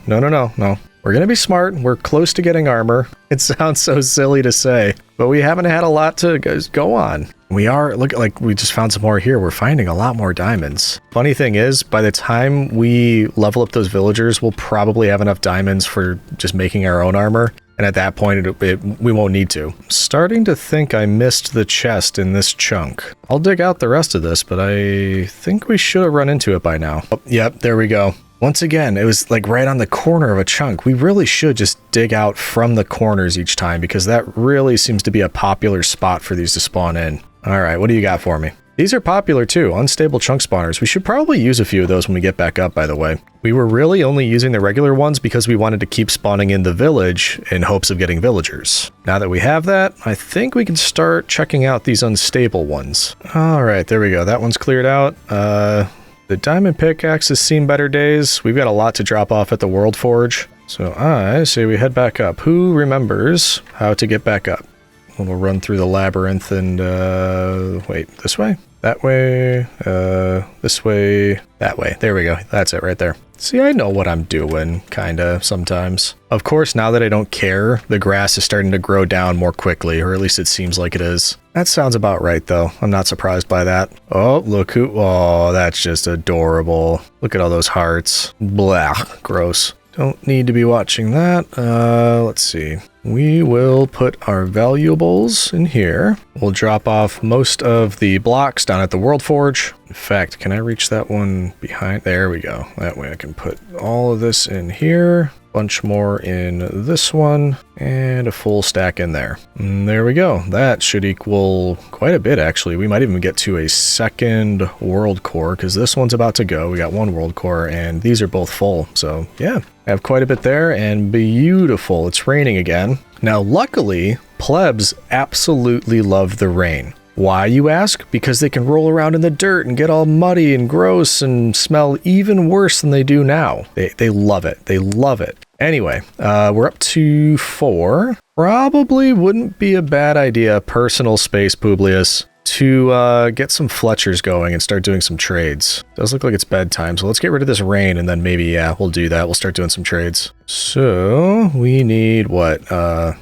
We're going to be smart. We're close to getting armor. It sounds so silly to say, but we haven't had a lot to go on. We are, look, like we just found some more here. We're finding a lot more diamonds. Funny thing is, by the time we level up those villagers, we'll probably have enough diamonds for just making our own armor. And at that point, we won't need to. Starting to think I missed the chest in this chunk. I'll dig out the rest of this, but I think we should have run into it by now. Oh, yep, there we go. Once again, it was like right on the corner of a chunk. We really should just dig out from the corners each time because that really seems to be a popular spot for these to spawn in. All right, what do you got for me? These are popular too, unstable chunk spawners. We should probably use a few of those when we get back up, by the way. We were really only using the regular ones because we wanted to keep spawning in the village in hopes of getting villagers. Now that we have that, I think we can start checking out these unstable ones. All right, there we go. That one's cleared out. The diamond pickaxe has seen better days. We've got a lot to drop off at the World Forge. So I say we head back up. Who remembers how to get back up? We'll run through the labyrinth and, wait, this way? That way, this way, that way. There we go. That's it right there. See, I know what I'm doing, kinda, sometimes. Of course, now that I don't care, the grass is starting to grow down more quickly, or at least it seems like it is. That sounds about right, though. I'm not surprised by that. Oh, look who... Oh, that's just adorable. Look at all those hearts. Blah, gross. Don't need to be watching that. Let's see. We will put our valuables in here. We'll drop off most of the blocks down at the World Forge. In fact, can I reach that one behind? There we go. That way I can put all of this in here. Bunch more in this one, and a full stack in there. And there we go. That should equal quite a bit, actually. We might even get to a second world core, because this one's about to go. We got one world core, and these are both full. So, yeah, I have quite a bit there, and beautiful. It's raining again. Now, luckily, plebs absolutely love the rain. Why, you ask? Because they can roll around in the dirt and get all muddy and gross and smell even worse than they do now. They love it. They love it. Anyway, we're up to 4. Probably wouldn't be a bad idea, personal space, Publius, to get some Fletchers going and start doing some trades. Does look like it's bedtime, so let's get rid of this rain and then maybe, yeah, we'll do that. We'll start doing some trades. So, we need what?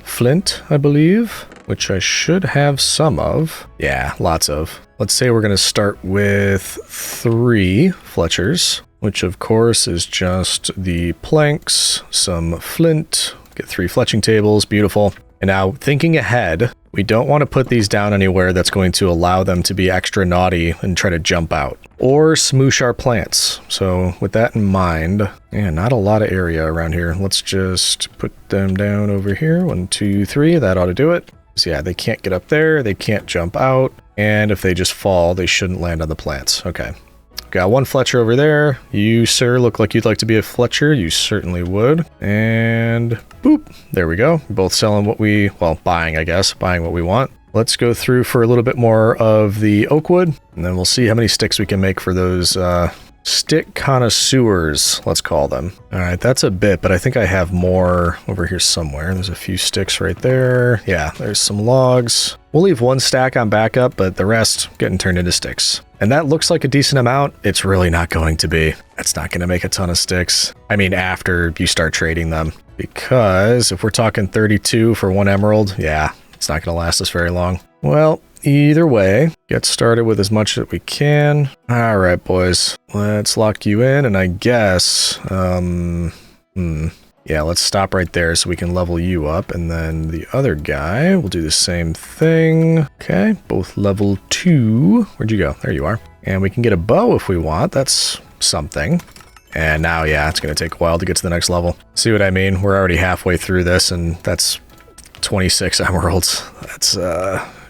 Flint, I believe, which I should have some of. Yeah, lots of. Let's say we're going to start with 3 Fletchers, which of course is just the planks, some flint, get 3 fletching tables, beautiful. And now, thinking ahead, we don't want to put these down anywhere that's going to allow them to be extra naughty and try to jump out. Or smoosh our plants. So, with that in mind, yeah, not a lot of area around here. Let's just put them down over here. 1, 2, 3, that ought to do it. So yeah, they can't get up there, they can't jump out, and if they just fall, they shouldn't land on the plants. Okay. Got 1 Fletcher over there. You, sir, look like you'd like to be a Fletcher. You certainly would. And boop. There we go. We're both selling what we, well, buying, I guess. Buying what we want. Let's go through for a little bit more of the oak wood, and then we'll see how many sticks we can make for those stick connoisseurs, let's call them. All right, that's a bit, but I think I have more over here somewhere. There's a few sticks right there. Yeah, there's some logs. We'll leave 1 stack on backup, but the rest getting turned into sticks. And that looks like a decent amount. It's really not going to be. That's not going to make a ton of sticks. I mean, after you start trading them. Because if we're talking 32 for 1 emerald, yeah, it's not going to last us very long. Well, either way, get started with as much as we can. All right, boys, let's lock you in. And I guess, yeah, let's stop right there so we can level you up. And then the other guy will do the same thing. Okay, both level 2. Where'd you go? There you are. And we can get a bow if we want. That's something. And now, yeah, it's going to take a while to get to the next level. See what I mean? We're already halfway through this, and that's 26 emeralds. That's,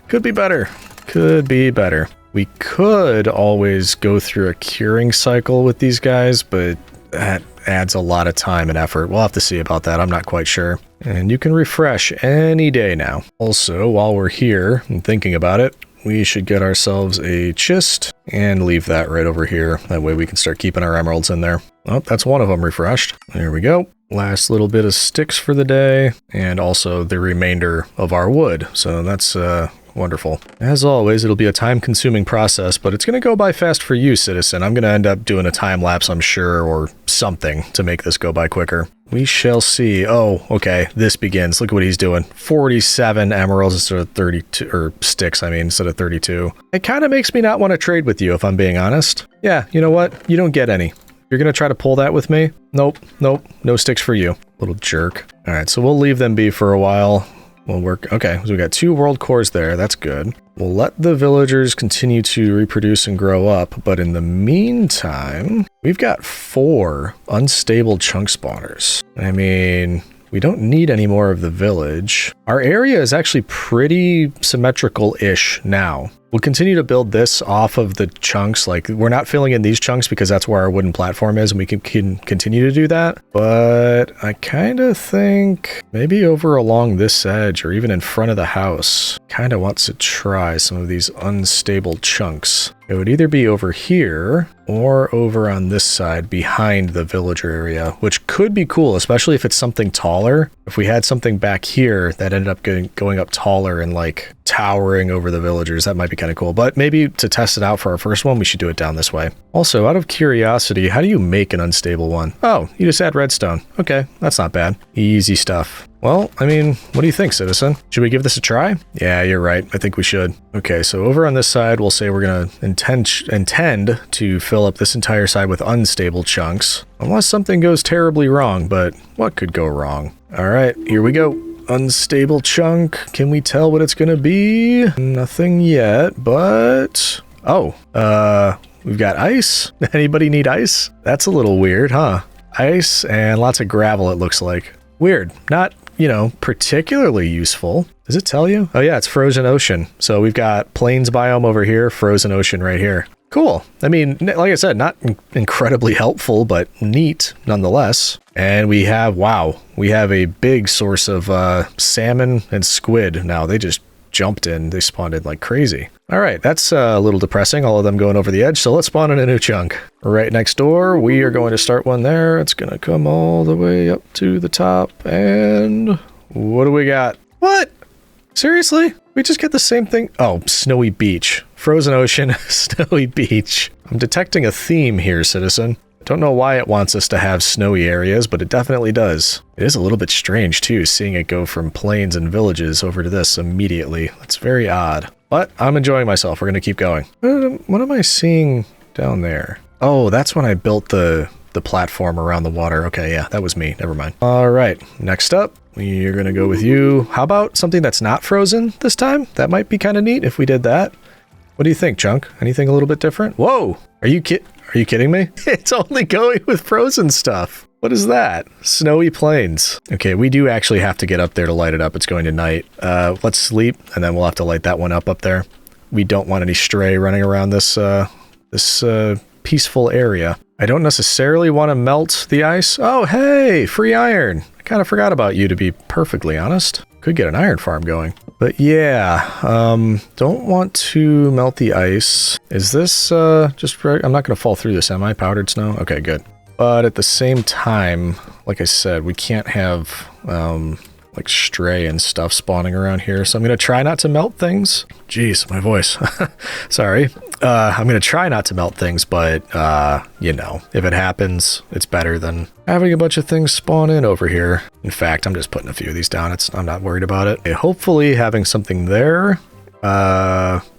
could be better. Could be better. We could always go through a curing cycle with these guys, but that adds a lot of time and effort. We'll have to see about that. I'm not quite sure. And you can refresh any day now. Also, while we're here and thinking about it, we should get ourselves a chest and leave that right over here. That way we can start keeping our emeralds in there. Oh, that's one of them refreshed. There we go. Last little bit of sticks for the day, and also the remainder of our wood. So that's wonderful. As always, it'll be a time-consuming process, but it's going to go by fast for you, citizen. I'm going to end up doing a time lapse, I'm sure, or something to make this go by quicker. We shall see. Oh, okay. This begins. Look at what he's doing. 47 emeralds instead of 32, or sticks, I mean, instead of 32. It kind of makes me not want to trade with you, if I'm being honest. Yeah, you know what? You don't get any. You're going to try to pull that with me? Nope, nope. No sticks for you. Little jerk. All right, so we'll leave them be for a while. We'll work. Okay, so we got 2 world cores there. That's good. We'll let the villagers continue to reproduce and grow up, but in the meantime, we've got 4 unstable chunk spawners. I mean, we don't need any more of the village. Our area is actually pretty symmetrical-ish now. We'll continue to build this off of the chunks. Like, we're not filling in these chunks because that's where our wooden platform is, and we can continue to do that. But I kind of think maybe over along this edge or even in front of the house, kind of wants to try some of these unstable chunks. It would either be over here or over on this side behind the villager area, which could be cool, especially if it's something taller. If we had something back here that ended up going up taller and like towering over the villagers, that might be kind of cool. But maybe to test it out for our first one, we should do it down this way. Also, out of curiosity, how do you make an unstable one? Oh, you just add redstone. Okay, that's not bad. Easy stuff. Well, I mean, what do you think, citizen? Should we give this a try? Yeah, you're right. I think we should. Okay, so over on this side, we'll say we're going to intend to fill up this entire side with unstable chunks. Unless something goes terribly wrong, but what could go wrong? All right, here we go. Unstable chunk. Can we tell what it's going to be? Nothing yet, but... Oh, we've got ice. Anybody need ice? That's a little weird, huh? Ice and lots of gravel, it looks like. Weird. Not, you know, particularly useful. Does it tell you? Oh yeah, it's frozen ocean. So we've got plains biome over here, frozen ocean right here. Cool. I mean, like I said, not incredibly helpful, but neat nonetheless. And we have, wow, we have a big source of salmon and squid now. They just jumped in. They spawned in like crazy. All right, that's a little depressing, all of them going over the edge. So let's spawn in a new chunk. Right next door, we are going to start one there. It's going to come all the way up to the top. And what do we got? What? Seriously? We just get the same thing? Oh, snowy beach. Frozen ocean, snowy beach. I'm detecting a theme here, citizen. Don't know why it wants us to have snowy areas, but it definitely does. It is a little bit strange, too, seeing it go from plains and villages over to this immediately. That's very odd. But I'm enjoying myself. We're going to keep going. What am I seeing down there? Oh, that's when I built the platform around the water. Okay, yeah, that was me. Never mind. All right, next up, we're going to go with you. How about something that's not frozen this time? That might be kind of neat if we did that. What do you think, Chunk? Anything a little bit different? Whoa! Are you kidding me? It's only going with frozen stuff. What is that? Snowy plains. Okay, we do actually have to get up there to light it up. It's going to night. Let's sleep, and then we'll have to light that one up there. We don't want any stray running around this peaceful area. I don't necessarily want to melt the ice. Oh, hey, free iron. I kind of forgot about you, to be perfectly honest. Could get an iron farm going. But yeah, don't want to melt the ice. Is this just right? I'm not going to fall through this, am I? Powdered snow? Okay, good. But at the same time, like I said, we can't have like stray and stuff spawning around here. So I'm going to try not to melt things. Jeez, my voice. Sorry. I'm going to try not to melt things, but you know, if it happens, it's better than having a bunch of things spawn in over here. In fact, I'm just putting a few of these down. I'm not worried about it. Okay, hopefully having something there.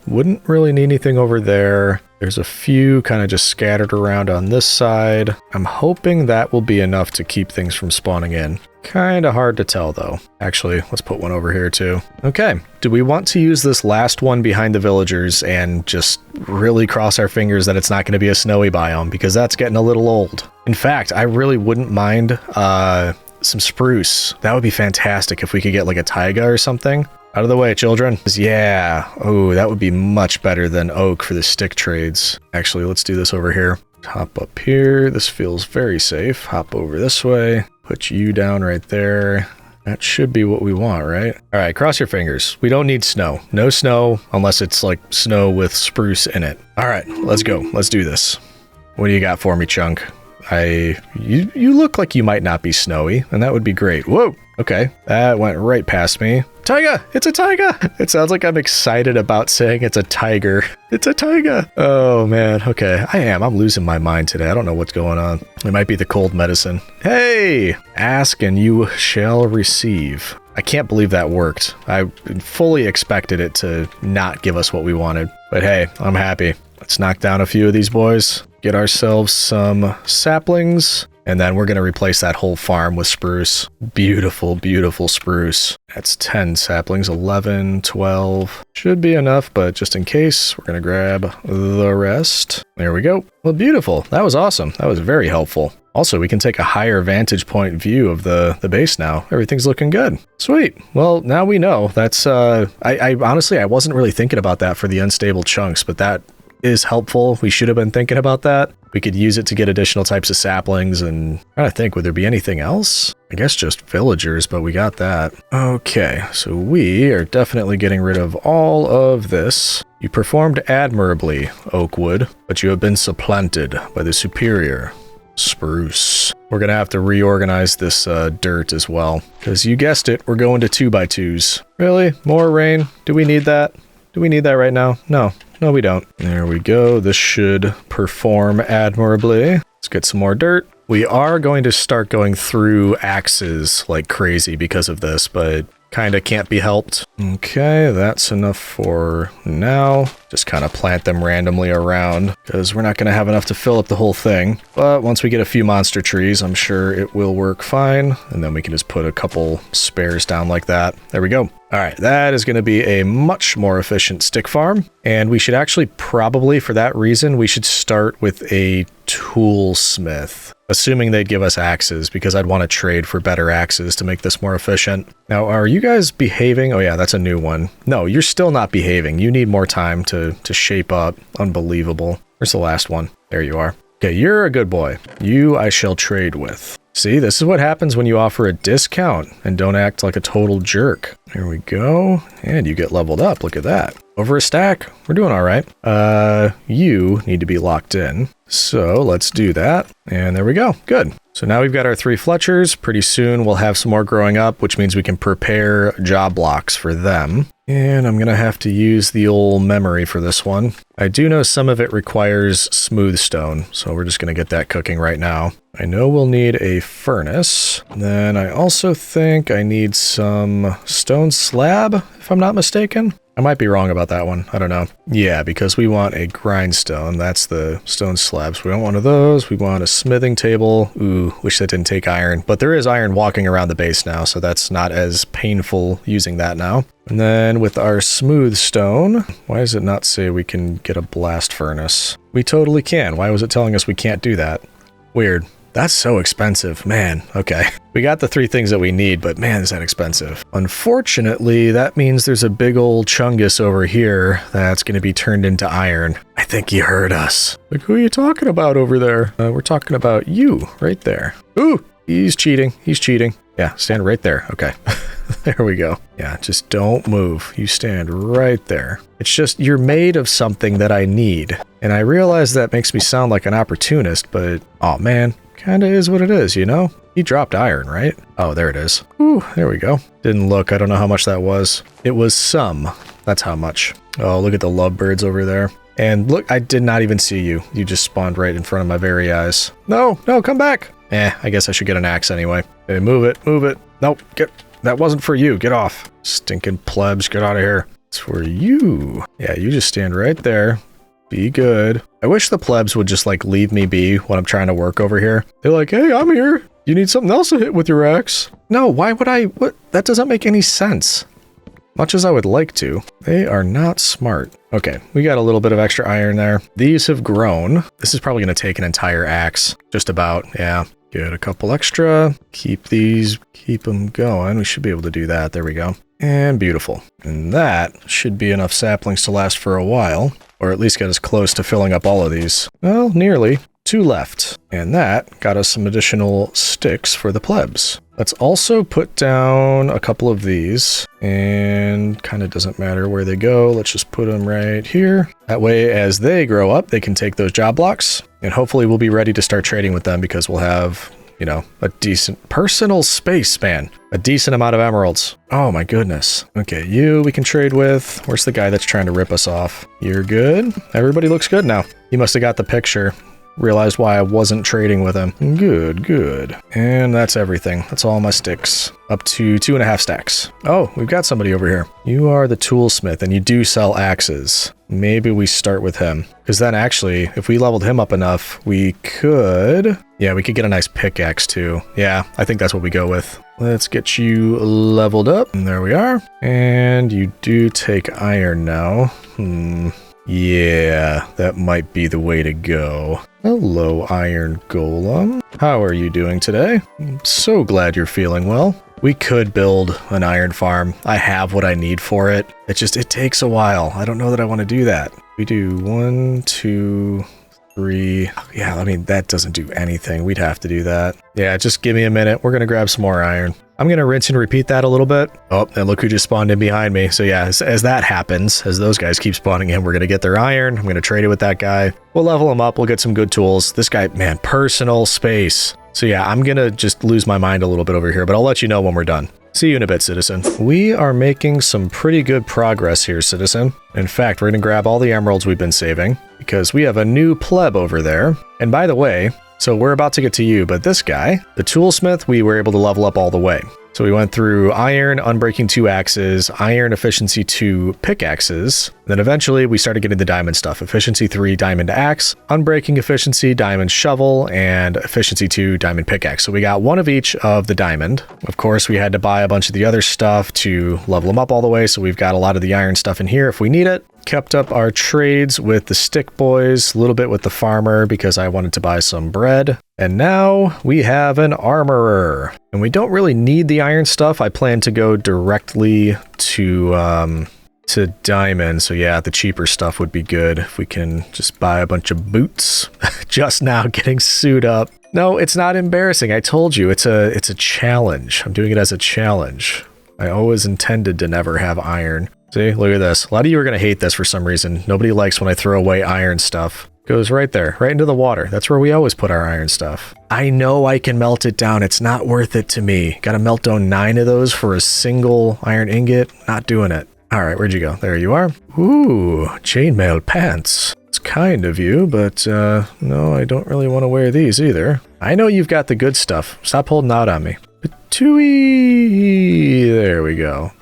Wouldn't really need anything over there. There's a few kind of just scattered around on this side. I'm hoping that will be enough to keep things from spawning in. Kind of hard to tell though. Actually, let's put one over here too. Okay, do we want to use this last one behind the villagers and just really cross our fingers that it's not going to be a snowy biome, because that's getting a little old. In fact, I really wouldn't mind some spruce. That would be fantastic if we could get like a taiga or something. Out of the way, children. Yeah. Oh, that would be much better than oak for the stick trades. Actually, let's do this over here. Hop up here. This feels very safe. Hop over this way. Put you down right there. That should be what we want, right? All right, cross your fingers. We don't need snow. No snow unless it's like snow with spruce in it. All right, let's go. Let's do this. What do you got for me, Chunk? You look like you might not be snowy, and that would be great. Whoa. Okay, that went right past me. Taiga! It's a taiga! It sounds like I'm excited about saying it's a tiger. It's a taiga! Oh man, okay. I'm losing my mind today. I don't know what's going on. It might be the cold medicine. Hey! Ask and you shall receive. I can't believe that worked. I fully expected it to not give us what we wanted. But hey, I'm happy. Let's knock down a few of these boys. Get ourselves some saplings. And then we're going to replace that whole farm with spruce. Beautiful, beautiful spruce. That's 10 saplings, 11, 12. Should be enough, but just in case, we're going to grab the rest. There we go. Well, beautiful. That was awesome. That was very helpful. Also, we can take a higher vantage point view of the base now. Everything's looking good. Sweet. Well, now we know. That's, I honestly, I wasn't really thinking about that for the unstable chunks, but that is helpful. We should have been thinking about that. We could use it to get additional types of saplings, and I'm trying to think, would there be anything else? I guess just villagers, but we got that. Okay, so we are definitely getting rid of all of this. You performed admirably, Oakwood, but you have been supplanted by the superior spruce. We're gonna have to reorganize this dirt as well, because you guessed it, we're going to 2x2s. Really? More rain? Do we need that? Do we need that right now? No. No, we don't. There we go. This should perform admirably. Let's get some more dirt. We are going to start going through axes like crazy because of this, but kind of can't be helped. Okay, that's enough for now. Just kind of plant them randomly around because we're not going to have enough to fill up the whole thing. But once we get a few monster trees, I'm sure it will work fine. And then we can just put a couple spares down like that. There we go. All right, that is going to be a much more efficient stick farm. And we should actually probably, for that reason, we should start with a toolsmith. Assuming they'd give us axes, because I'd want to trade for better axes to make this more efficient. Now, are you guys behaving? Oh yeah, that's a new one. No, you're still not behaving. You need more time to shape up. Unbelievable. Where's the last one? There you are. Okay, you're a good boy. You I shall trade with. See, this is what happens when you offer a discount and don't act like a total jerk. There we go. And you get leveled up. Look at that. Over a stack. We're doing all right. You need to be locked in. So let's do that. And there we go. Good. So now we've got our 3 Fletchers. Pretty soon we'll have some more growing up, which means we can prepare job blocks for them. And I'm going to have to use the old memory for this one. I do know some of it requires smooth stone, so we're just going to get that cooking right now. I know we'll need a furnace. Then I also think I need some stone slab, if I'm not mistaken. I might be wrong about that one. I don't know. Yeah, because we want a grindstone. That's the stone slabs. We don't want one of those. We want a smithing table. Ooh, wish that didn't take iron. But there is iron walking around the base now, so that's not as painful using that now. And then with our smooth stone, why does it not say we can get a blast furnace? We totally can. Why was it telling us we can't do that? Weird. That's so expensive, man. Okay. We got the 3 things that we need, but man, is that expensive. Unfortunately, that means there's a big old chungus over here that's going to be turned into iron. I think he heard us. Like, who are you talking about over there? We're talking about you right there. Ooh, he's cheating. He's cheating. Yeah, stand right there. Okay. There we go. Yeah, just don't move. You stand right there. It's just, you're made of something that I need. And I realize that makes me sound like an opportunist, but oh man, kind of is what it is, you know? He dropped iron, right? Oh, there it is. Ooh, there we go. Didn't look. I don't know how much that was. It was some. That's how much. Oh, look at the lovebirds over there. And look, I did not even see you. You just spawned right in front of my very eyes. No, no, come back. I guess I should get an axe anyway. Hey, move it, move it. Nope, that wasn't for you. Get off. Stinking plebs, get out of here. It's for you. Yeah, you just stand right there. Be good. I wish the plebs would just like leave me be when I'm trying to work over here. They're like, hey, I'm here. You need something else to hit with your axe? No, why would I? What? That doesn't make any sense. Much as I would like to. They are not smart. Okay, we got a little bit of extra iron there. These have grown. This is probably going to take an entire axe. Just about, yeah. Get a couple extra. Keep them going. We should be able to do that. There we go. And beautiful. And that should be enough saplings to last for a while. Or at least get us close to filling up all of these. Well, nearly. 2 left. And that got us some additional sticks for the plebs. Let's also put down a couple of these. And kind of doesn't matter where they go. Let's just put them right here. That way, as they grow up, they can take those job blocks. And hopefully we'll be ready to start trading with them because we'll have you know, a decent personal space, man. A decent amount of emeralds. Oh my goodness. Okay, you we can trade with. Where's the guy that's trying to rip us off? You're good. Everybody looks good now. He must have got the picture. Realized why I wasn't trading with him. Good, good. And that's everything. That's all my sticks. Up to 2.5 stacks. Oh, we've got somebody over here. You are the toolsmith and you do sell axes. Maybe we start with him. Because then actually, if we leveled him up enough, we could... Yeah, we could get a nice pickaxe too. Yeah, I think that's what we go with. Let's get you leveled up. And there we are. And you do take iron now. Yeah, that might be the way to go. Hello, Iron Golem. How are you doing today? I'm so glad you're feeling well. We could build an iron farm. I have what I need for it. It takes a while. I don't know that I want to do that. We do 1, 2, 3. Yeah, I mean, that doesn't do anything. We'd have to do that. Yeah, just give me a minute. We're going to grab some more iron. I'm going to rinse and repeat that a little bit. Oh, and look who just spawned in behind me. So yeah, as that happens, as those guys keep spawning in, we're going to get their iron. I'm going to trade it with that guy. We'll level him up. We'll get some good tools. This guy, man, personal space. So yeah, I'm going to just lose my mind a little bit over here, but I'll let you know when we're done. See you in a bit, citizen. We are making some pretty good progress here, citizen. In fact, we're going to grab all the emeralds we've been saving because we have a new pleb over there. And by the way, so we're about to get to you, but this guy, the toolsmith, we were able to level up all the way. So we went through iron, unbreaking 2 axes, iron efficiency 2 pickaxes. Then eventually we started getting the diamond stuff. Efficiency 3 diamond axe, unbreaking efficiency diamond shovel, and efficiency 2 diamond pickaxe. So we got one of each of the diamond. Of course, we had to buy a bunch of the other stuff to level them up all the way. So we've got a lot of the iron stuff in here if we need it. Kept up our trades with the stick boys, a little bit with the farmer because I wanted to buy some bread. And now we have an armorer. And we don't really need the iron stuff. I plan to go directly to diamond. So yeah, the cheaper stuff would be good if we can just buy a bunch of boots. Just now getting suited up. No, it's not embarrassing. I told you it's a challenge. I'm doing it as a challenge. I always intended to never have iron. See, look at this. A lot of you are going to hate this for some reason. Nobody likes when I throw away iron stuff. Goes right there, right into the water. That's where we always put our iron stuff. I know I can melt it down. It's not worth it to me. Got to melt down 9 of those for a single iron ingot. Not doing it. All right, where'd you go? There you are. Ooh, chainmail pants. It's kind of you, but no, I don't really want to wear these either. I know you've got the good stuff. Stop holding out on me. Patooey. There we go.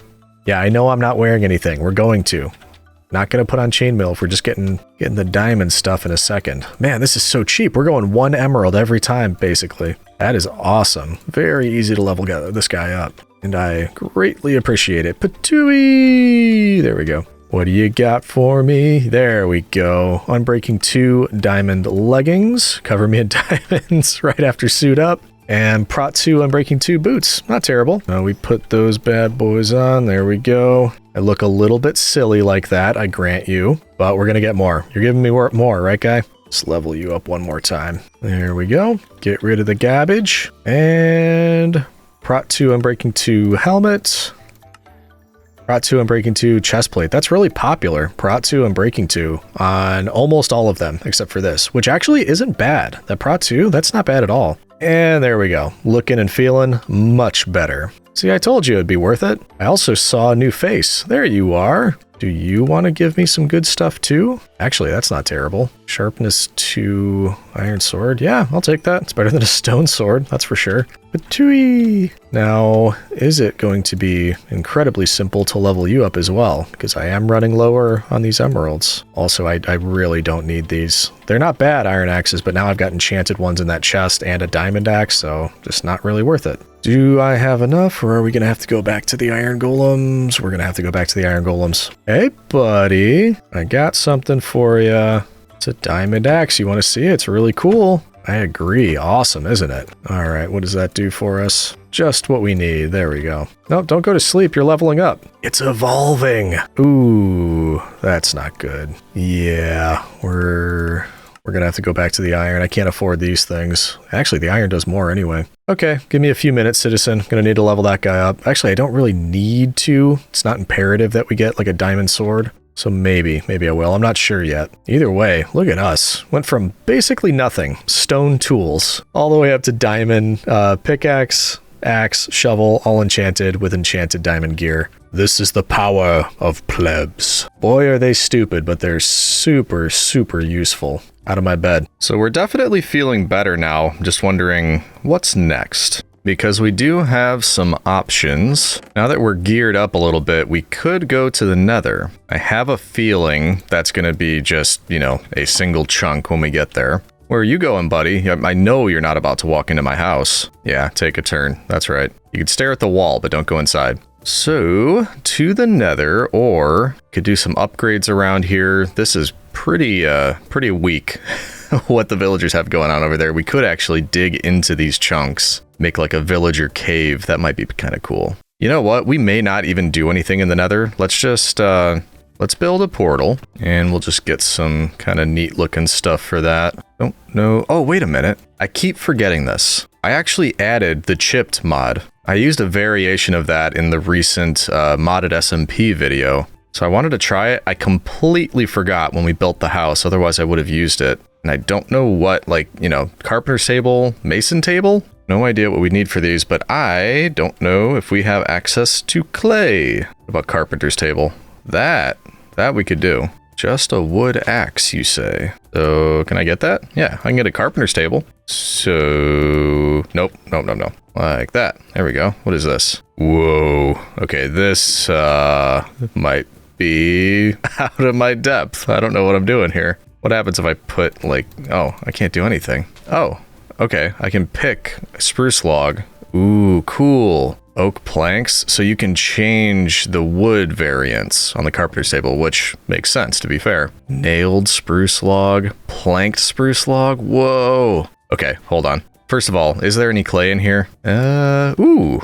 Yeah, I know I'm not wearing anything. We're going to. Not going to put on chainmail if we're just getting the diamond stuff in a second. Man, this is so cheap. We're going 1 emerald every time, basically. That is awesome. Very easy to level this guy up. And I greatly appreciate it. Patooey! There we go. What do you got for me? There we go. Unbreaking 2 diamond leggings. Cover me in diamonds right after suit up. And Prot 2 Unbreaking 2 boots. Not terrible. Now we put those bad boys on. There we go. I look a little bit silly like that, I grant you. But we're going to get more. You're giving me more, right, guy? Let's level you up one more time. There we go. Get rid of the garbage. And Prot 2 Unbreaking 2 helmet. Prot 2 Unbreaking 2 chest plate. That's really popular. Prot 2 Unbreaking 2 on almost all of them, except for this, which actually isn't bad. That Prot 2, that's not bad at all. And there we go. Looking and feeling much better. See, I told you it'd be worth it. I also saw a new face. There you are. Do you want to give me some good stuff too? Actually, that's not terrible. Sharpness 2 iron sword. Yeah, I'll take that. It's better than a stone sword, that's for sure. Patooey! Now, is it going to be incredibly simple to level you up as well? Because I am running lower on these emeralds. Also, I really don't need these. They're not bad iron axes, but now I've got enchanted ones in that chest and a diamond axe, so just not really worth it. Do I have enough, or are we going to have to go back to the iron golems? We're going to have to go back to the iron golems. Hey, buddy. I got something for you. It's a diamond axe. You want to see it? It's really cool. I agree. Awesome, isn't it? All right, what does that do for us? Just what we need. There we go. Nope, don't go to sleep. You're leveling up. It's evolving. Ooh, that's not good. Yeah, we're going to have to go back to the iron. I can't afford these things. Actually, the iron does more anyway. Okay, give me a few minutes, citizen. Gonna need to level that guy up. Actually, I don't really need to. It's not imperative that we get like a diamond sword. So maybe I will. I'm not sure yet. Either way, look at us. Went from basically nothing, stone tools, all the way up to diamond pickaxe, axe, shovel, all enchanted with enchanted diamond gear. This is the power of plebs. Boy, are they stupid, but they're super, super useful. Out of my bed. So we're definitely feeling better now. Just wondering what's next. Because we do have some options. Now that we're geared up a little bit, we could go to the Nether. I have a feeling that's going to be just, you know, a single chunk when we get there. Where are you going, buddy? I know you're not about to walk into my house. Yeah, take a turn. That's right. You can stare at the wall, but don't go inside. So, to the Nether, or could do some upgrades around here. This is pretty weak what the villagers have going on over there. We could actually dig into these chunks, make like a villager cave. That might be kind of cool. You know what? We may not even do anything in the Nether. Let's just, let's build a portal and we'll just get some kind of neat looking stuff for that. Don't know. Oh, wait a minute. I keep forgetting this. I actually added the chipped mod. I used a variation of that in the recent modded SMP video. So I wanted to try it. I completely forgot when we built the house. Otherwise I would have used it. And I don't know what, like, you know, carpenter's table, mason table? No idea what we need for these, but I don't know if we have access to clay. What about carpenter's table? That we could do. Just a wood axe, you say. So, can I get that? Yeah, I can get a carpenter's table. So, nope. Like that. There we go. What is this? Whoa. Okay, this might be out of my depth. I don't know what I'm doing here. What happens if I put, like, oh, I can't do anything. Oh, okay. I can pick a spruce log. Ooh, cool. Oak planks, so you can change the wood variants on the carpenter's table, which makes sense, to be fair. Nailed spruce log, planked spruce log, whoa. Okay, hold on. First of all, is there any clay in here? Ooh.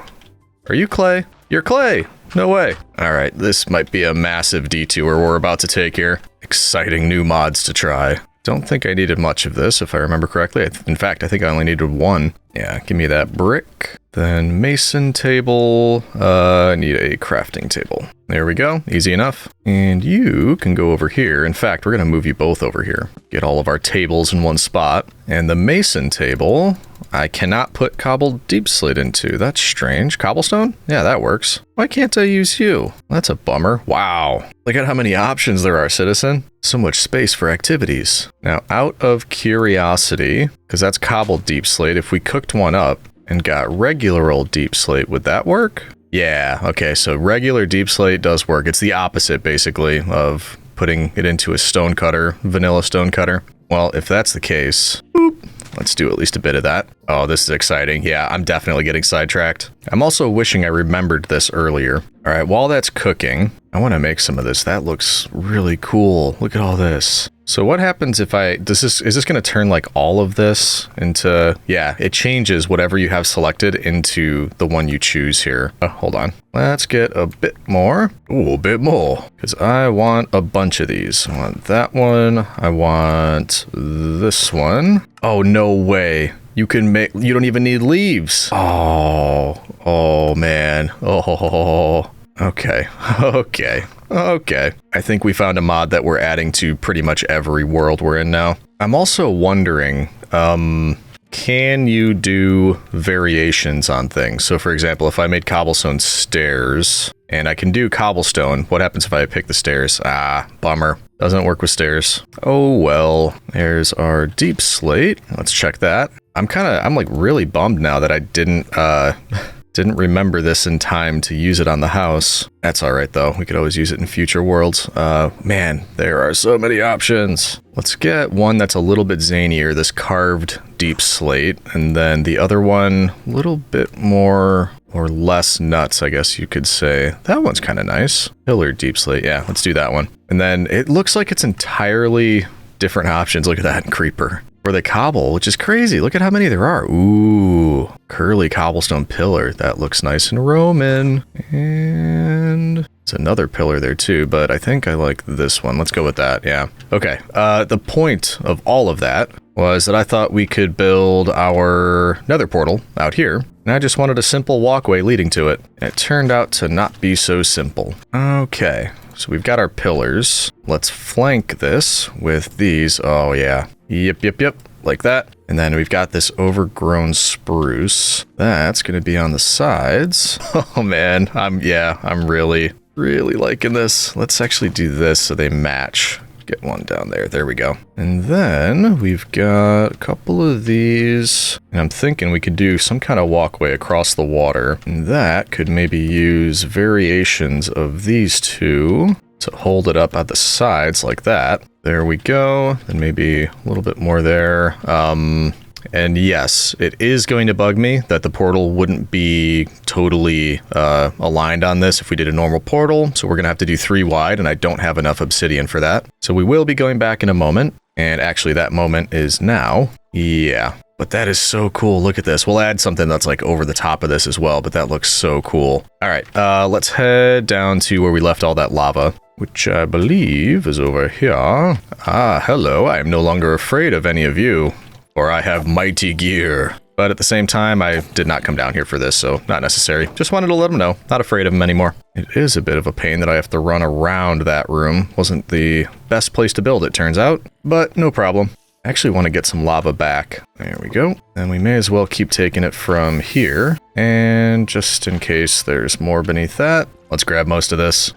Are you clay? You're clay! No way. Alright, this might be a massive detour we're about to take here. Exciting new mods to try. Don't think I needed much of this, if I remember correctly. In fact, I think I only needed one. Yeah, give me that brick. Then mason table. I need a crafting table. There we go. Easy enough. And you can go over here. In fact, we're going to move you both over here. Get all of our tables in one spot. And the mason table, I cannot put cobbled deep slate into. That's strange. Cobblestone? Yeah, that works. Why can't I use you? That's a bummer. Wow. Look at how many options there are, citizen. So much space for activities. Now, out of curiosity, because that's cobbled deep slate, if we cooked one up and got regular old deep slate, would that work? Yeah, okay, so regular deep slate does work. It's the opposite, basically, of putting it into a stone cutter, vanilla stone cutter. Well, if that's the case, boop, let's do at least a bit of that. Oh, this is exciting. Yeah, I'm definitely getting sidetracked. I'm also wishing I remembered this earlier. All right, while that's cooking, I want to make some of this. That looks really cool. Look at all this. So what happens if is this going to turn like all of this into, yeah, it changes whatever you have selected into the one you choose here. Oh, hold on. Let's get a bit more. Ooh, a bit more. Because I want a bunch of these. I want that one. I want this one. Oh, no way. You don't even need leaves. Oh man. Oh, okay. I think we found a mod that we're adding to pretty much every world we're in now. I'm also wondering, can you do variations on things? So for example, if I made cobblestone stairs and I can do cobblestone, what happens if I pick the stairs? Ah, bummer. Doesn't work with stairs. Oh well, there's our deep slate. Let's check that. I'm like really bummed now that I didn't remember this in time to use it on the house. That's all right though. We could always use it in future worlds. Man, there are so many options. Let's get one that's a little bit zanier, this carved deep slate, and then the other one a little bit more or less nuts, I guess you could say. That one's kind of nice. Pillar deep slate. Yeah, let's do that one. And then it looks like it's entirely different options. Look at that creeper. Or the cobble, which is crazy. Look at how many there are. Ooh, curly cobblestone pillar. That looks nice and Roman. And it's another pillar there too, but I think I like this one. Let's go with that, yeah. Okay, the point of all of that was that I thought we could build our nether portal out here, and I just wanted a simple walkway leading to it. And it turned out to not be so simple. Okay, so we've got our pillars. Let's flank this with these. Oh yeah. Yep. Like that. And then we've got this overgrown spruce. That's going to be on the sides. Oh man, I'm really liking this. Let's actually do this so they match. Get one down there. There we go. And then we've got a couple of these. And I'm thinking we could do some kind of walkway across the water. And that could maybe use variations of these two to hold it up at the sides like that. There we go. And maybe a little bit more there. And yes, it is going to bug me that the portal wouldn't be totally aligned on this if we did a normal portal. So we're going to have to do 3 wide, and I don't have enough obsidian for that. So we will be going back in a moment. And actually, that moment is now. Yeah. But that is so cool. Look at this. We'll add something that's like over the top of this as well, but that looks so cool. All right, let's head down to where we left all that lava, which I believe is over here. Ah, hello. I am no longer afraid of any of you. Or I have mighty gear. But at the same time, I did not come down here for this, so not necessary. Just wanted to let them know. Not afraid of them anymore. It is a bit of a pain that I have to run around that room. Wasn't the best place to build, it turns out. But no problem. I actually want to get some lava back. There we go. And we may as well keep taking it from here. And just in case there's more beneath that, let's grab most of this.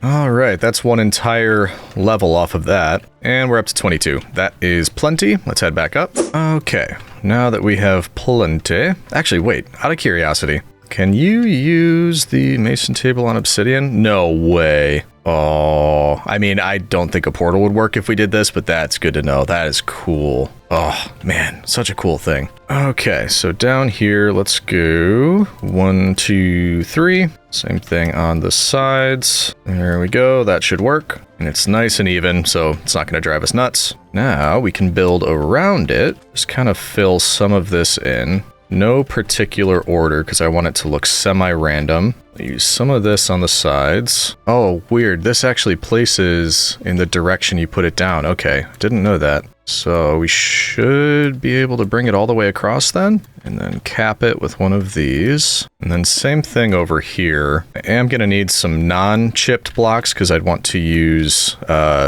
All right, that's one entire level off of that, and we're up to 22. That is plenty. Let's head back up. Okay, now that we have plenty... Actually, wait, out of curiosity, can you use the mason table on obsidian? No way. Oh, I mean, I don't think a portal would work if we did this, but that's good to know. That is cool. Oh, man, such a cool thing. Okay, so down here, let's go 1, 2, 3. Same thing on the sides. There we go. That should work. And it's nice and even, so it's not going to drive us nuts. Now we can build around it. Just kind of fill some of this in. No particular order because I want it to look semi-random. Use some of this on the sides. Oh, weird. This actually places in the direction you put it down. Okay, didn't know that. So we should be able to bring it all the way across then, and then cap it with one of these. And then same thing over here. I am going to need some non-chipped blocks because I'd want to use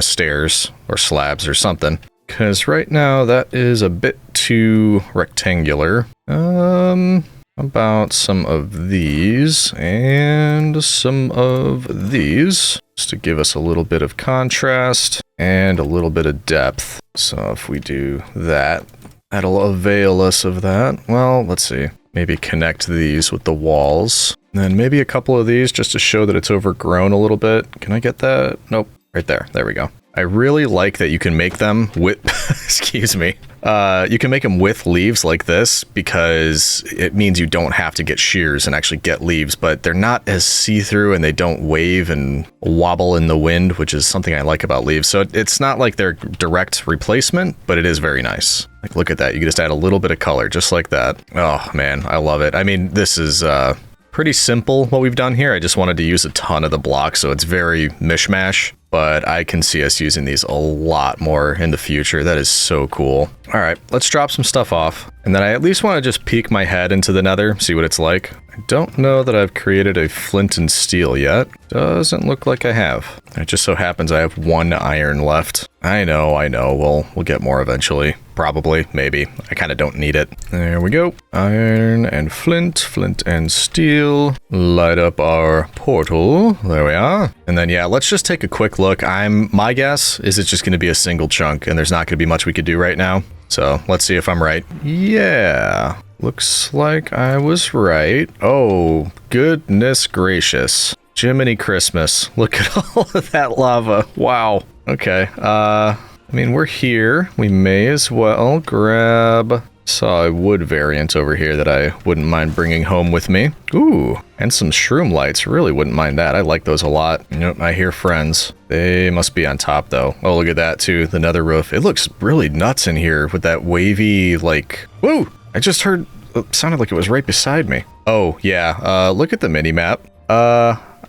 stairs or slabs or something. Because right now that is a bit too rectangular. About some of these and some of these, just to give us a little bit of contrast and a little bit of depth. So if we do that, that'll avail us of that. Well, let's see. Maybe connect these with the walls. And then maybe a couple of these just to show that it's overgrown a little bit. Can I get that? Nope. Right there. There we go. I really like that you can make them with, excuse me, you can make them with leaves like this because it means you don't have to get shears and actually get leaves, but they're not as see-through and they don't wave and wobble in the wind, which is something I like about leaves. So it's not like they're direct replacement, but it is very nice. Like, look at that. You can just add a little bit of color just like that. Oh, man, I love it. I mean, this is pretty simple what we've done here. I just wanted to use a ton of the blocks, so it's very mishmash. But I can see us using these a lot more in the future. That is so cool. All right, let's drop some stuff off. And then I at least want to just peek my head into the nether, see what it's like. I don't know that I've created a flint and steel yet. Doesn't look like I have. It just so happens I have 1 iron left. I know. We'll get more eventually. Probably, maybe. I kind of don't need it. There we go. Iron and flint and steel. Light up our portal. There we are. And then, yeah, let's just take a quick look. My guess is it's just going to be a single chunk, and there's not going to be much we could do right now. So let's see if I'm right. Yeah, looks like I was right. Oh, goodness gracious. Jiminy Christmas. Look at all of that lava. Wow. Okay. I mean, we're here. We may as well grab... Saw a wood variant over here that I wouldn't mind bringing home with me. Ooh, and some shroom lights. Really wouldn't mind that. I like those a lot. Nope, I hear friends. They must be on top, though. Oh, look at that, too. The nether roof. It looks really nuts in here with that wavy, like... Whoa! I just heard... It sounded like it was right beside me. Oh, yeah. Look at the mini-map.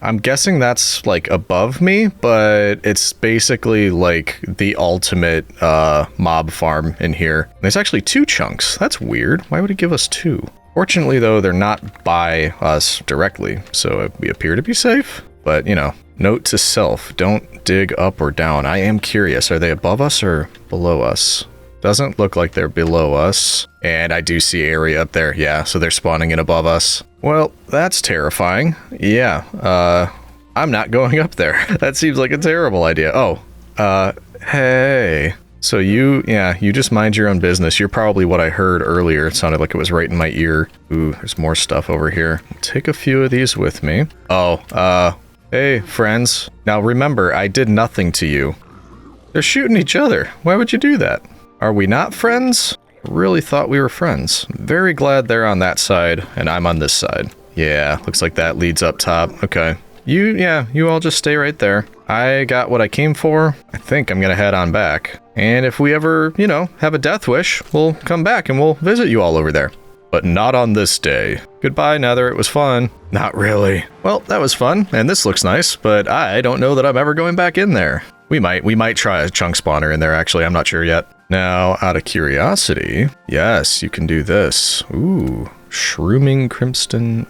I'm guessing that's like above me, but it's basically like the ultimate mob farm in here. There's actually 2 chunks. That's weird. Why would it give us 2? Fortunately, though, they're not by us directly, so we appear to be safe. But, you know, note to self, don't dig up or down. I am curious, are they above us or below us? Doesn't look like they're below us. And I do see area up there. Yeah, so they're spawning in above us. Well, that's terrifying. Yeah, I'm not going up there. That seems like a terrible idea. Oh, hey. So you just mind your own business. You're probably what I heard earlier. It sounded like it was right in my ear. Ooh, there's more stuff over here. Take a few of these with me. Oh, hey, friends. Now remember, I did nothing to you. They're shooting each other. Why would you do that? Are we not friends? Really thought we were friends. Very glad they're on that side and I'm on this side. Yeah, looks like that leads up top. Okay. You all just stay right there. I got what I came for. I think I'm gonna head on back. And if we ever, you know, have a death wish, we'll come back and we'll visit you all over there. But not on this day. Goodbye, Nether. It was fun. Not really. Well, that was fun, and this looks nice, but I don't know that I'm ever going back in there. We might try a chunk spawner in there, actually. I'm not sure yet. Now, out of curiosity, yes, you can do this. Ooh, Shrooming Crimson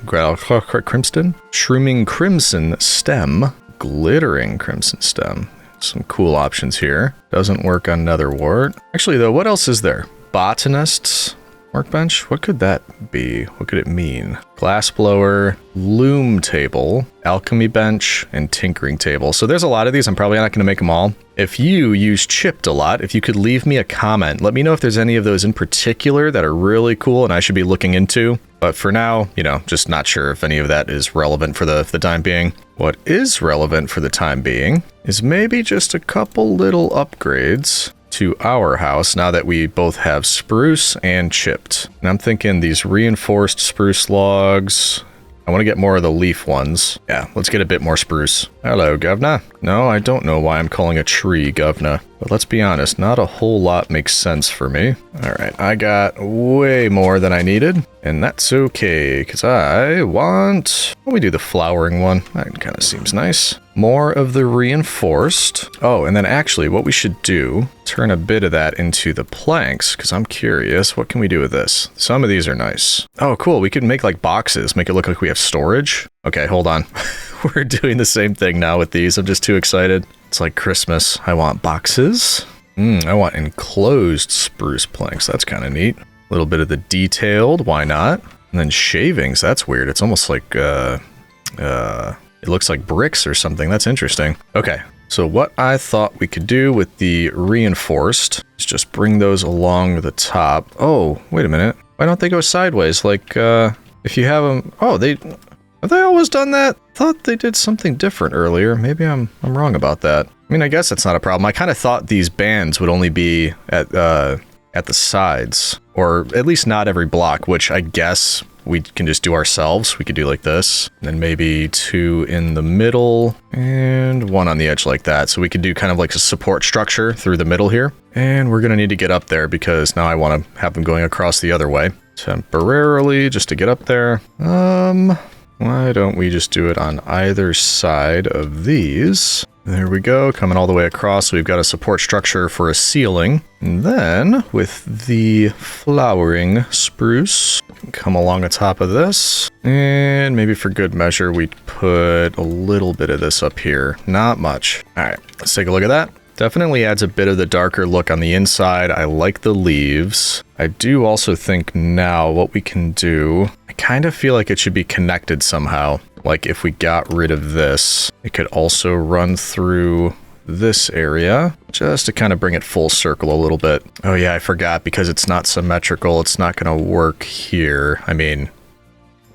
Stem, Glittering Crimson Stem. Some cool options here. Doesn't work on Nether Wart. Actually, though, what else is there? Botanist's workbench? What could that be? What could it mean? Glass blower, loom table, alchemy bench, and tinkering table. So there's a lot of these. I'm probably not going to make them all. If you use chipped a lot, if you could leave me a comment, let me know if there's any of those in particular that are really cool and I should be looking into. But for now, you know, just not sure if any of that is relevant for the time being. What is relevant for the time being is maybe just a couple little upgrades to our house now that we both have spruce and chipped. And I'm thinking these reinforced spruce logs. I want to get more of the leaf ones. Yeah, let's get a bit more spruce. Hello, governor. No, I don't know why I'm calling a tree governor. But let's be honest, not a whole lot makes sense for me. Alright, I got way more than I needed. And that's okay, because I want... Let me do the flowering one. That kind of seems nice. More of the reinforced. Oh, and then actually what we should do, turn a bit of that into the planks, because I'm curious, what can we do with this? Some of these are nice. Oh, cool. We could make like boxes, make it look like we have storage. Okay, hold on. We're doing the same thing now with these. I'm just too excited. It's like Christmas. I want boxes. I want enclosed spruce planks. That's kind of neat. A little bit of the detailed. Why not? And then shavings. That's weird. It's almost like, it looks like bricks or something. That's interesting. Okay. So what I thought we could do with the reinforced is just bring those along the top. Oh, wait a minute. Why don't they go sideways? Like, if you have them... Oh, have they always done that? Thought they did something different earlier. Maybe I'm wrong about that. I mean, I guess that's not a problem. I kind of thought these bands would only be at the sides, or at least not every block, which I guess we can just do ourselves. We could do like this, and then maybe 2 in the middle and 1 on the edge like that. So we could do kind of like a support structure through the middle here. And we're gonna need to get up there because now I want to have them going across the other way temporarily just to get up there. Why don't we just do it on either side of these? There we go, coming all the way across. So we've got a support structure for a ceiling. And then with the flowering spruce, come along the top of this. And maybe for good measure, we put a little bit of this up here. Not much. All right, let's take a look at that. Definitely adds a bit of the darker look on the inside. I like the leaves. I do also think now what we can do, I kind of feel like it should be connected somehow. Like if we got rid of this, it could also run through this area just to kind of bring it full circle a little bit. Oh yeah, I forgot because it's not symmetrical. It's not going to work here. I mean,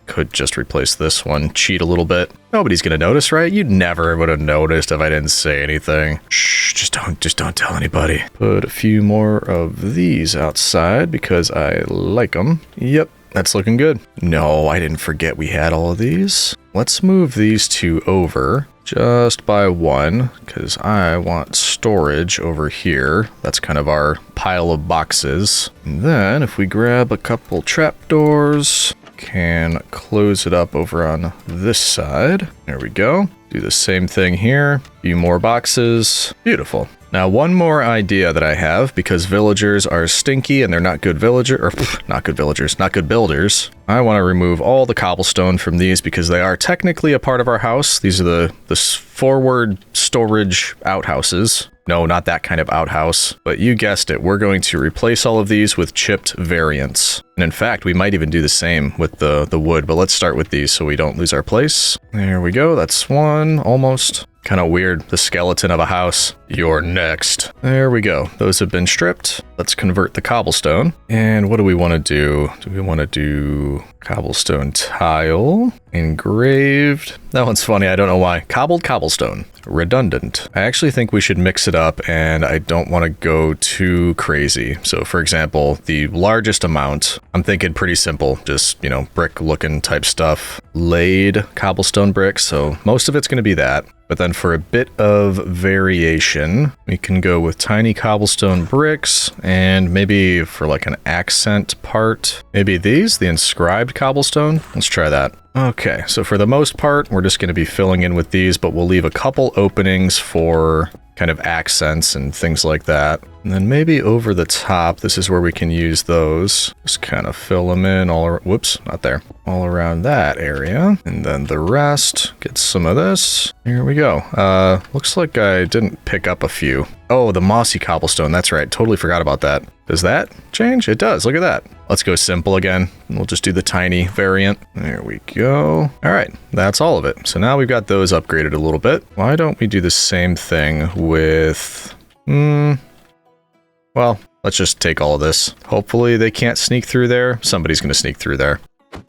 could just replace this one, cheat a little bit. Nobody's gonna notice, right? You'd never would have noticed if I didn't say anything. Shh, just don't tell anybody. Put a few more of these outside because I like them. Yep, that's looking good. No, I didn't forget we had all of these. Let's move these 2 over just by 1 because I want storage over here. That's kind of our pile of boxes. And then if we grab a couple trapdoors, can close it up over on this side. There we go. Do the same thing here. A few more boxes. Beautiful. Now, one more idea that I have, because villagers are stinky and they're not good not good builders. I want to remove all the cobblestone from these because they are technically a part of our house. These are the forward storage outhouses. No, not that kind of outhouse, but you guessed it. We're going to replace all of these with chipped variants. And in fact, we might even do the same with the wood, but let's start with these so we don't lose our place. There we go. That's one, almost. Kind of weird, the skeleton of a house. You're next. There we go. Those have been stripped. Let's convert the cobblestone. And what do we want to do? Do we want to do cobblestone tile? Engraved. That one's funny. I don't know why. Cobbled cobblestone. Redundant. I actually think we should mix it up, and I don't want to go too crazy. So for example, the largest amount, I'm thinking pretty simple. Just, brick looking type stuff. Laid cobblestone bricks. So most of it's going to be that. But then for a bit of variation, we can go with tiny cobblestone bricks, and maybe for like an accent part, maybe these, the inscribed cobblestone. Let's try that. Okay, so for the most part, we're just going to be filling in with these, but we'll leave a couple openings for kind of accents and things like that. And then maybe over the top, this is where we can use those. Just kind of fill them in whoops, not there. All around that area. And then the rest, get some of this. Here we go. Looks like I didn't pick up a few. Oh, the mossy cobblestone. That's right. Totally forgot about that. Does that change? It does. Look at that. Let's go simple again. We'll just do the tiny variant. There we go. All right. That's all of it. So now we've got those upgraded a little bit. Why don't we do the same thing with... Well, let's just take all of this. Hopefully they can't sneak through there. Somebody's going to sneak through there.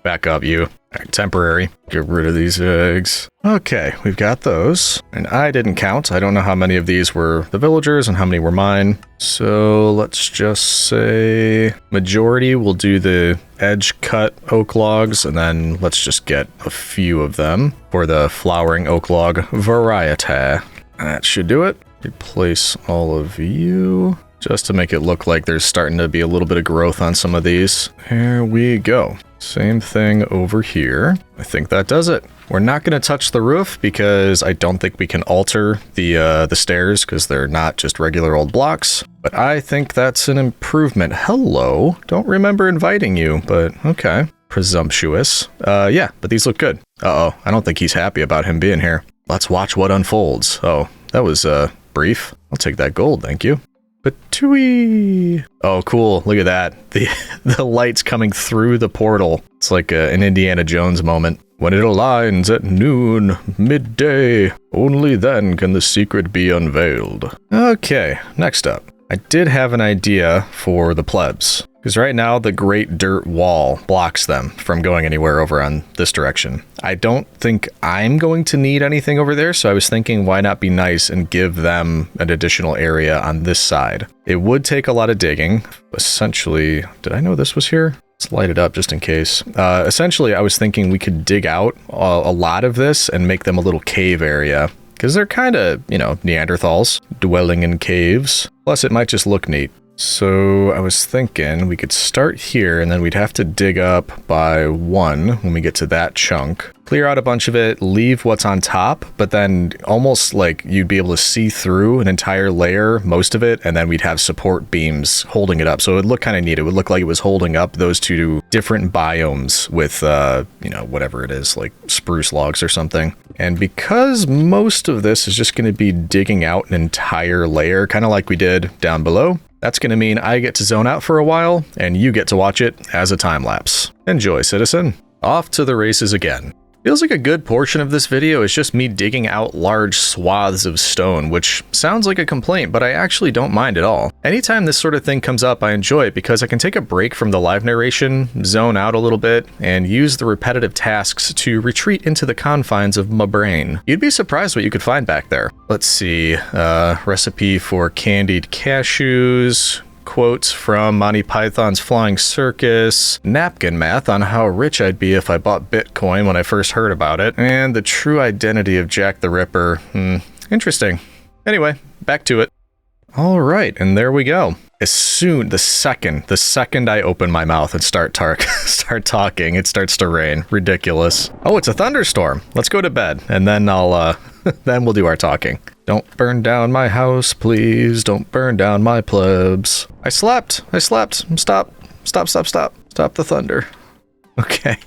Back up, you. All right, temporary. Get rid of these eggs. Okay, we've got those. And I didn't count. I don't know how many of these were the villagers and how many were mine. So let's just say majority will do the edge cut oak logs. And then let's just get a few of them for the flowering oak log variety. That should do it. Replace all of you. Just to make it look like there's starting to be a little bit of growth on some of these. Here we go. Same thing over here. I think that does it. We're not going to touch the roof because I don't think we can alter the stairs because they're not just regular old blocks. But I think that's an improvement. Hello. Don't remember inviting you, but okay. Presumptuous. Yeah, but these look good. Uh-oh. I don't think he's happy about him being here. Let's watch what unfolds. Oh, that was brief. I'll take that gold, thank you. Patooey! Oh, cool. Look at that. The light's coming through the portal. It's like an Indiana Jones moment. When it aligns at noon, midday, only then can the secret be unveiled. Okay, next up. I did have an idea for the plebs. Because right now, the great dirt wall blocks them from going anywhere over on this direction. I don't think I'm going to need anything over there, so I was thinking why not be nice and give them an additional area on this side. It would take a lot of digging. Essentially, did I know this was here? Let's light it up just in case. Essentially, I was thinking we could dig out a lot of this and make them a little cave area. Because they're kind of, Neanderthals, dwelling in caves. Plus, it might just look neat. So I was thinking we could start here and then we'd have to dig up by one when we get to that chunk. Clear out a bunch of it, leave what's on top, but then almost like you'd be able to see through an entire layer, most of it, and then we'd have support beams holding it up. So it would look kind of neat. It would look like it was holding up those two different biomes with, whatever it is, like spruce logs or something. And because most of this is just going to be digging out an entire layer, kind of like we did down below, that's going to mean I get to zone out for a while, and you get to watch it as a time lapse. Enjoy, citizen. Off to the races again. Feels like a good portion of this video is just me digging out large swaths of stone, which sounds like a complaint, but I actually don't mind at all. Anytime this sort of thing comes up, I enjoy it because I can take a break from the live narration, zone out a little bit, and use the repetitive tasks to retreat into the confines of my brain. You'd be surprised what you could find back there. Let's see, recipe for candied cashews, quotes from Monty Python's Flying Circus, napkin math on how rich I'd be if I bought Bitcoin when I first heard about it, and the true identity of Jack the Ripper. Interesting. Anyway, back to it. All right, and there we go. The second I open my mouth and start talking, it starts to rain. Ridiculous. Oh, it's a thunderstorm. Let's go to bed, and then I'll Then we'll do our talking. Don't burn down my house, please. Don't burn down my plebs. I slept. Stop the thunder. Okay.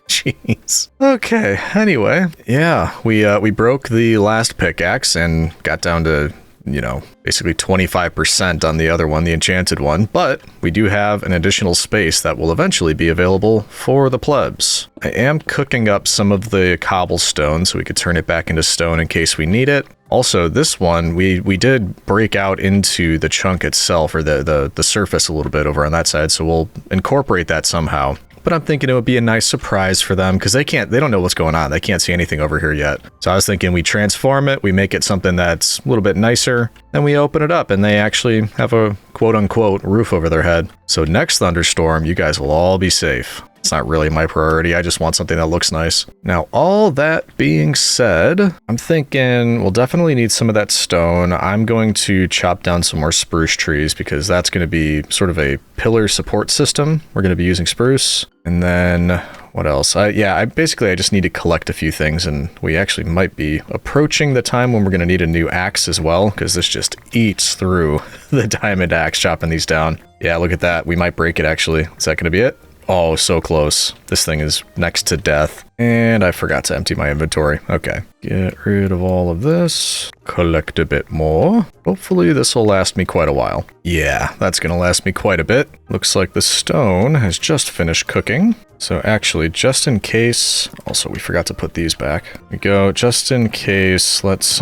Jeez. Okay, anyway. Yeah, we broke the last pickaxe and got down to, you know, basically 25% on the other one, the enchanted one, but we do have an additional space that will eventually be available for the plebs. I am cooking up some of the cobblestone so we could turn it back into stone in case we need it. Also, this one, we did break out into the chunk itself, or the surface a little bit over on that side, so we'll incorporate that somehow. But I'm thinking it would be a nice surprise for them because they don't know what's going on. They can't see anything over here yet. So I was thinking we transform it, we make it something that's a little bit nicer, then we open it up and they actually have a quote unquote roof over their head. So next thunderstorm, you guys will all be safe. It's not really my priority. I just want something that looks nice. Now, all that being said, I'm thinking we'll definitely need some of that stone. I'm going to chop down some more spruce trees because that's going to be sort of a pillar support system. We're going to be using spruce. And then what else? I just need to collect a few things, and we actually might be approaching the time when we're going to need a new axe as well, because this just eats through the diamond axe chopping these down. Yeah, look at that. We might break it actually. Is that going to be it? Oh, so close. This thing is next to death. And I forgot to empty my inventory. Okay. Get rid of all of this. Collect a bit more. Hopefully this will last me quite a while. Yeah, that's going to last me quite a bit. Looks like the stone has just finished cooking. So actually, just in case... Also, we forgot to put these back. Here we go. Just in case, let's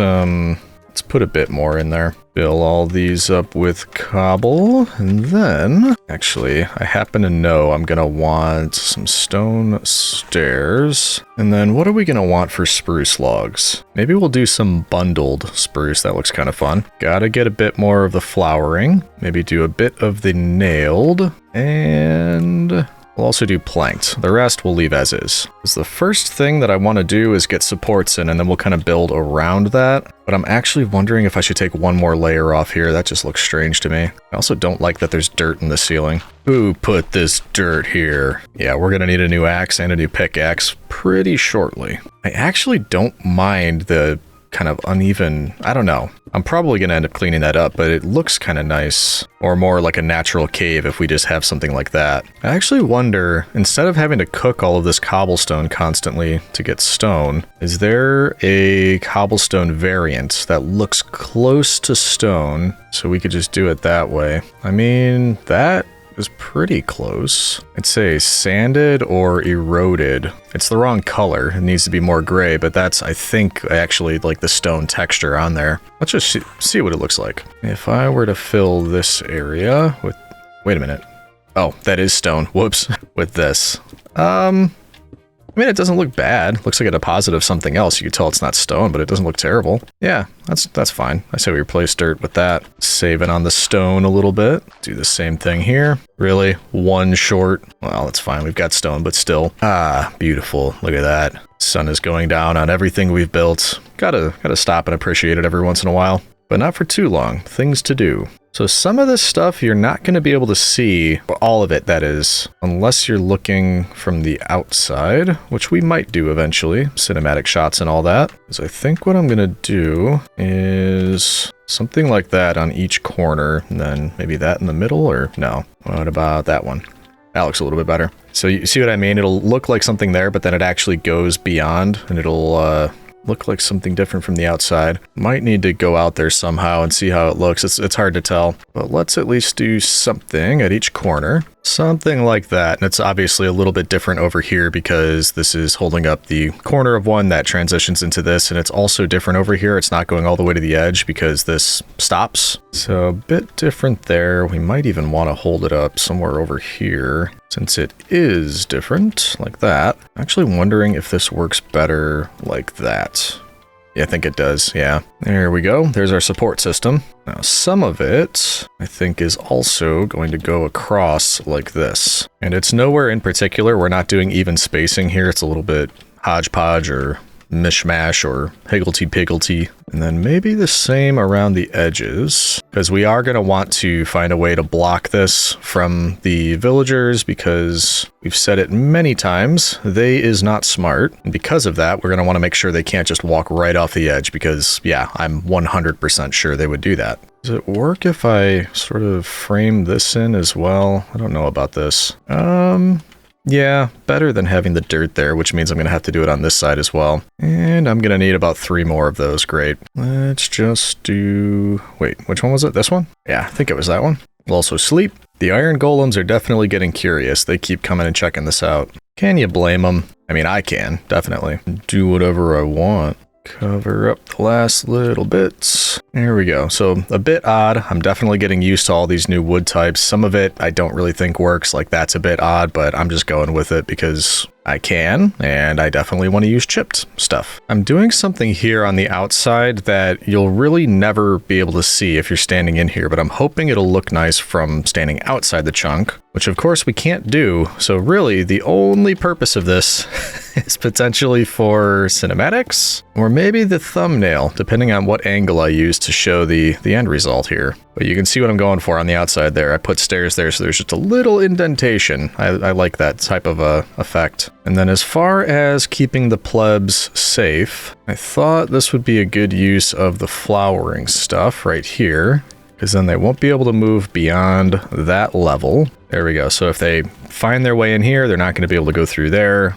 put a bit more in there. Fill all these up with cobble, and then... Actually, I happen to know I'm gonna want some stone stairs. And then what are we gonna want for spruce logs? Maybe we'll do some bundled spruce. That looks kind of fun. Gotta get a bit more of the flowering. Maybe do a bit of the nailed. And... we'll also do planked. The rest we'll leave as is. Because the first thing that I want to do is get supports in, and then we'll kind of build around that. But I'm actually wondering if I should take one more layer off here. That just looks strange to me. I also don't like that there's dirt in the ceiling. Who put this dirt here? Yeah, we're gonna need a new axe and a new pickaxe pretty shortly. I actually don't mind the kind of uneven, I don't know. I'm probably gonna end up cleaning that up, but it looks kind of nice, or more like a natural cave if we just have something like that. I actually wonder, instead of having to cook all of this cobblestone constantly to get stone, is there a cobblestone variant that looks close to stone so we could just do it that way? I mean, that is pretty close. I'd say sanded or eroded. It's the wrong color. It needs to be more gray, but that's, I think, actually like the stone texture on there. Let's just see what it looks like. If I were to fill this area with... Wait a minute. Oh, that is stone. Whoops. With this. I mean, it doesn't look bad. Looks like a deposit of something else. You can tell it's not stone, but it doesn't look terrible. Yeah, that's fine. I say we replace dirt with that. Save it on the stone a little bit. Do the same thing here. Really? One short? Well, that's fine. We've got stone, but still. Ah, beautiful. Look at that. Sun is going down on everything we've built. Gotta stop and appreciate it every once in a while. But not for too long. Things to do. So some of this stuff you're not going to be able to see, all of it that is, unless you're looking from the outside, which we might do eventually, cinematic shots and all that. So I think what I'm going to do is something like that on each corner, and then maybe that in the middle, or no? What about that one? That looks a little bit better. So you see what I mean? It'll look like something there, but then it actually goes beyond, and it'll look like something different from the outside. Might need to go out there somehow and see how it looks. It's hard to tell, but let's at least do something at each corner. Something like that. And it's obviously a little bit different over here because this is holding up the corner of one that transitions into this, and it's also different over here. It's not going all the way to the edge because this stops. So a bit different there. We might even want to hold it up somewhere over here since it is different like that. I'm actually wondering if this works better like that. Yeah, I think it does, yeah. There we go. There's our support system. Now, some of it, I think, is also going to go across like this. And it's nowhere in particular. We're not doing even spacing here. It's a little bit hodgepodge or mishmash or higgledy-piggledy. And then maybe the same around the edges, because we are going to want to find a way to block this from the villagers, because we've said it many times, they is not smart. And because of that, we're going to want to make sure they can't just walk right off the edge, because yeah, I'm 100% sure they would do that. Does it work if I sort of frame this in as well? I don't know about this. Yeah, better than having the dirt there, which means I'm going to have to do it on this side as well. And I'm going to need about 3 more of those. Great. Let's just do... Wait, which one was it? This one? Yeah, I think it was that one. We'll also sleep. The iron golems are definitely getting curious. They keep coming and checking this out. Can you blame them? I mean, I can, definitely. Do whatever I want. Cover up the last little bits. There we go. So a bit odd. I'm definitely getting used to all these new wood types. Some of it I don't really think works. Like that's a bit odd, but I'm just going with it because I can, and I definitely want to use chipped stuff. I'm doing something here on the outside that you'll really never be able to see if you're standing in here, but I'm hoping it'll look nice from standing outside the chunk, which of course we can't do. So really the only purpose of this is potentially for cinematics, or maybe the thumbnail, depending on what angle I use to show the end result here. But you can see what I'm going for on the outside there. I put stairs there, so there's just a little indentation. I like that type of effect. And then as far as keeping the plebs safe, I thought this would be a good use of the flowering stuff right here, because then they won't be able to move beyond that level. There we go. So if they find their way in here, they're not going to be able to go through there.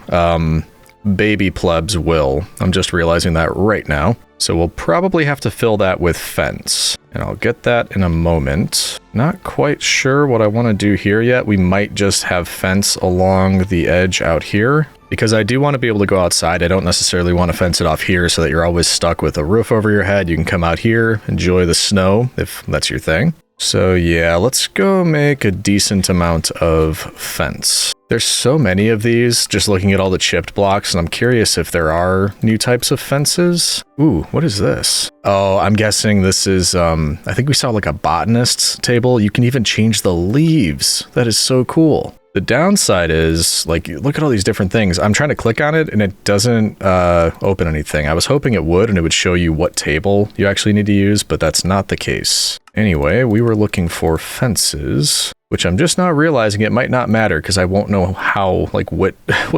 Baby plebs will. I'm just realizing that right now. So we'll probably have to fill that with fence, and I'll get that in a moment. Not quite sure what I want to do here yet. We might just have fence along the edge out here, because I do want to be able to go outside. I don't necessarily want to fence it off here so that you're always stuck with a roof over your head. You can come out here, enjoy the snow if that's your thing. So yeah, let's go make a decent amount of fence. There's so many of these, just looking at all the chipped blocks, and I'm curious if there are new types of fences. Ooh, what is this? Oh, I'm guessing this is, I think we saw like a botanist's table. You can even change the leaves. That is so cool. The downside is, like, look at all these different things. I'm trying to click on it and it doesn't open anything. I was hoping it would, and it would show you what table you actually need to use, but that's not the case. Anyway, we were looking for fences, which I'm just not realizing it might not matter because I won't know how, like, what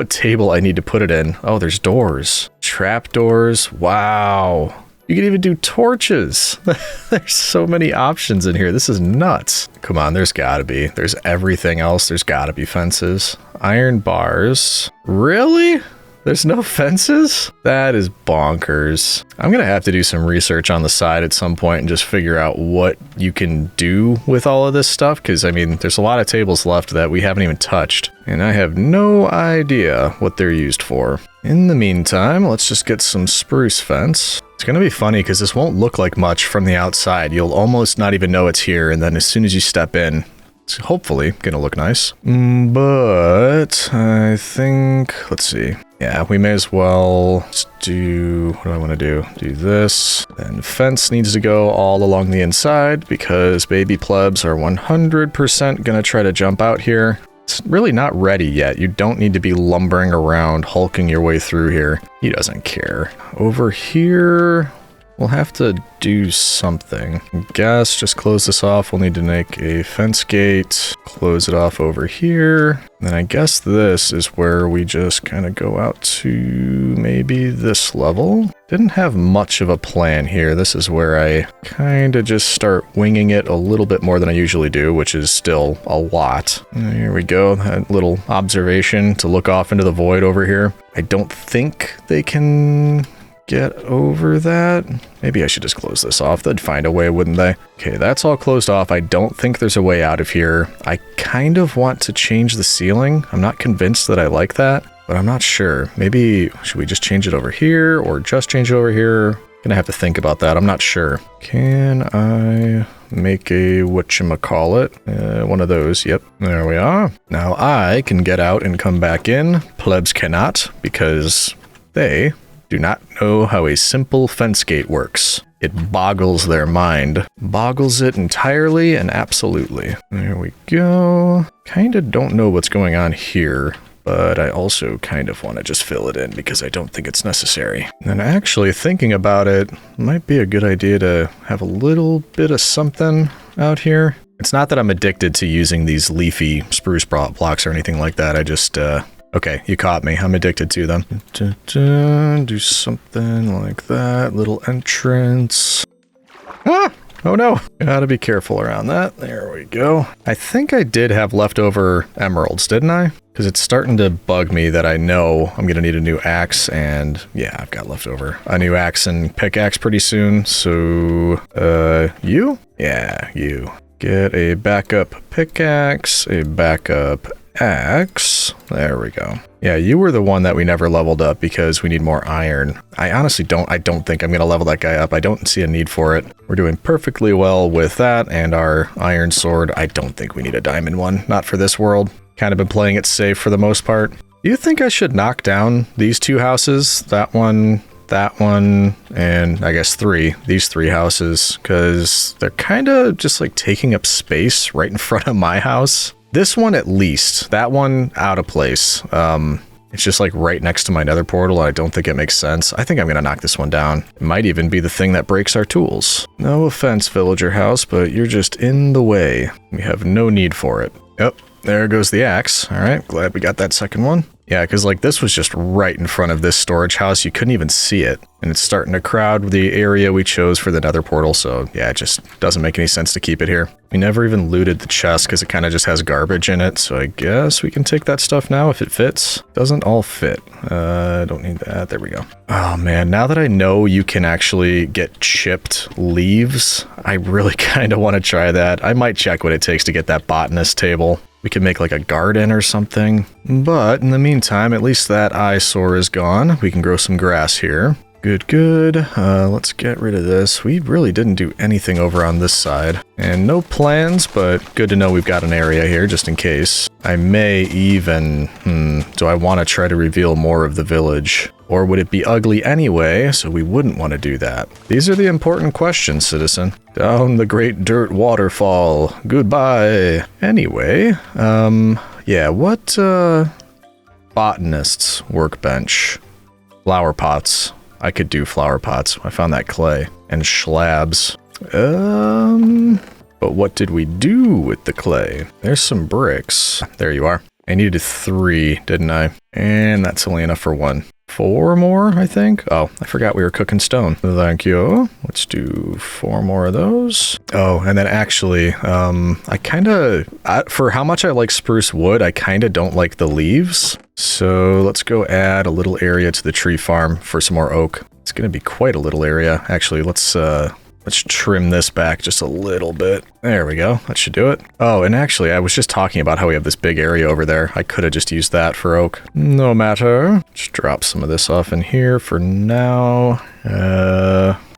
table I need to put it in. Oh, there's doors. Trap doors. Wow. You can even do torches. There's so many options in here. This is nuts. Come on, there's gotta be. There's everything else. There's gotta be fences. Iron bars. Really? There's no fences? That is bonkers. I'm gonna have to do some research on the side at some point and just figure out what you can do with all of this stuff, because I mean, there's a lot of tables left that we haven't even touched, and I have no idea what they're used for. In the meantime, let's just get some spruce fence. It's gonna be funny because this won't look like much from the outside. You'll almost not even know it's here, and then as soon as you step in, it's hopefully gonna look nice. But I think, let's see. Yeah, we may as well do, what do I want to do? Do this. Then fence needs to go all along the inside because baby plebs are 100% gonna try to jump out here. It's really not ready yet. You don't need to be lumbering around, hulking your way through here. He doesn't care. Over here, we'll have to do something. I guess just close this off. We'll need to make a fence gate, close it off over here. Then I guess this is where we just kind of go out to maybe this level. Didn't have much of a plan here. This is where I kind of just start winging it a little bit more than I usually do, which is still a lot. Here we go. That little observation to look off into the void over here. I don't think they can get over that. Maybe I should just close this off. They'd find a way, wouldn't they? Okay, that's all closed off. I don't think there's a way out of here. I kind of want to change the ceiling. I'm not convinced that I like that, but I'm not sure. Maybe should we just change it over here or just change it over here? Gonna have to think about that. I'm not sure. Can I make a whatchamacallit? One of those. Yep, there we are. Now I can get out and come back in. Plebs cannot because they do not know how a simple fence gate works. It boggles their mind. Boggles it entirely and absolutely. There we go. Kinda don't know what's going on here, but I also kind of want to just fill it in because I don't think it's necessary. And actually thinking about it, might be a good idea to have a little bit of something out here. It's not that I'm addicted to using these leafy spruce blocks or anything like that. I just, okay, you caught me. I'm addicted to them. Do something like that. Little entrance. Ah! Oh no, gotta be careful around that. There we go. I think I did have leftover emeralds, didn't I? Because it's starting to bug me that I know I'm gonna need a new axe, and yeah, I've got leftover a new axe and pickaxe pretty soon. So, you? Yeah, you. Get a backup pickaxe, a backup axe. There we go. Yeah, you were the one that we never leveled up because we need more iron. I honestly don't think I'm going to level that guy up. I don't see a need for it. We're doing perfectly well with that and our iron sword. I don't think we need a diamond one. Not for this world. Kind of been playing it safe for the most part. Do you think I should knock down these two houses? That one, and I guess these three houses, because they're kind of just like taking up space right in front of my house. This one at least, that one out of place. It's just like right next to my nether portal. I don't think it makes sense. I think I'm gonna knock this one down. It might even be the thing that breaks our tools. No offense, villager house, but you're just in the way. We have no need for it. Yep, there goes the axe. All right, glad we got that second one. Yeah, because like this was just right in front of this storage house. You couldn't even see it. And it's starting to crowd the area we chose for the nether portal. So yeah, it just doesn't make any sense to keep it here. We never even looted the chest because it kind of just has garbage in it. So I guess we can take that stuff now if it fits. Doesn't all fit. Don't need that. There we go. Oh man, now that I know you can actually get chipped leaves, I really kind of want to try that. I might check what it takes to get that botanist table. We could make like a garden or something. But in the meantime, at least that eyesore is gone. We can grow some grass here. Good. Let's get rid of this. We really didn't do anything over on this side. And no plans, but good to know we've got an area here just in case. I may even... do I want to try to reveal more of the village? Or would it be ugly anyway, so we wouldn't want to do that? These are the important questions, citizen. Down the great dirt waterfall. Goodbye. Anyway, yeah, what, botanist's workbench. Flower pots. I could do flower pots. I found that clay. And slabs. But what did we do with the clay? There's some bricks. There you are. I needed 3, didn't I? And that's only enough for 1. 4 more, I think. Oh, I forgot we were cooking stone. Thank you. Let's do 4 more of those. Oh, and then actually, for how much I like spruce wood, I kind of don't like the leaves. So let's go add a little area to the tree farm for some more oak. It's going to be quite a little area. Actually, let's trim this back just a little bit. There we go. That should do it. Oh, and actually, I was just talking about how we have this big area over there. I could have just used that for oak. No matter. Just drop some of this off in here for now.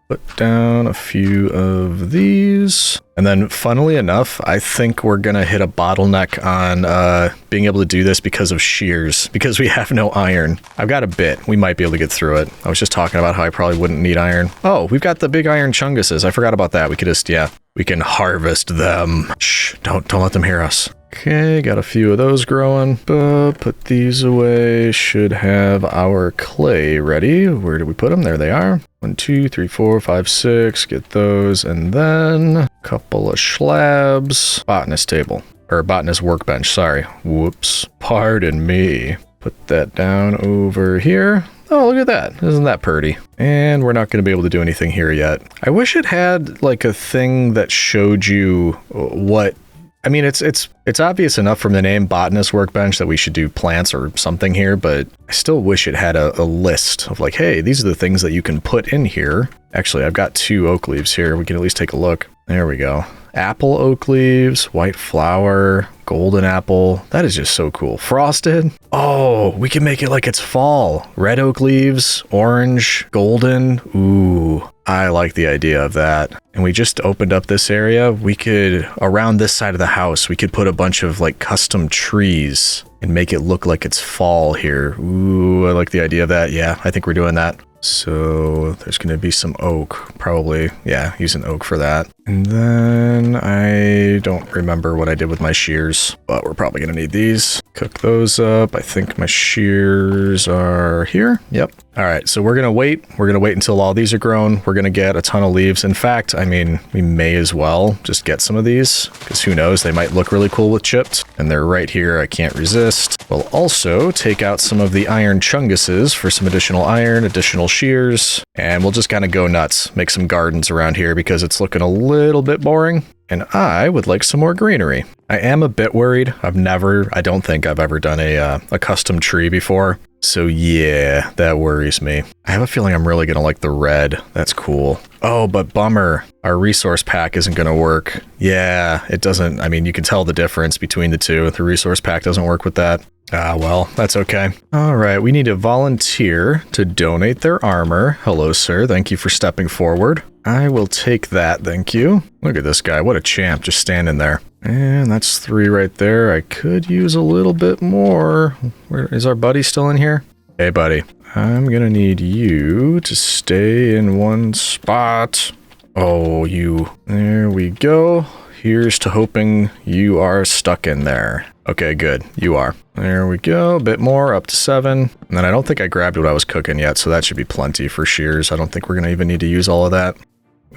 Put down a few of these. And then, funnily enough, I think we're going to hit a bottleneck on being able to do this because of shears, because we have no iron. I've got a bit. We might be able to get through it. I was just talking about how I probably wouldn't need iron. Oh, we've got the big iron chunguses. I forgot about that. We could just, yeah, we can harvest them. Shh, don't let them hear us. Okay, got a few of those growing. Put these away. Should have our clay ready. Where did we put them? There they are. 1, 2, 3, 4, 5, 6. Get those. And then a couple of slabs. Botanist table. Or botanist workbench, sorry. Whoops. Pardon me. Put that down over here. Oh, look at that. Isn't that pretty? And we're not going to be able to do anything here yet. I wish it had like a thing that showed you what... I mean, it's obvious enough from the name Botanist Workbench that we should do plants or something here, but I still wish it had a list of like, hey, these are the things that you can put in here. Actually, I've got 2 oak leaves here. We can at least take a look. There we go. Apple oak leaves, white flower, golden apple. That is just so cool. Frosted. Oh, we can make it like it's fall. Red oak leaves, orange, golden. Ooh, I like the idea of that. And we just opened up this area. We could, around this side of the house, we could put a bunch of like custom trees and make it look like it's fall here. Ooh, I like the idea of that. Yeah, I think we're doing that. So there's going to be some oak, probably. Yeah, using oak for that. And then I don't remember what I did with my shears, but we're probably going to need these. Cook those up. I think my shears are here. Yep. All right, so we're going to wait. We're going to wait until all these are grown. We're going to get a ton of leaves. In fact, I mean, we may as well just get some of these because who knows, they might look really cool with chipped. And they're right here. I can't resist. We'll also take out some of the iron chunguses for some additional iron, additional shears, and we'll just kind of go nuts. Make some gardens around here because it's looking a little bit boring. And I would like some more greenery. I am a bit worried. I don't think I've ever done a custom tree before. So yeah, that worries me. I have a feeling I'm really gonna like the red. That's cool. Oh, but bummer. Our resource pack isn't gonna work. Yeah, it doesn't. I mean, you can tell the difference between the two. The resource pack doesn't work with that. Ah, well, that's okay. All right, we need a volunteer to donate their armor. Hello, sir. Thank you for stepping forward. I will take that, thank you. Look at this guy. What a champ, just standing there. And that's 3 right there. I could use a little bit more. Where is our buddy still in here? Hey, buddy. I'm gonna need you to stay in one spot. Oh, you. There we go. Here's to hoping you are stuck in there. Okay, good. You are. There we go. A bit more, up to 7. And then I don't think I grabbed what I was cooking yet, so that should be plenty for shears. I don't think we're going to even need to use all of that.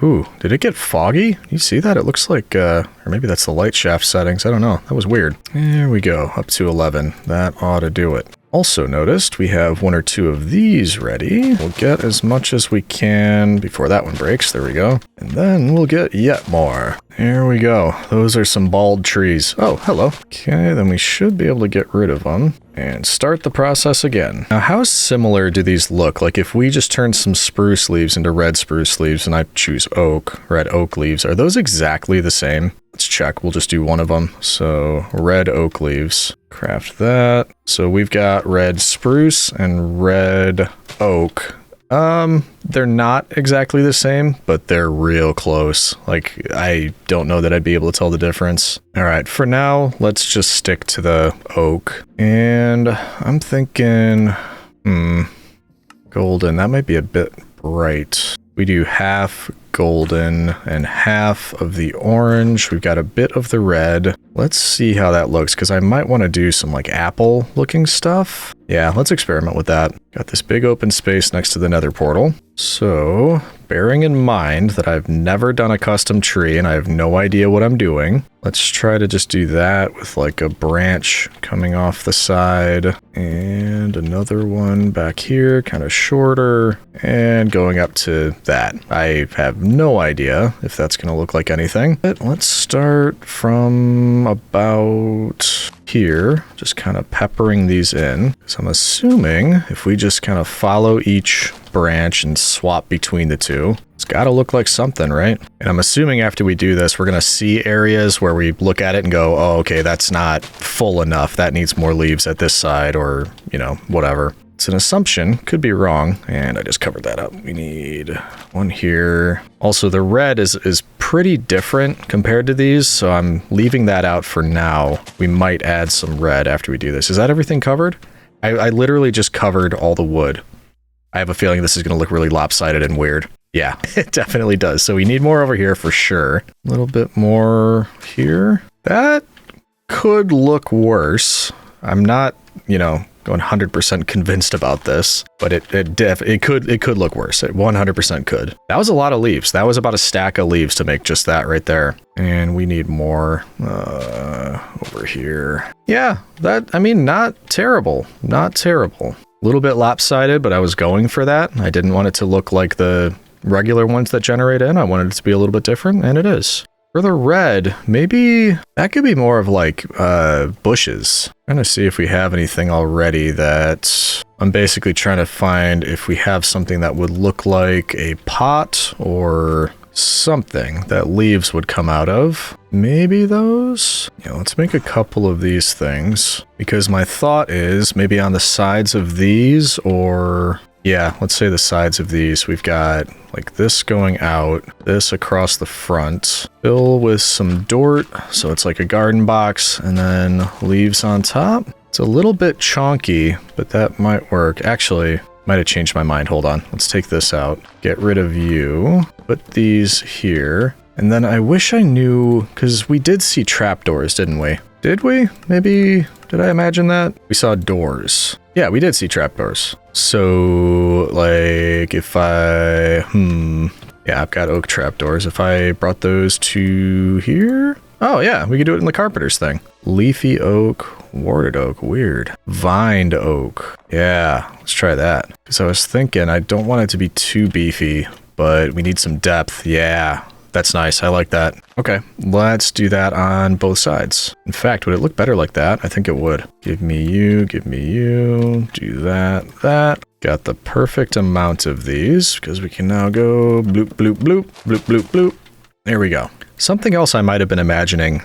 Ooh, did it get foggy? You see that? It looks like, or maybe that's the light shaft settings. I don't know. That was weird. There we go. Up to 11. That ought to do it. Also noticed we have 1 or 2 of these ready. We'll get as much as we can before that one breaks. There we go. And then we'll get yet more. There we go. Those are some bald trees. Oh, hello. Okay, then we should be able to get rid of them and start the process again. Now, how similar do these look? Like if we just turn some spruce leaves into red spruce leaves and I choose oak, red oak leaves, are those exactly the same? Let's check. We'll just do one of them. So red oak leaves. Craft that. So we've got red spruce and red oak. They're not exactly the same, but they're real close. Like, I don't know that I'd be able to tell the difference. All right, for now, let's just stick to the oak. And I'm thinking, golden. That might be a bit bright. We do half golden and half of the orange. We've got a bit of the red. Let's see how that looks, because I might want to do some like apple looking stuff. Yeah, let's experiment with that. Got this big open space next to the nether portal. So, bearing in mind that I've never done a custom tree and I have no idea what I'm doing, let's try to just do that with like a branch coming off the side and another one back here, kind of shorter, and going up to that. I have no idea if that's going to look like anything, but let's start from about here, just kind of peppering these in. So I'm assuming if we just kind of follow each branch and swap between the two, it's got to look like something, right? And I'm assuming after we do this, we're going to see areas where we look at it and go, oh, okay, that's not full enough. That needs more leaves at this side, or, you know, whatever. It's an assumption, could be wrong, and I just covered that up. We need one here. Also, the red is pretty different compared to these, so I'm leaving that out for now. We might add some red after we do this. Is that everything covered? I literally just covered all the wood. I have a feeling this is going to look really lopsided and weird. Yeah, it definitely does. So we need more over here for sure. A little bit more here. That could look worse. I'm not, you know, 100% convinced about this, but it could look worse. It 100% could. That was a lot of leaves. That was about a stack of leaves to make just that right there. And we need more over here. Yeah, I mean, not terrible. Not terrible. A little bit lopsided, but I was going for that. I didn't want it to look like the regular ones that generate in. I wanted it to be a little bit different, and it is. For the red, maybe that could be more of like bushes. I'm trying to see if we have anything already that I'm basically trying to find if we have something that would look like a pot or something that leaves would come out of. Maybe those? Yeah, let's make a couple of these things, because my thought is maybe on the sides of these, or yeah, let's say the sides of these. We've got like this going out, this across the front, fill with some dirt, so it's like a garden box, and then leaves on top. It's a little bit chonky, but that might work. Actually, Might have changed my mind. Hold on. Let's take this out. Get rid of you. Put these here. And then I wish I knew, because we did see trapdoors, didn't we? Did we? Maybe, did I imagine that? We saw doors. Yeah, we did see trapdoors. So, like, if I, yeah, I've got oak trapdoors. If I brought those to here? Oh, yeah, we could do it in the carpenter's thing. Leafy oak, warded oak, weird. Vined oak. Yeah, let's try that. Because I was thinking, I don't want it to be too beefy, but we need some depth. Yeah. That's nice. I like that. Okay, let's do that on both sides. In fact, would it look better like that? I think it would. Give me you, do that. Got the perfect amount of these because we can now go bloop, bloop, bloop, bloop, bloop, bloop. There we go. Something else I might have been imagining.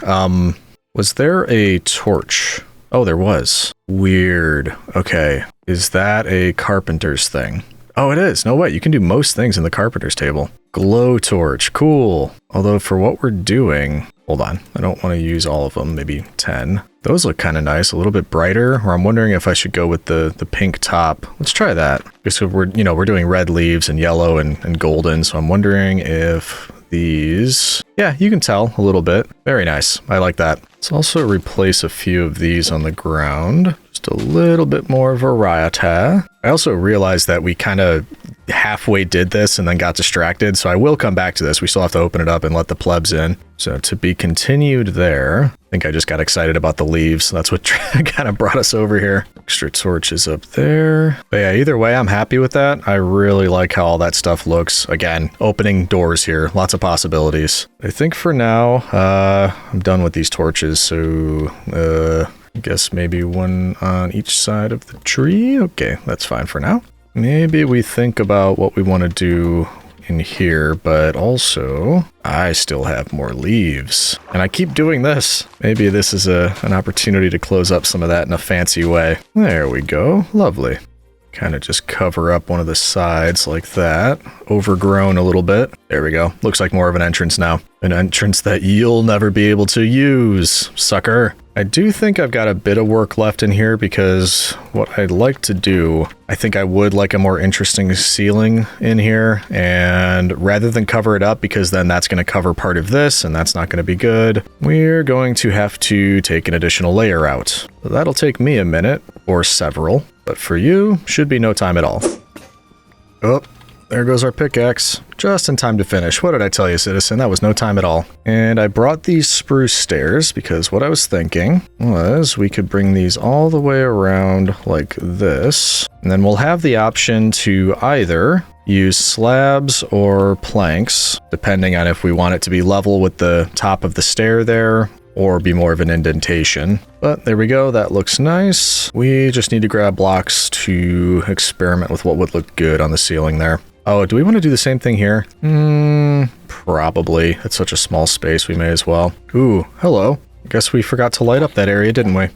Was there a torch? Oh, there was. Weird. Okay. Is that a carpenter's thing? Oh, it is. No way. You can do most things in the carpenter's table. Glow torch. Cool. Although for what we're doing, hold on. I don't want to use all of them. Maybe 10. Those look kind of nice. A little bit brighter. Or I'm wondering if I should go with the pink top. Let's try that. Because we're doing red leaves and yellow and golden. So I'm wondering if these, yeah, you can tell a little bit. Very nice. I like that. Let's also replace a few of these on the ground. Just a little bit more variety. I also realized that we kind of halfway did this and then got distracted. So I will come back to this. We still have to open it up and let the plebs in. So to be continued there. I think I just got excited about the leaves. That's what kind of brought us over here. Extra torches up there. But yeah, either way, I'm happy with that. I really like how all that stuff looks. Again, opening doors here. Lots of possibilities. I think for now, I'm done with these torches. So, I guess maybe one on each side of the tree. Okay, that's fine for now. Maybe we think about what we want to do in here, but also I still have more leaves and I keep doing this. Maybe this is an opportunity to close up some of that in a fancy way. There we go. Lovely. Kind of just cover up one of the sides like that. Overgrown a little bit. There we go. Looks like more of an entrance now. An entrance that you'll never be able to use, sucker. I do think I've got a bit of work left in here because what I'd like to do, I think I would like a more interesting ceiling in here. And rather than cover it up, because then that's going to cover part of this and that's not going to be good, we're going to have to take an additional layer out. So that'll take me a minute or several, but for you, should be no time at all. Oh, there goes our pickaxe. Just in time to finish. What did I tell you, citizen? That was no time at all. And I brought these spruce stairs because what I was thinking was we could bring these all the way around like this. And then we'll have the option to either use slabs or planks, depending on if we want it to be level with the top of the stair there, or be more of an indentation. But there we go, that looks nice. We just need to grab blocks to experiment with what would look good on the ceiling there. Oh, do we want to do the same thing here? Probably. It's such a small space, we may as well. Ooh, hello. I guess we forgot to light up that area, didn't we?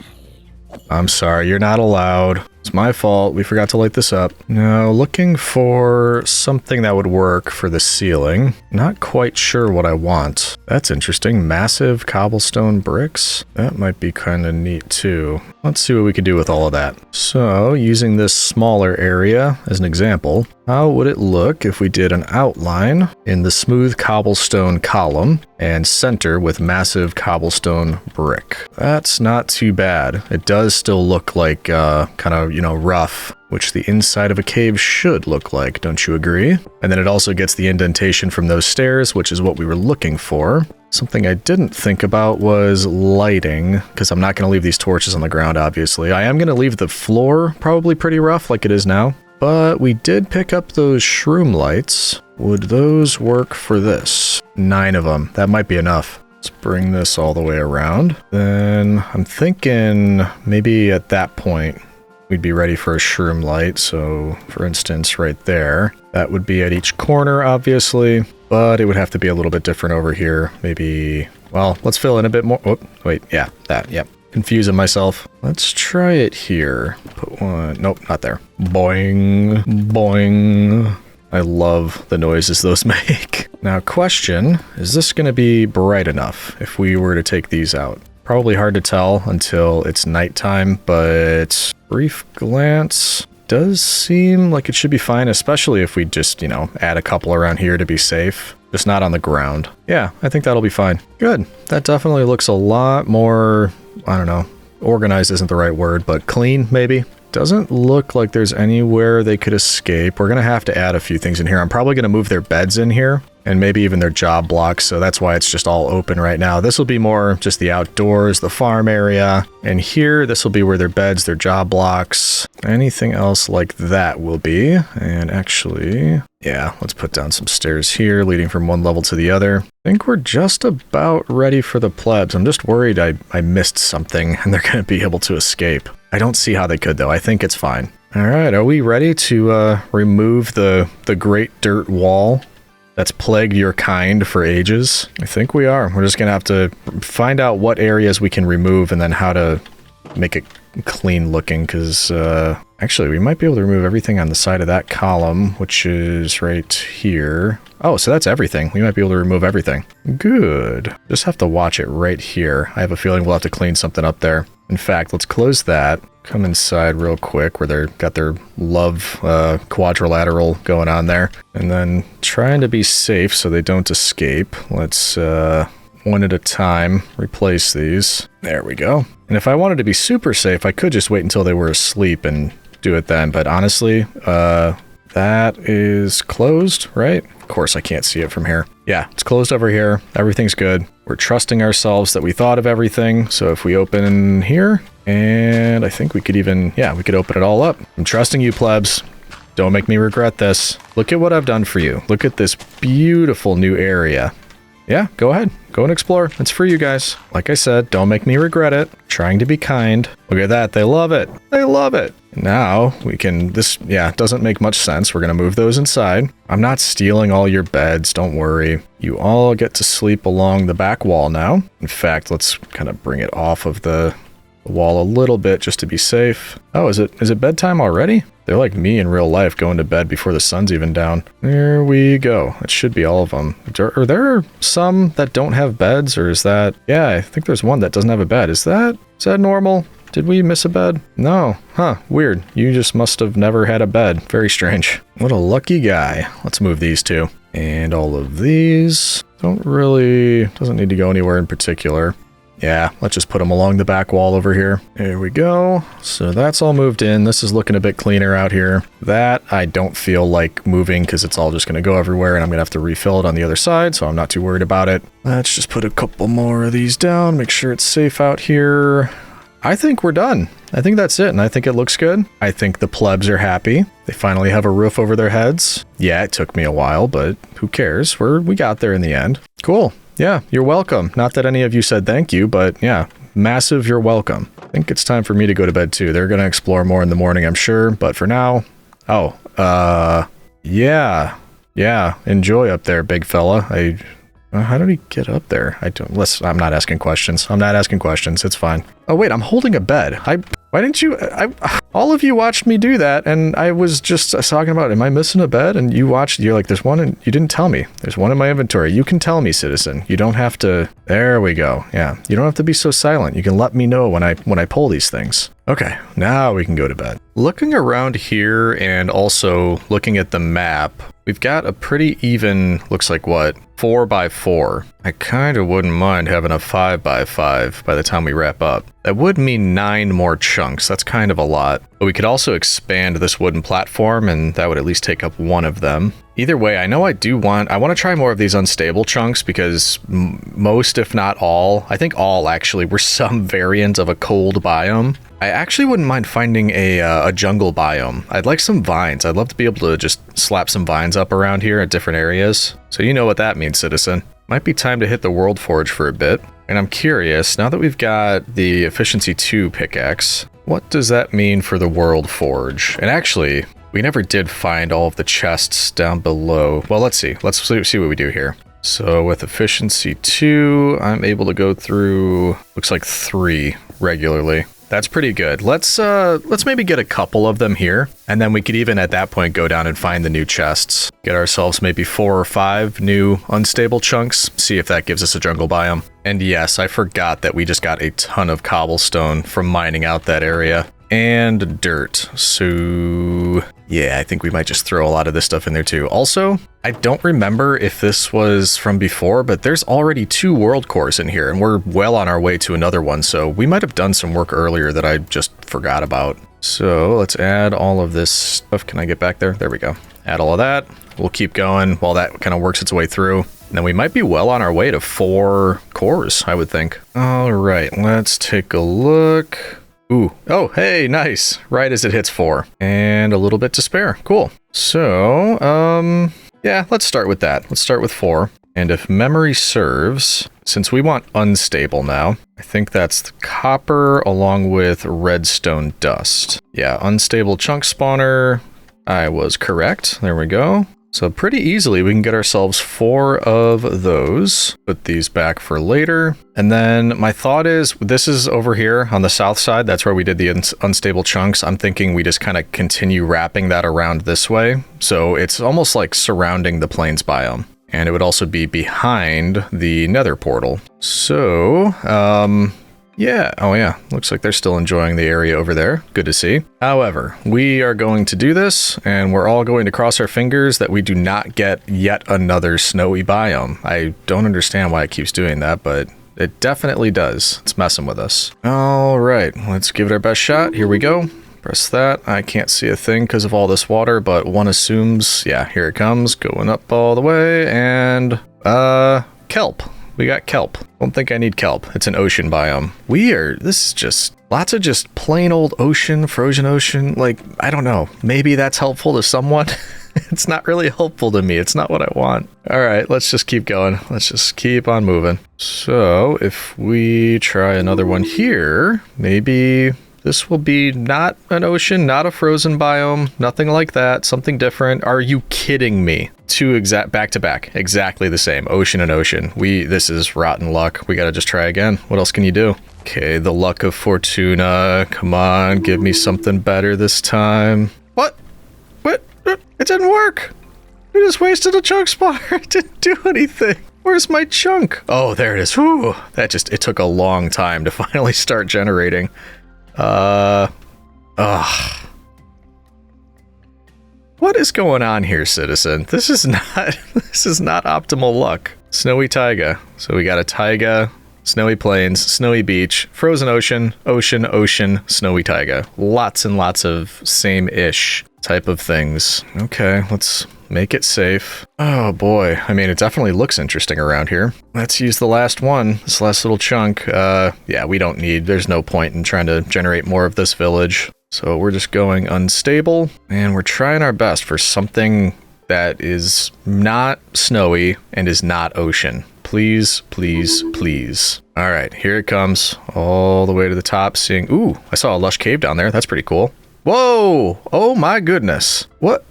I'm sorry, you're not allowed. It's my fault. We forgot to light this up. Now, looking for something that would work for the ceiling. Not quite sure what I want. That's interesting. Massive cobblestone bricks. That might be kind of neat too. Let's see what we can do with all of that. So, using this smaller area as an example, how would it look if we did an outline in the smooth cobblestone column and center with massive cobblestone brick? That's not too bad. It does still look like kind of, rough, which the inside of a cave should look like, don't you agree? And then it also gets the indentation from those stairs, which is what we were looking for. Something I didn't think about was lighting, because I'm not going to leave these torches on the ground, obviously. I am going to leave the floor probably pretty rough like it is now, but we did pick up those shroom lights. Would those work for this? 9 of them. That might be enough. Let's bring this all the way around. Then I'm thinking maybe at that point, we'd be ready for a shroom light. So for instance, right there, that would be at each corner, obviously, but it would have to be a little bit different over here. Maybe, well, let's fill in a bit more. Oh, wait, yeah, that, yep. Confusing myself. Let's try it here. Put one, nope, not there. Boing, boing. I love the noises those make. Now, question, is this going to be bright enough if we were to take these out? Probably hard to tell until it's nighttime, but brief glance. does seem like it should be fine, especially if we just, you know, add a couple around here to be safe. Just not on the ground. Yeah, I think that'll be fine. Good. That definitely looks a lot more, I don't know, organized isn't the right word, but clean, maybe. Doesn't look like there's anywhere they could escape. We're going to have to add a few things in here. I'm probably going to move their beds in here and maybe even their job blocks. So that's why it's just all open right now. This will be more just the outdoors, the farm area. And here, this will be where their beds, their job blocks, anything else like that will be. And actually, yeah, let's put down some stairs here leading from one level to the other. I think we're just about ready for the plebs. I'm just worried I missed something and they're going to be able to escape. I don't see how they could, though. I think it's fine. All right, are we ready to remove the great dirt wall that's plagued your kind for ages? I think we are. We're just going to have to find out what areas we can remove and then how to make it clean looking, because actually we might be able to remove everything on the side of that column, which is right here. Oh, so that's everything. We might be able to remove everything. Good. Just have to watch it right here. I have a feeling we'll have to clean something up there. In fact, let's close that. Come inside real quick where they've got their love quadrilateral going on there. And then trying to be safe so they don't escape. Let's, one at a time, replace these. There we go. And if I wanted to be super safe, I could just wait until they were asleep and do it then. But honestly, that is closed, right? Of course, I can't see it from here. Yeah, it's closed over here. Everything's good. We're trusting ourselves that we thought of everything. So if we open here, and I think we could even, yeah, we could open it all up. I'm trusting you, plebs. Don't make me regret this. Look at what I've done for you. Look at this beautiful new area. Yeah, go ahead. Go and explore. It's for you guys. Like I said, don't make me regret it. Trying to be kind. Look at that. They love it. They love it. Now we can, this, yeah, doesn't make much sense. We're going to move those inside. I'm not stealing all your beds. Don't worry. You all get to sleep along the back wall now. In fact, let's kind of bring it off of the wall a little bit just to be safe. Oh, is it bedtime already? They're like me in real life, going to bed before the sun's even down. There we go. It should be all of them. Are there some that don't have beds, or is that... Yeah, I think there's one that doesn't have a bed. Is that normal? Did we miss a bed? No. Huh, weird. You just must have never had a bed. Very strange. What a lucky guy. Let's move these two. And all of these doesn't need to go anywhere in particular. Yeah, let's just put them along the back wall over here. There we go. So that's all moved in. This is looking a bit cleaner out here. That I don't feel like moving because it's all just going to go everywhere and I'm going to have to refill it on the other side, so I'm not too worried about it. Let's just put a couple more of these down, make sure it's safe out here. I think we're done. I think that's it, and I think it looks good. I think the plebs are happy. They finally have a roof over their heads. Yeah, it took me a while, but who cares? We got there in the end. Cool. Yeah, you're welcome. Not that any of you said thank you, but yeah, massive you're welcome. I think it's time for me to go to bed too. They're going to explore more in the morning, I'm sure, but for now... Oh, yeah, enjoy up there, big fella. How did he get up there? I'm not asking questions. It's fine. Oh wait, I'm holding a bed. Why didn't you... all of you watched me do that, and I was just talking about, am I missing a bed? And you're like, there's one, and you didn't tell me. There's one in my inventory. You can tell me, citizen. You don't have to... There we go. Yeah, you don't have to be so silent. You can let me know when I pull these things. Okay, now we can go to bed. Looking around here and also looking at the map, we've got a pretty even, looks like what, 4x4. I kind of wouldn't mind having a 5x5 by the time we wrap up. That would mean 9 more chunks. That's kind of a lot. But we could also expand this wooden platform, and that would at least take up one of them. Either way, I know I want to try more of these unstable chunks because most, if not all, I think all actually, were some variant of a cold biome. I actually wouldn't mind finding a jungle biome. I'd like some vines. I'd love to be able to just slap some vines up around here at different areas. So you know what that means, citizen. Might be time to hit the World Forge for a bit. And I'm curious, now that we've got the Efficiency 2 pickaxe, what does that mean for the World Forge? And actually, we never did find all of the chests down below. Well, let's see. Let's see what we do here. So with Efficiency 2, I'm able to go through, looks like 3 regularly. That's pretty good. Let's maybe get a couple of them here, and then we could even at that point go down and find the new chests. Get ourselves maybe 4 or 5 new unstable chunks, see if that gives us a jungle biome. And yes, I forgot that we just got a ton of cobblestone from mining out that area. and dirt. So yeah, I think we might just throw a lot of this stuff in there too. Also, I don't remember if this was from before, but there's already 2 world cores in here and we're well on our way to another one. So we might have done some work earlier that I just forgot about. So let's add all of this stuff. Can I get back there? There we go. Add all of that. We'll keep going while that kind of works its way through. And then we might be well on our way to 4 cores, I would think. All right, let's take a look. Ooh, oh, hey, nice. Right as it hits 4. And a little bit to spare. Cool. So, yeah, let's start with that. Let's start with 4. And if memory serves, since we want unstable now, I think that's the copper along with redstone dust. Yeah, unstable chunk spawner. I was correct. There we go. So pretty easily we can get ourselves 4 of those. Put these back for later. And then my thought is, this is over here on the south side. That's where we did the unstable chunks. I'm thinking we just kind of continue wrapping that around this way. So it's almost like surrounding the plains biome. And it would also be behind the nether portal. So, yeah. Oh, yeah. Looks like they're still enjoying the area over there. Good to see. However, we are going to do this, and we're all going to cross our fingers that we do not get yet another snowy biome. I don't understand why it keeps doing that, but it definitely does. It's messing with us. All right. Let's give it our best shot. Here we go. Press that. I can't see a thing because of all this water, but one assumes, yeah, here it comes, going up all the way, and, kelp. We got kelp. Don't think I need kelp. It's an ocean biome. This is just lots of just plain old ocean, frozen ocean. Like, I don't know. Maybe that's helpful to someone. It's not really helpful to me. It's not what I want. All right, let's just keep going. Let's just keep on moving. So if we try another one here, maybe this will be not an ocean, not a frozen biome, nothing like that, something different. Are you kidding me? 2 exact back to back, exactly the same, ocean and ocean. This is rotten luck. We gotta just try again. What else can you do? Okay, the luck of Fortuna. Come on, give me something better this time. What? It didn't work. We just wasted a chunk spawner. It didn't do anything. Where's my chunk? Oh, there it is. Whew. It took a long time to finally start generating. What is going on here, citizen? This is not optimal luck. Snowy taiga. So we got a taiga, snowy plains, snowy beach, frozen ocean, ocean, snowy taiga. Lots and lots of same-ish type of things. Okay, let's make it safe. Oh boy, I mean, it definitely looks interesting around here. Let's use the last one, this last little chunk. Yeah, there's no point in trying to generate more of this village. So we're just going unstable, and we're trying our best for something that is not snowy and is not ocean. Please, please, please. All right, here it comes, all the way to the top, seeing, ooh, I saw a lush cave down there. That's pretty cool. Whoa, oh my goodness. What?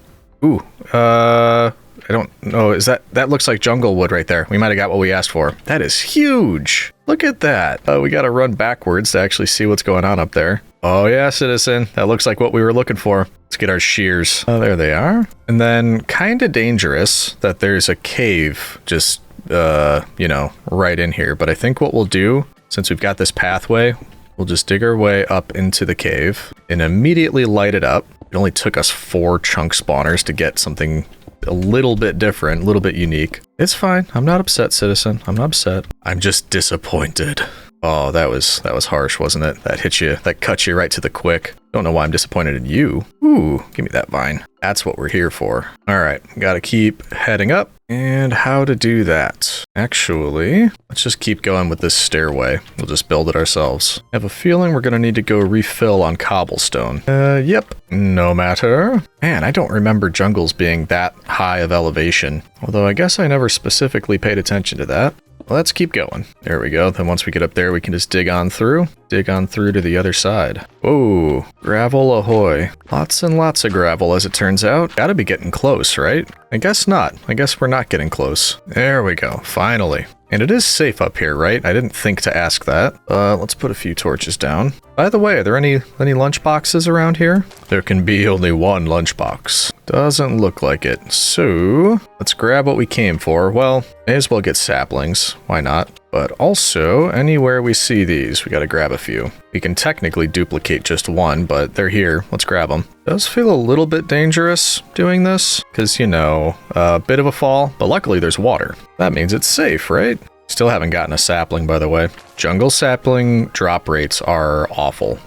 Ooh, I don't know. That looks like jungle wood right there. We might have got what we asked for. That is huge. Look at that. We got to run backwards to actually see what's going on up there. Oh yeah, citizen. That looks like what we were looking for. Let's get our shears. Oh, there they are. And then kind of dangerous that there's a cave just, right in here. But I think what we'll do, since we've got this pathway, we'll just dig our way up into the cave and immediately light it up. It only took us 4 chunk spawners to get something a little bit different, a little bit unique. It's fine. I'm not upset, citizen. I'm not upset. I'm just disappointed. Oh, that was harsh, wasn't it? That cut you right to the quick. Don't know why I'm disappointed in you. Ooh, give me that vine. That's what we're here for. All right, gotta keep heading up. And how to do that? Actually, let's just keep going with this stairway. We'll just build it ourselves. I have a feeling we're gonna need to go refill on cobblestone. Yep, no matter. Man, I don't remember jungles being that high of elevation. Although I guess I never specifically paid attention to that. Let's keep going. There we go. Then once we get up there, we can just dig on through to the other side. Whoa, gravel ahoy. Lots and lots of gravel, as it turns out. Gotta be getting close, right? I guess not. I guess we're not getting close. There we go, finally. And it is safe up here, right? I didn't think to ask that. Let's put a few torches down. By the way, are there any lunch boxes around here? There can be only one lunchbox. Doesn't look like it. So, let's grab what we came for. Well, may as well get saplings. Why not? But also, anywhere we see these, we gotta grab a few. We can technically duplicate just one, but they're here. Let's grab them. Does feel a little bit dangerous doing this, because, you know, a bit of a fall, but luckily there's water. That means it's safe, right? Still haven't gotten a sapling, by the way. Jungle sapling drop rates are awful.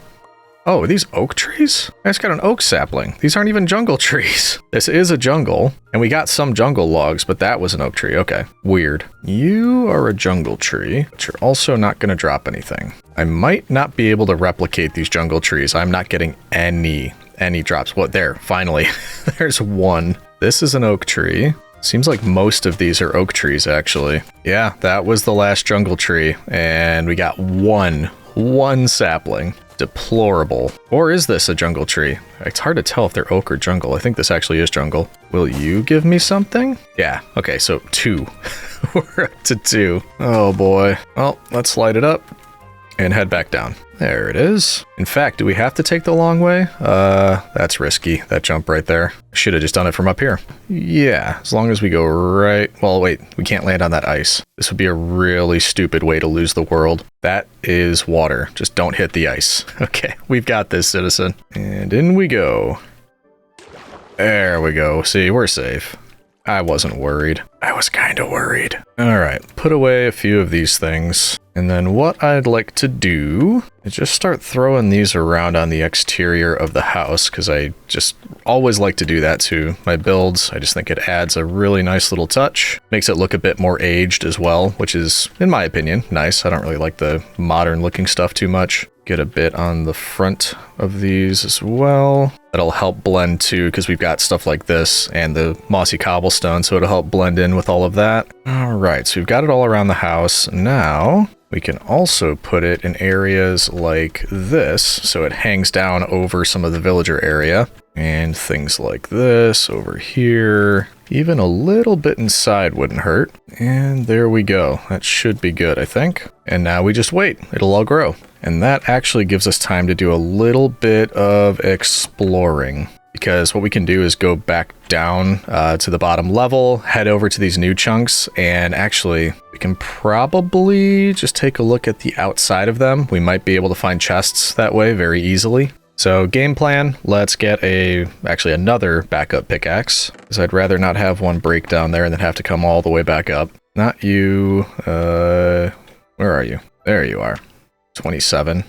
Oh, are these oak trees? I just got an oak sapling. These aren't even jungle trees. This is a jungle, and we got some jungle logs, but that was an oak tree. Okay, weird. You are a jungle tree, but you're also not going to drop anything. I might not be able to replicate these jungle trees. I'm not getting any drops. What, there, finally. There's one. This is an oak tree. Seems like most of these are oak trees, actually. Yeah, that was the last jungle tree, and we got one sapling. Deplorable. Or is this a jungle tree? It's hard to tell if they're oak or jungle. I think this actually is jungle. Will you give me something? Yeah, okay, so 2. We're up to 2. Oh boy. Well, let's light it up and head back down. There it is. In fact, do we have to take the long way? That's risky, that jump right there. Should have just done it from up here. Yeah, as long as we go right... Well, wait, we can't land on that ice. This would be a really stupid way to lose the world. That is water. Just don't hit the ice. Okay, we've got this, citizen. And in we go. There we go. See, we're safe. I wasn't worried. I was kind of worried. All right, put away a few of these things. And then what I'd like to do is just start throwing these around on the exterior of the house, because I just always like to do that to my builds. I just think it adds a really nice little touch. Makes it look a bit more aged as well, which is, in my opinion, nice. I don't really like the modern looking stuff too much. Get a bit on the front of these as well. That'll help blend too, because we've got stuff like this and the mossy cobblestone, so it'll help blend in with all of that. All right, so we've got it all around the house. Now we can also put it in areas like this, so it hangs down over some of the villager area. And things like this over here. Even a little bit inside wouldn't hurt. And there we go. That should be good, I think. And now we just wait. It'll all grow. And that actually gives us time to do a little bit of exploring. Because what we can do is go back down to the bottom level, head over to these new chunks, and actually we can probably just take a look at the outside of them. We might be able to find chests that way very easily. So game plan, let's get actually another backup pickaxe, because I'd rather not have one break down there and then have to come all the way back up. Not you, where are you? There you are. 27.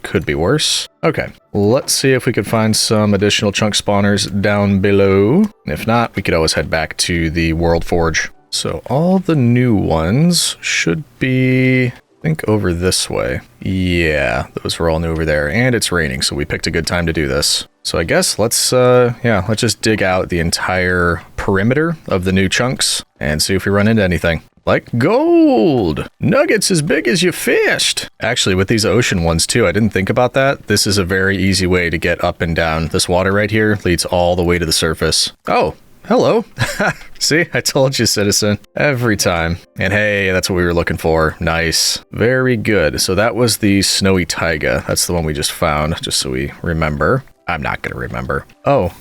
Could be worse. Okay, let's see if we could find some additional chunk spawners down below. If not, we could always head back to the World Forge. So all the new ones should be, I think, over this way. Yeah, those were all new over there. And it's raining, so we picked a good time to do this. So I guess let's just dig out the entire perimeter of the new chunks and see if we run into anything. Like gold! Nuggets as big as you fished! Actually, with these ocean ones too, I didn't think about that. This is a very easy way to get up and down. This water right here leads all the way to the surface. Oh, hello. See, I told you, citizen. Every time. And hey, that's what we were looking for. Nice. Very good. So that was the snowy taiga. That's the one we just found, just so we remember. I'm not gonna remember. Oh,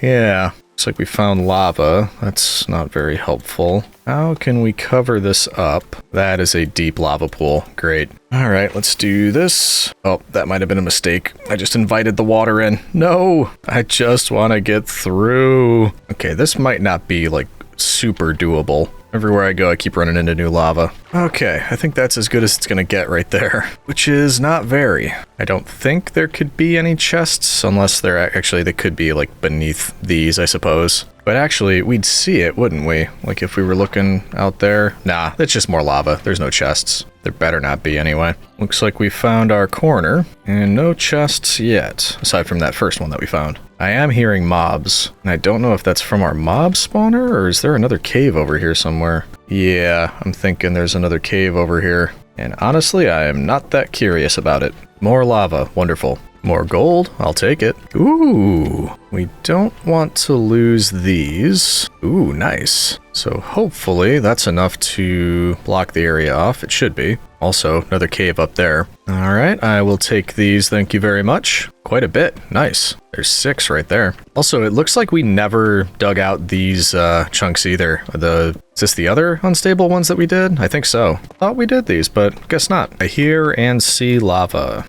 yeah. Looks like we found lava. That's not very helpful. How can we cover this up? That is a deep lava pool. Great. All right, let's do this. Oh, that might have been a mistake. I just invited the water in. No, I just want to get through. Okay, this might not be like super doable. Everywhere I go, I keep running into new lava. Okay, I think that's as good as it's gonna get right there, which is not very. I don't think there could be any chests, unless they could be like beneath these, I suppose. But actually, we'd see it, wouldn't we? Like if we were looking out there. Nah, it's just more lava. There's no chests. There better not be anyway. Looks like we found our corner, and no chests yet, aside from that first one that we found. I am hearing mobs, and I don't know if that's from our mob spawner, or is there another cave over here somewhere? Yeah, I'm thinking there's another cave over here. And honestly, I am not that curious about it. More lava, wonderful. More gold, I'll take it. Ooh, we don't want to lose these. Ooh, nice. So hopefully that's enough to block the area off. It should be. Also, another cave up there. All right, I will take these. Thank you very much. Quite a bit. Nice. There's 6 right there. Also, it looks like we never dug out these chunks either. Is this the other unstable ones that we did? I think so. Thought we did these, but guess not. I hear and see lava.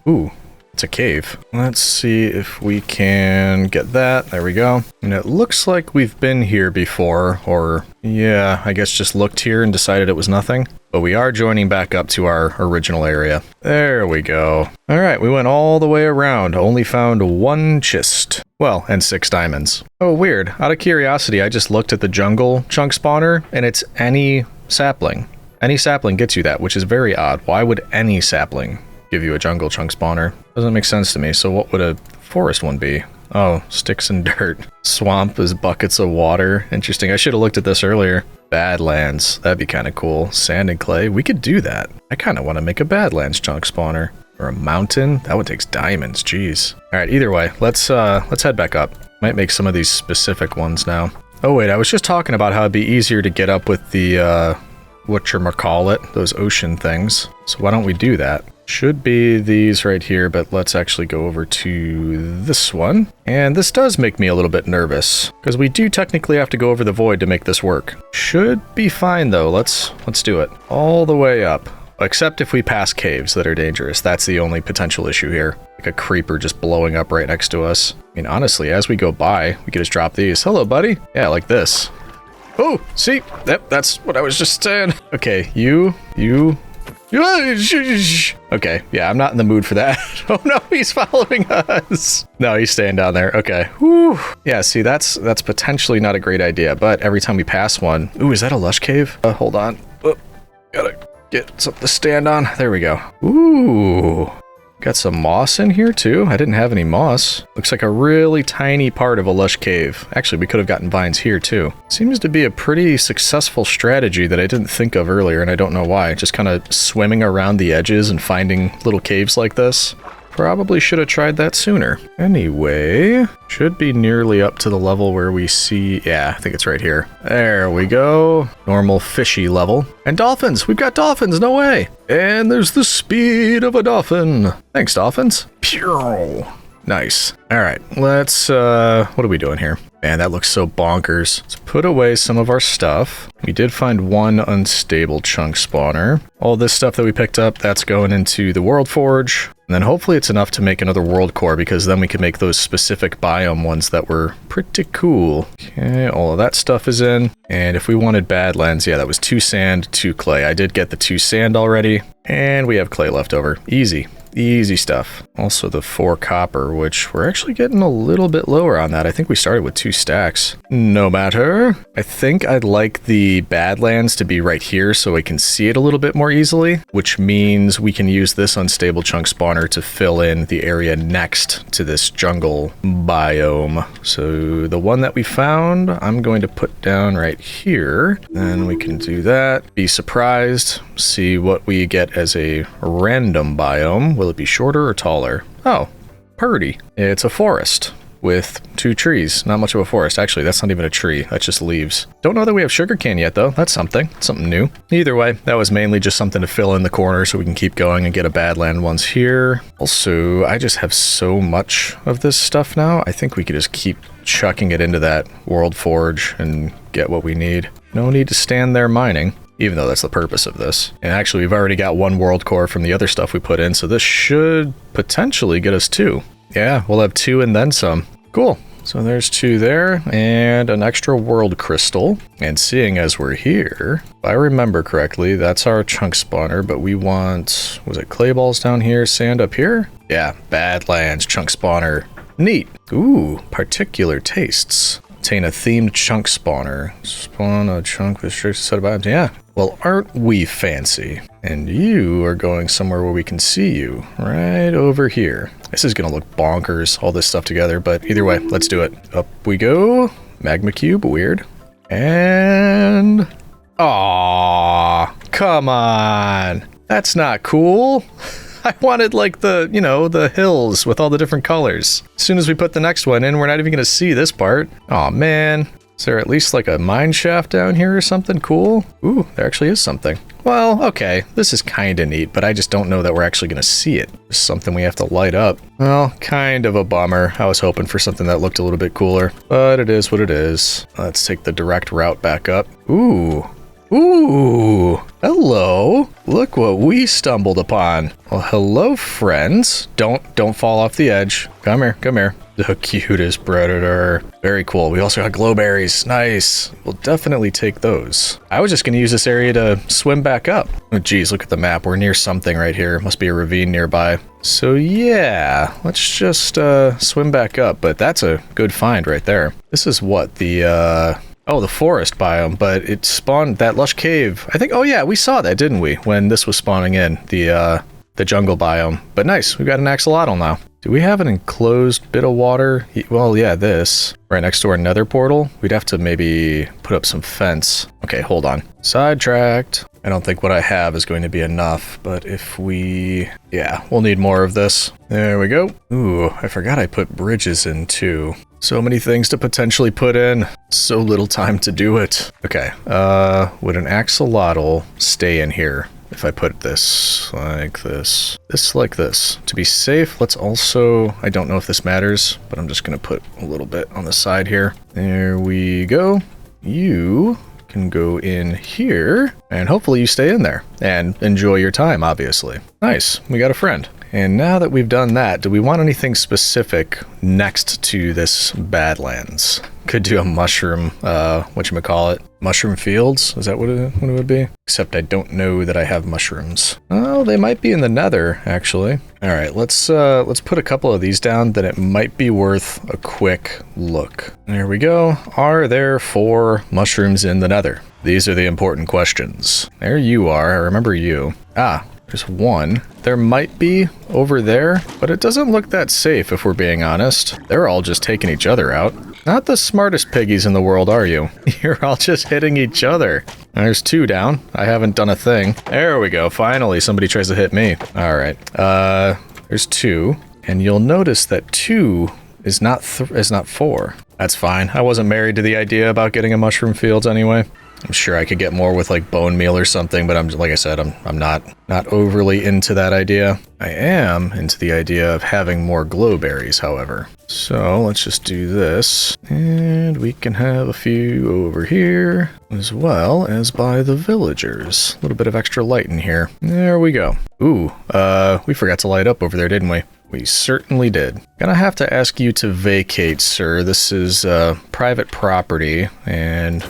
Ooh. It's a cave. Let's see if we can get that. There we go. And it looks like we've been here before, or yeah, I guess just looked here and decided it was nothing. But we are joining back up to our original area. There we go. All right, we went all the way around, only found 1 chest. Well, and 6 diamonds. Oh, weird. Out of curiosity, I just looked at the jungle chunk spawner, and it's any sapling. Any sapling gets you that, which is very odd. Why would any sapling give you a jungle chunk spawner? Doesn't make sense to me. So what would a forest one be? Oh, sticks and dirt. Swamp is buckets of water. Interesting. I should have looked at this earlier. Badlands. That'd be kind of cool. Sand and clay. We could do that. I kind of want to make a Badlands chunk spawner. Or a mountain. That one takes diamonds. Jeez. All right. Either way, let's head back up. Might make some of these specific ones now. Oh wait, I was just talking about how it'd be easier to get up with the whatchamacallit, those ocean things. So why don't we do that? Should be these right here, but let's actually go over to this one. And this does make me a little bit nervous, because we do technically have to go over the void to make this work. Should be fine though. Let's do it. All the way up. Except if we pass caves that are dangerous. That's the only potential issue here. Like a creeper just blowing up right next to us. I mean, honestly, as we go by, we can just drop these. Hello, buddy. Yeah, like this. Oh, see? Yep, that's what I was just saying. Okay, you. Okay, yeah, I'm not in the mood for that. Oh no, he's following us. No, he's staying down there. Okay. Whew. Yeah, see, that's potentially not a great idea, but every time we pass one... Ooh, is that a lush cave? Hold on. Oh, gotta get something to stand on. There we go. Ooh. Got some moss in here too. I didn't have any moss. Looks like a really tiny part of a lush cave. Actually, we could have gotten vines here too. Seems to be a pretty successful strategy that I didn't think of earlier, and I don't know why. Just kind of swimming around the edges and finding little caves like this. Probably should have tried that sooner. Anyway, should be nearly up to the level where we see... Yeah, I think it's right here. There we go. Normal fishy level. And dolphins! We've got dolphins! No way! And there's the speed of a dolphin. Thanks, dolphins. Pew! Nice. All right, let's... what are we doing here? Man, that looks so bonkers. Let's put away some of our stuff. We did find 1 unstable chunk spawner. All this stuff that we picked up, that's going into the World Forge. And then hopefully it's enough to make another world core, because then we can make those specific biome ones that were pretty cool. Okay, all of that stuff is in. And if we wanted Badlands, yeah, that was 2 sand, 2 clay. I did get the 2 sand already. And we have clay left over. Easy. Easy stuff. Also the 4 copper, which we're actually getting a little bit lower on that. I think we started with 2 stacks. No matter. I think I'd like the Badlands to be right here so I can see it a little bit more easily, which means we can use this unstable chunk spawner to fill in the area next to this jungle biome. So the one that we found, I'm going to put down right here. Then we can do that. Be surprised. See what we get as a random biome. Will it be shorter or taller? Oh, purdy. It's a forest with 2 trees. Not much of a forest. Actually, that's not even a tree. That's just leaves. Don't know that we have sugarcane yet, though. That's something. Something new. Either way, that was mainly just something to fill in the corner so we can keep going and get a Badland ones here. Also, I just have so much of this stuff now. I think we could just keep chucking it into that World Forge and get what we need. No need to stand there mining. Even though that's the purpose of this. And actually, we've already got 1 world core from the other stuff we put in, so this should potentially get us 2. Yeah, we'll have 2 and then some. Cool. So there's 2 there, and an extra world crystal. And seeing as we're here, if I remember correctly, that's our chunk spawner, but we want... Was it clay balls down here, sand up here? Yeah, Badlands chunk spawner. Neat. Ooh, particular tastes. Obtain a themed chunk spawner. Spawn a chunk with strict set of items. Yeah. Well, aren't we fancy? And you are going somewhere where we can see you. Right over here. This is going to look bonkers, all this stuff together, but either way, let's do it. Up we go. Magma cube, weird. And... Aww, come on. That's not cool. I wanted like the, you know, the hills with all the different colors. As soon as we put the next one in, we're not even going to see this part. Aw, man. Is there at least like a mine shaft down here or something cool? Ooh, there actually is something. Well, okay, this is kind of neat, but I just don't know that we're actually going to see it. It's something we have to light up. Well, kind of a bummer. I was hoping for something that looked a little bit cooler, but it is what it is. Let's take the direct route back up. Ooh. Ooh, hello. Look what we stumbled upon. Well, hello, friends. Don't fall off the edge. Come here, come here. The cutest predator. Very cool. We also got glowberries. Nice. We'll definitely take those. I was just going to use this area to swim back up. Oh, geez, look at the map. We're near something right here. Must be a ravine nearby. So yeah, let's just swim back up. But that's a good find right there. This is what the forest biome, but it spawned that lush cave. I think, oh yeah, we saw that, didn't we? When this was spawning in, the jungle biome. But nice, we've got an axolotl now. Do we have an enclosed bit of water? Well, yeah, this. Right next to our nether portal. We'd have to maybe put up some fence. Okay, hold on. Sidetracked. I don't think what I have is going to be enough, but if we... yeah, we'll need more of this. There we go. Ooh, I forgot I put bridges in too. So many things to potentially put in. So little time to do it. Okay, would an axolotl stay in here if I put this like this? This like this. To be safe, let's also... I don't know if this matters, but I'm just going to put a little bit on the side here. There we go. You can go in here, and hopefully you stay in there and enjoy your time, obviously. Nice, we got a friend. And now that we've done that, do we want anything specific next to this Badlands? Could do a mushroom, whatchamacallit, mushroom fields? Is that what it would be? Except I don't know that I have mushrooms. Oh, they might be in the nether, actually. All right, let's put a couple of these down, then it might be worth a quick look. There we go. Are there 4 mushrooms in the nether? These are the important questions. There you are, I remember you. Ah. There's one. There might be over there, but it doesn't look that safe if we're being honest. They're all just taking each other out. Not the smartest piggies in the world, are you? You're all just hitting each other. There's 2 down. I haven't done a thing. There we go. Finally, somebody tries to hit me. All right. There's 2, and you'll notice that 2 is not 4. That's fine. I wasn't married to the idea about getting a mushroom fields anyway. I'm sure I could get more with like bone meal or something, but like I said, I'm not overly into that idea. I am into the idea of having more glowberries, however. So let's just do this, and we can have a few over here, as well as by the villagers. A little bit of extra light in here. There we go. Ooh, we forgot to light up over there, didn't we? We certainly did. Gonna have to ask you to vacate, sir. This is private property, and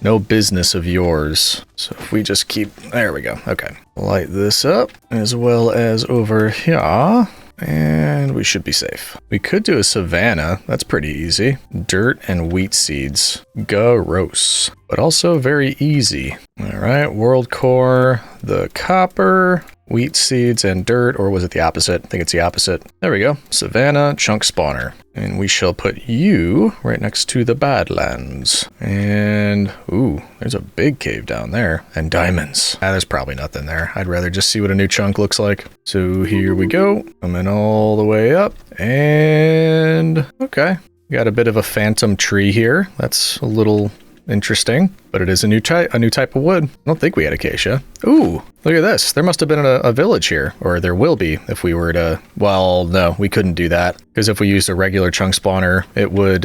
no business of yours. So if we just keep... there we go. Okay. Light this up, as well as over here. And we should be safe. We could do a savanna. That's pretty easy. Dirt and wheat seeds. Gross. But also very easy. All right. World core. The copper. Wheat seeds and dirt, or was it the opposite? I think it's the opposite. There we go. Savanna chunk spawner. And we shall put you right next to the Badlands. And, ooh, there's a big cave down there. And diamonds. There's probably nothing there. I'd rather just see what a new chunk looks like. So here we go. Coming all the way up. And, okay. We got a bit of a phantom tree here. That's a little interesting, but it is a new type of wood. I don't think we had acacia. Ooh, look at this. There must have been a village here, or there will be if we were to... well, no, we couldn't do that, because if we used a regular chunk spawner, it would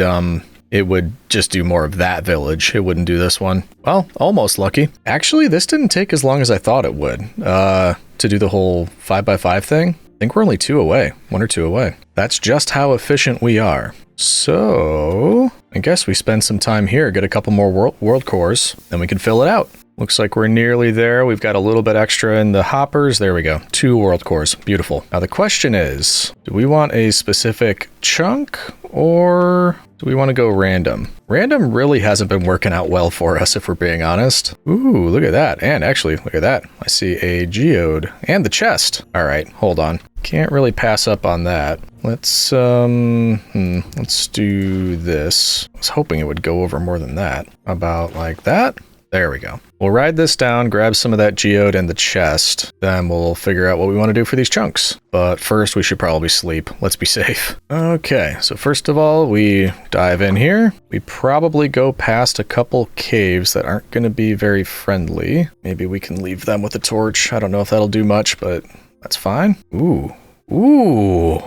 just do more of that village. It wouldn't do this one. Well, almost lucky. Actually, this didn't take as long as I thought it would to do the whole 5x5 thing. I think we're only 2 away, 1 or 2 away. That's just how efficient we are. So I guess we spend some time here, get a couple more world cores, then we can fill it out. Looks like we're nearly there. We've got a little bit extra in the hoppers. There we go. 2 world cores. Beautiful. Now the question is, do we want a specific chunk, or do we want to go random? Random really hasn't been working out well for us, if we're being honest. Ooh, look at that. And actually, look at that. I see a geode and the chest. All right, hold on. Can't really pass up on that. Let's do this. I was hoping it would go over more than that. About like that. There we go. We'll ride this down, grab some of that geode and the chest. Then we'll figure out what we want to do for these chunks. But first, we should probably sleep. Let's be safe. Okay, so first of all, we dive in here. We probably go past a couple caves that aren't going to be very friendly. Maybe we can leave them with a torch. I don't know if that'll do much, but that's fine. Ooh. Ooh.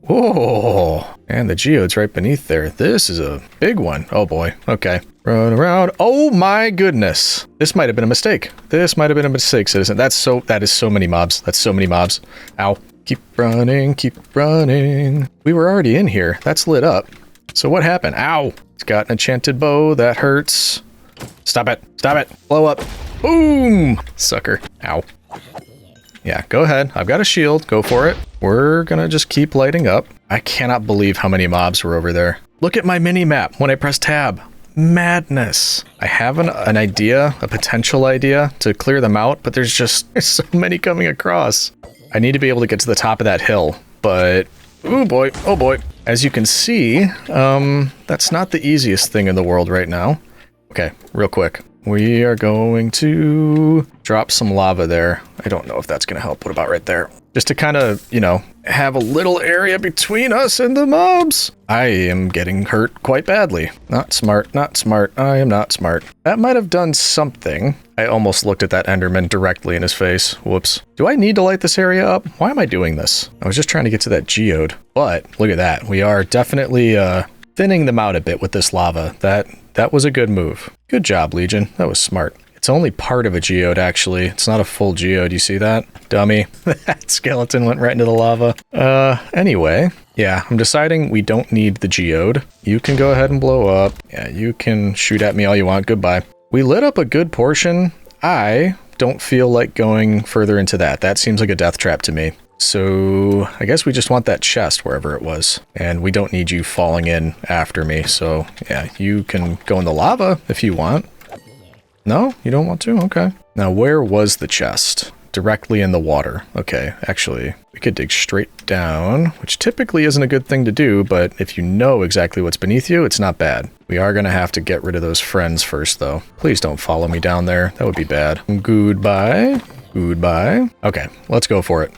Whoa. And the geode's right beneath there. This is a big one. Oh boy. Okay. Run around. Oh my goodness. This might have been a mistake. This might have been a mistake, citizen. That is so many mobs. That's so many mobs. Ow. Keep running. Keep running. We were already in here. That's lit up. So what happened? Ow. It's got an enchanted bow. That hurts. Stop it. Stop it. Blow up. Boom. Sucker. Ow. Yeah, go ahead. I've got a shield. Go for it. We're gonna just keep lighting up. I cannot believe how many mobs were over there. Look at my mini-map when I press tab. Madness. I have an idea, a potential idea to clear them out, but there's so many coming across. I need to be able to get to the top of that hill, but oh boy, oh boy. As you can see, that's not the easiest thing in the world right now. Okay, real quick. We are going to drop some lava there. I don't know if that's going to help. What about right there? Just to kind of, you know, have a little area between us and the mobs. I am getting hurt quite badly. Not smart, not smart. I am not smart. That might have done something. I almost looked at that Enderman directly in his face. Whoops. Do I need to light this area up? Why am I doing this? I was just trying to get to that geode. But look at that. We are definitely thinning them out a bit with this lava. That was a good move. Good job, Legion. That was smart. It's only part of a geode, actually. It's not a full geode. You see that? Dummy. That skeleton went right into the lava. Anyway. Yeah, I'm deciding we don't need the geode. You can go ahead and blow up. Yeah, you can shoot at me all you want. Goodbye. We lit up a good portion. I don't feel like going further into that. That seems like a death trap to me. So I guess we just want that chest wherever it was. And we don't need you falling in after me. So yeah, you can go in the lava if you want. No, you don't want to? Okay. Now where was the chest? Directly in the water. Okay, actually, we could dig straight down, which typically isn't a good thing to do, but if you know exactly what's beneath you, it's not bad. We are going to have to get rid of those friends first, though. Please don't follow me down there. That would be bad. Goodbye. Goodbye. Okay, let's go for it.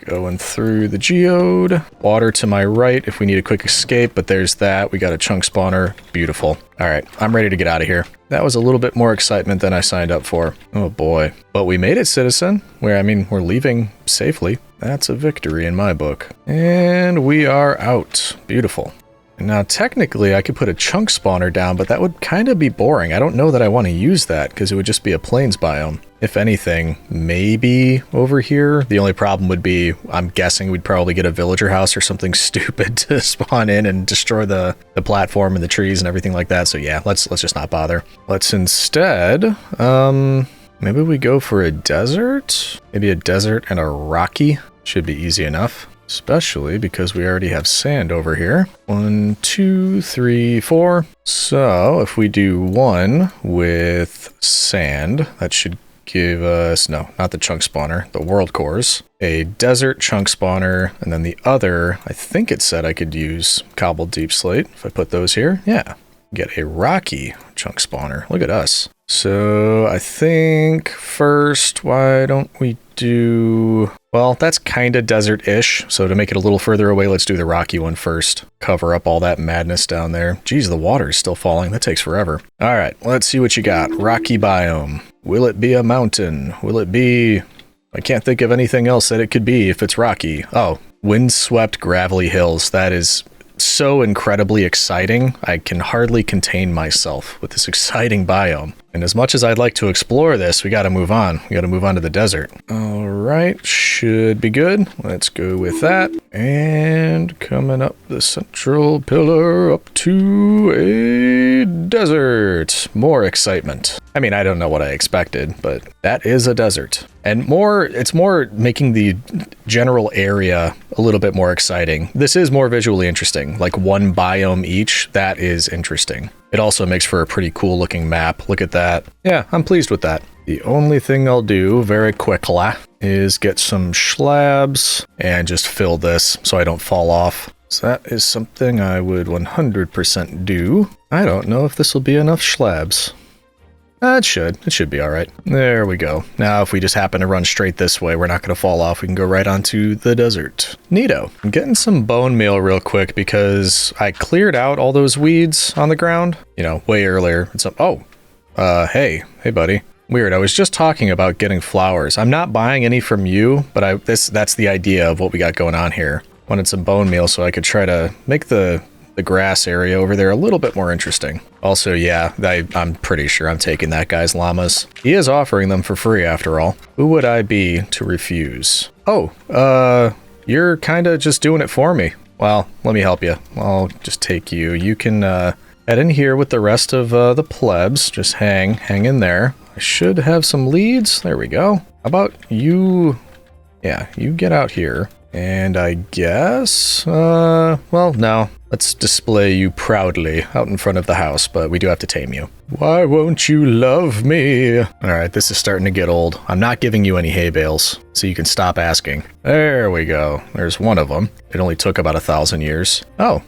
Going through the geode. Water to my right if we need a quick escape, but there's that. We got a chunk spawner. Beautiful. All right, I'm ready to get out of here. That was a little bit more excitement than I signed up for. Oh boy. But we made it, citizen. We're leaving safely. That's a victory in my book. And we are out. Beautiful. Now, technically, I could put a chunk spawner down, but that would kind of be boring. I don't know that I want to use that, because it would just be a plains biome. If anything, maybe over here. The only problem would be, I'm guessing we'd probably get a villager house or something stupid to spawn in and destroy the platform and the trees and everything like that. So yeah, let's just not bother. Let's instead, maybe we go for a desert? Maybe a desert and a rocky. Should be easy enough. Especially because we already have sand over here. 1, 2, 3, 4. So if we do one with sand, that should give us, no, not the chunk spawner, the world cores, a desert chunk spawner, and then the other, I think it said I could use cobbled deep slate. If I put those here, yeah, get a rocky chunk spawner. Look at us. So I think first, why don't we do, well, that's kind of desert-ish. So to make it a little further away, let's do the rocky one first. Cover up all that madness down there. Geez, the water is still falling. That takes forever. All right, let's see what you got. Rocky biome. Will it be a mountain? Will it be, I can't think of anything else that it could be if it's rocky. Oh, windswept gravelly hills. That is so incredibly exciting. I can hardly contain myself with this exciting biome. And as much as I'd like to explore this, we got to move on. We got to move on to the desert. All right, should be good. Let's go with that. And coming up the central pillar up to a desert. More excitement. I mean, I don't know what I expected, but that is a desert. And it's more making the general area a little bit more exciting. This is more visually interesting, like one biome each. That is interesting. It also makes for a pretty cool looking map. Look at that. Yeah, I'm pleased with that. The only thing I'll do very quickly is get some slabs and just fill this so I don't fall off. So that is something I would 100% do. I don't know if this will be enough slabs. It should be all right. There we go. Now, if we just happen to run straight this way, we're not going to fall off. We can go right onto the desert. Neato. I'm getting some bone meal real quick because I cleared out all those weeds on the ground, you know, way earlier. Hey, buddy. Weird. I was just talking about getting flowers. I'm not buying any from you, but that's the idea of what we got going on here. Wanted some bone meal so I could try to make the grass area over there a little bit more interesting. Also, yeah, I'm pretty sure I'm taking that guy's llamas. He is offering them for free after all. Who would I be to refuse? Oh, you're kind of just doing it for me. Well, let me help you. I'll just take you. You can head in here with the rest of the plebs. Just hang in there. I should have some leads. There we go. How about you? Yeah, you get out here. And I guess, well, no. Let's display you proudly out in front of the house, but we do have to tame you. Why won't you love me? All right, this is starting to get old. I'm not giving you any hay bales, so you can stop asking. There we go. There's one of them. It only took about 1,000 years. Oh,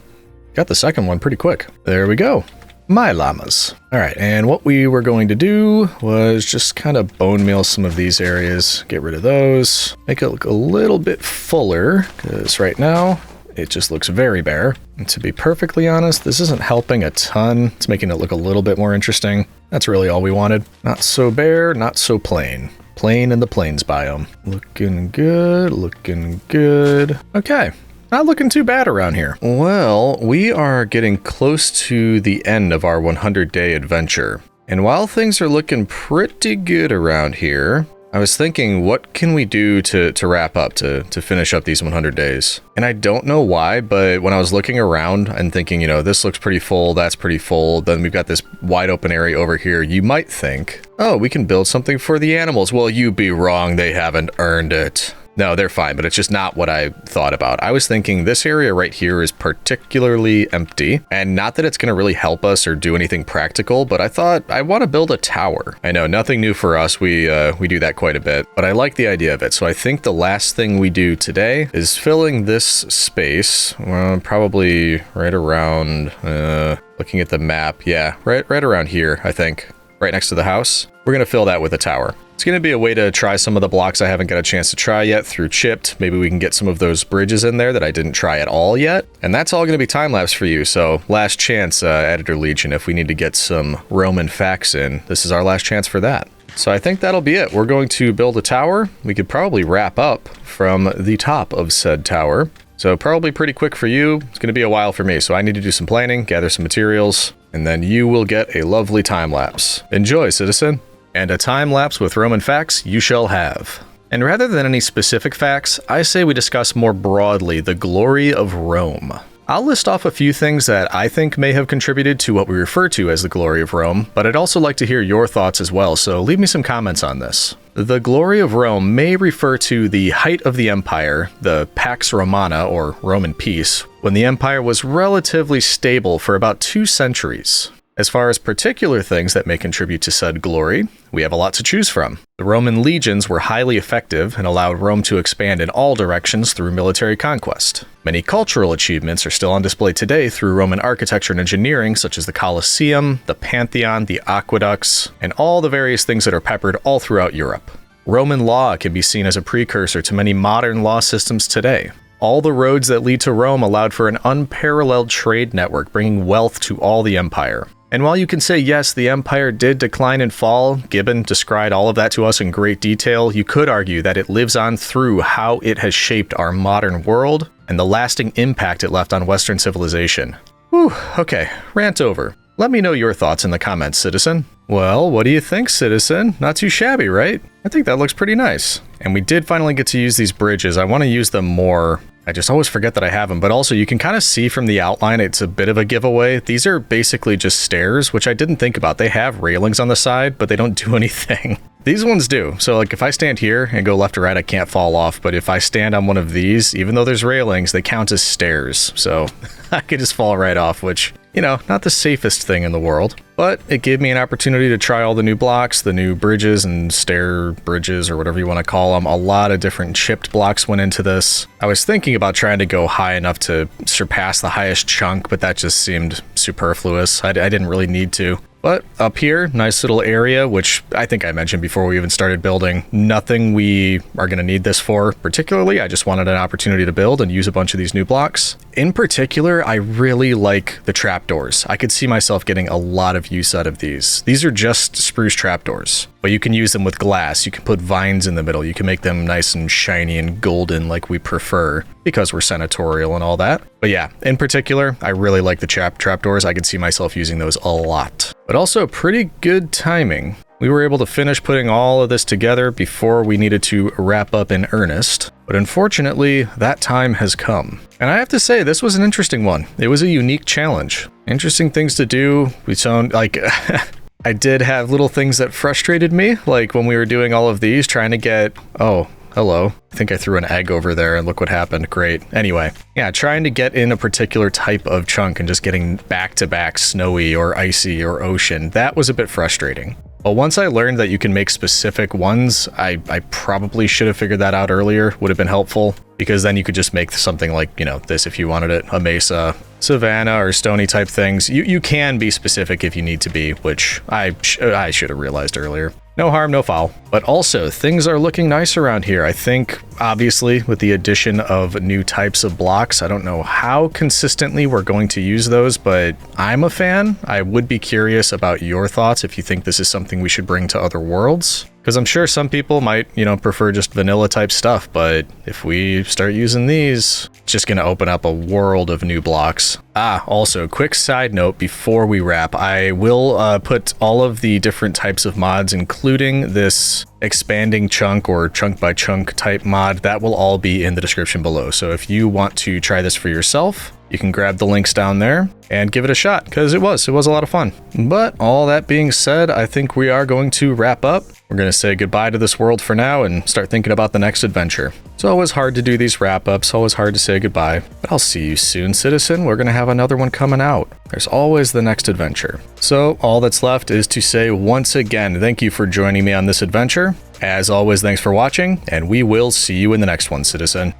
got the second one pretty quick. There we go. My llamas. All right, and what we were going to do was just kind of bone meal some of these areas, get rid of those, make it look a little bit fuller, because right now it just looks very bare. And to be perfectly honest, this isn't helping a ton. It's making it look a little bit more interesting. That's really all we wanted. Not so bare, not so plain. Plain in the plains biome. Looking good, looking good. Okay. Not looking too bad around here. Well, we are getting close to the end of our 100-day adventure. And while things are looking pretty good around here, I was thinking, what can we do to wrap up, to finish up these 100 days? And I don't know why, but when I was looking around and thinking, you know, this looks pretty full, that's pretty full, then we've got this wide open area over here, you might think, oh, we can build something for the animals. Well, you'd be wrong, they haven't earned it. No, they're fine, but it's just not what I thought about. I was thinking this area right here is particularly empty, and not that it's going to really help us or do anything practical, but I thought I want to build a tower. I know, nothing new for us. We do that quite a bit, but I like the idea of it. So I think the last thing we do today is filling this space, probably right around, looking at the map, yeah, right around here, I think, right next to the house. We're going to fill that with a tower. It's going to be a way to try some of the blocks I haven't got a chance to try yet through Chipped. Maybe we can get some of those bridges in there that I didn't try at all yet. And that's all going to be time-lapse for you. So last chance, Editor Legion, if we need to get some Roman facts in, this is our last chance for that. So I think that'll be it. We're going to build a tower. We could probably wrap up from the top of said tower. So probably pretty quick for you. It's going to be a while for me. So I need to do some planning, gather some materials, and then you will get a lovely time-lapse. Enjoy, citizen. And a time-lapse with Roman facts you shall have. And rather than any specific facts, I say we discuss more broadly the glory of Rome. I'll list off a few things that I think may have contributed to what we refer to as the glory of Rome, but I'd also like to hear your thoughts as well, so leave me some comments on this. The glory of Rome may refer to the height of the empire, the Pax Romana, or Roman peace, when the empire was relatively stable for about 2 centuries. As far as particular things that may contribute to said glory, we have a lot to choose from. The Roman legions were highly effective and allowed Rome to expand in all directions through military conquest. Many cultural achievements are still on display today through Roman architecture and engineering, such as the Colosseum, the Pantheon, the aqueducts, and all the various things that are peppered all throughout Europe. Roman law can be seen as a precursor to many modern law systems today. All the roads that lead to Rome allowed for an unparalleled trade network, bringing wealth to all the empire. And while you can say, yes, the empire did decline and fall, Gibbon described all of that to us in great detail, you could argue that it lives on through how it has shaped our modern world and the lasting impact it left on Western civilization. Whew, okay, rant over. Let me know your thoughts in the comments, citizen. Well, what do you think, citizen? Not too shabby, right? I think that looks pretty nice. And we did finally get to use these bridges. I want to use them more. I just always forget that I have them, but also you can kind of see from the outline, it's a bit of a giveaway. These are basically just stairs, which I didn't think about. They have railings on the side, but they don't do anything. These ones do. So like if I stand here and go left or right, I can't fall off. But if I stand on one of these, even though there's railings, they count as stairs. So I could just fall right off, which, you know, not the safest thing in the world. But it gave me an opportunity to try all the new blocks, the new bridges and stair bridges, or whatever you want to call them. A lot of different chipped blocks went into this. I was thinking about trying to go high enough to surpass the highest chunk, but that just seemed superfluous. I didn't really need to. But up here, nice little area, which I think I mentioned before we even started building. Nothing we are going to need this for particularly. I just wanted an opportunity to build and use a bunch of these new blocks. In particular, I really like the trapdoors. I could see myself getting a lot of use out of these. These are just spruce trapdoors, but you can use them with glass. You can put vines in the middle. You can make them nice and shiny and golden like we prefer because we're senatorial and all that. But yeah, in particular, I really like the trapdoors. I could see myself using those a lot. But also pretty good timing. We were able to finish putting all of this together before we needed to wrap up in earnest. But unfortunately, that time has come. And I have to say, this was an interesting one. It was a unique challenge. Interesting things to do. We sound like... I did have little things that frustrated me, like when we were doing all of these, trying to get... Oh, hello. I think I threw an egg over there and look what happened. Great. Anyway, yeah, trying to get in a particular type of chunk and just getting back-to-back snowy or icy or ocean, that was a bit frustrating. But once I learned that you can make specific ones, I probably should have figured that out earlier, would have been helpful, because then you could just make something like, you know, this if you wanted it, a mesa, savanna, or stony type things. You can be specific if you need to be, which I should have realized earlier. No harm, no foul. But also, things are looking nice around here. I think, obviously, with the addition of new types of blocks, I don't know how consistently we're going to use those, but I'm a fan. I would be curious about your thoughts if you think this is something we should bring to other worlds. Because I'm sure some people might, you know, prefer just vanilla type stuff, but if we start using these, it's just going to open up a world of new blocks. Also, quick side note before we wrap, I will put all of the different types of mods, including this expanding chunk or chunk by chunk type mod, that will all be in the description below. So if you want to try this for yourself, you can grab the links down there and give it a shot, because it was a lot of fun. But all that being said, I think we are going to wrap up. We're going to say goodbye to this world for now and start thinking about the next adventure. It's always hard to do these wrap-ups, always hard to say goodbye. But I'll see you soon, citizen. We're going to have another one coming out. There's always the next adventure. So all that's left is to say once again, thank you for joining me on this adventure. As always, thanks for watching, and we will see you in the next one, citizen.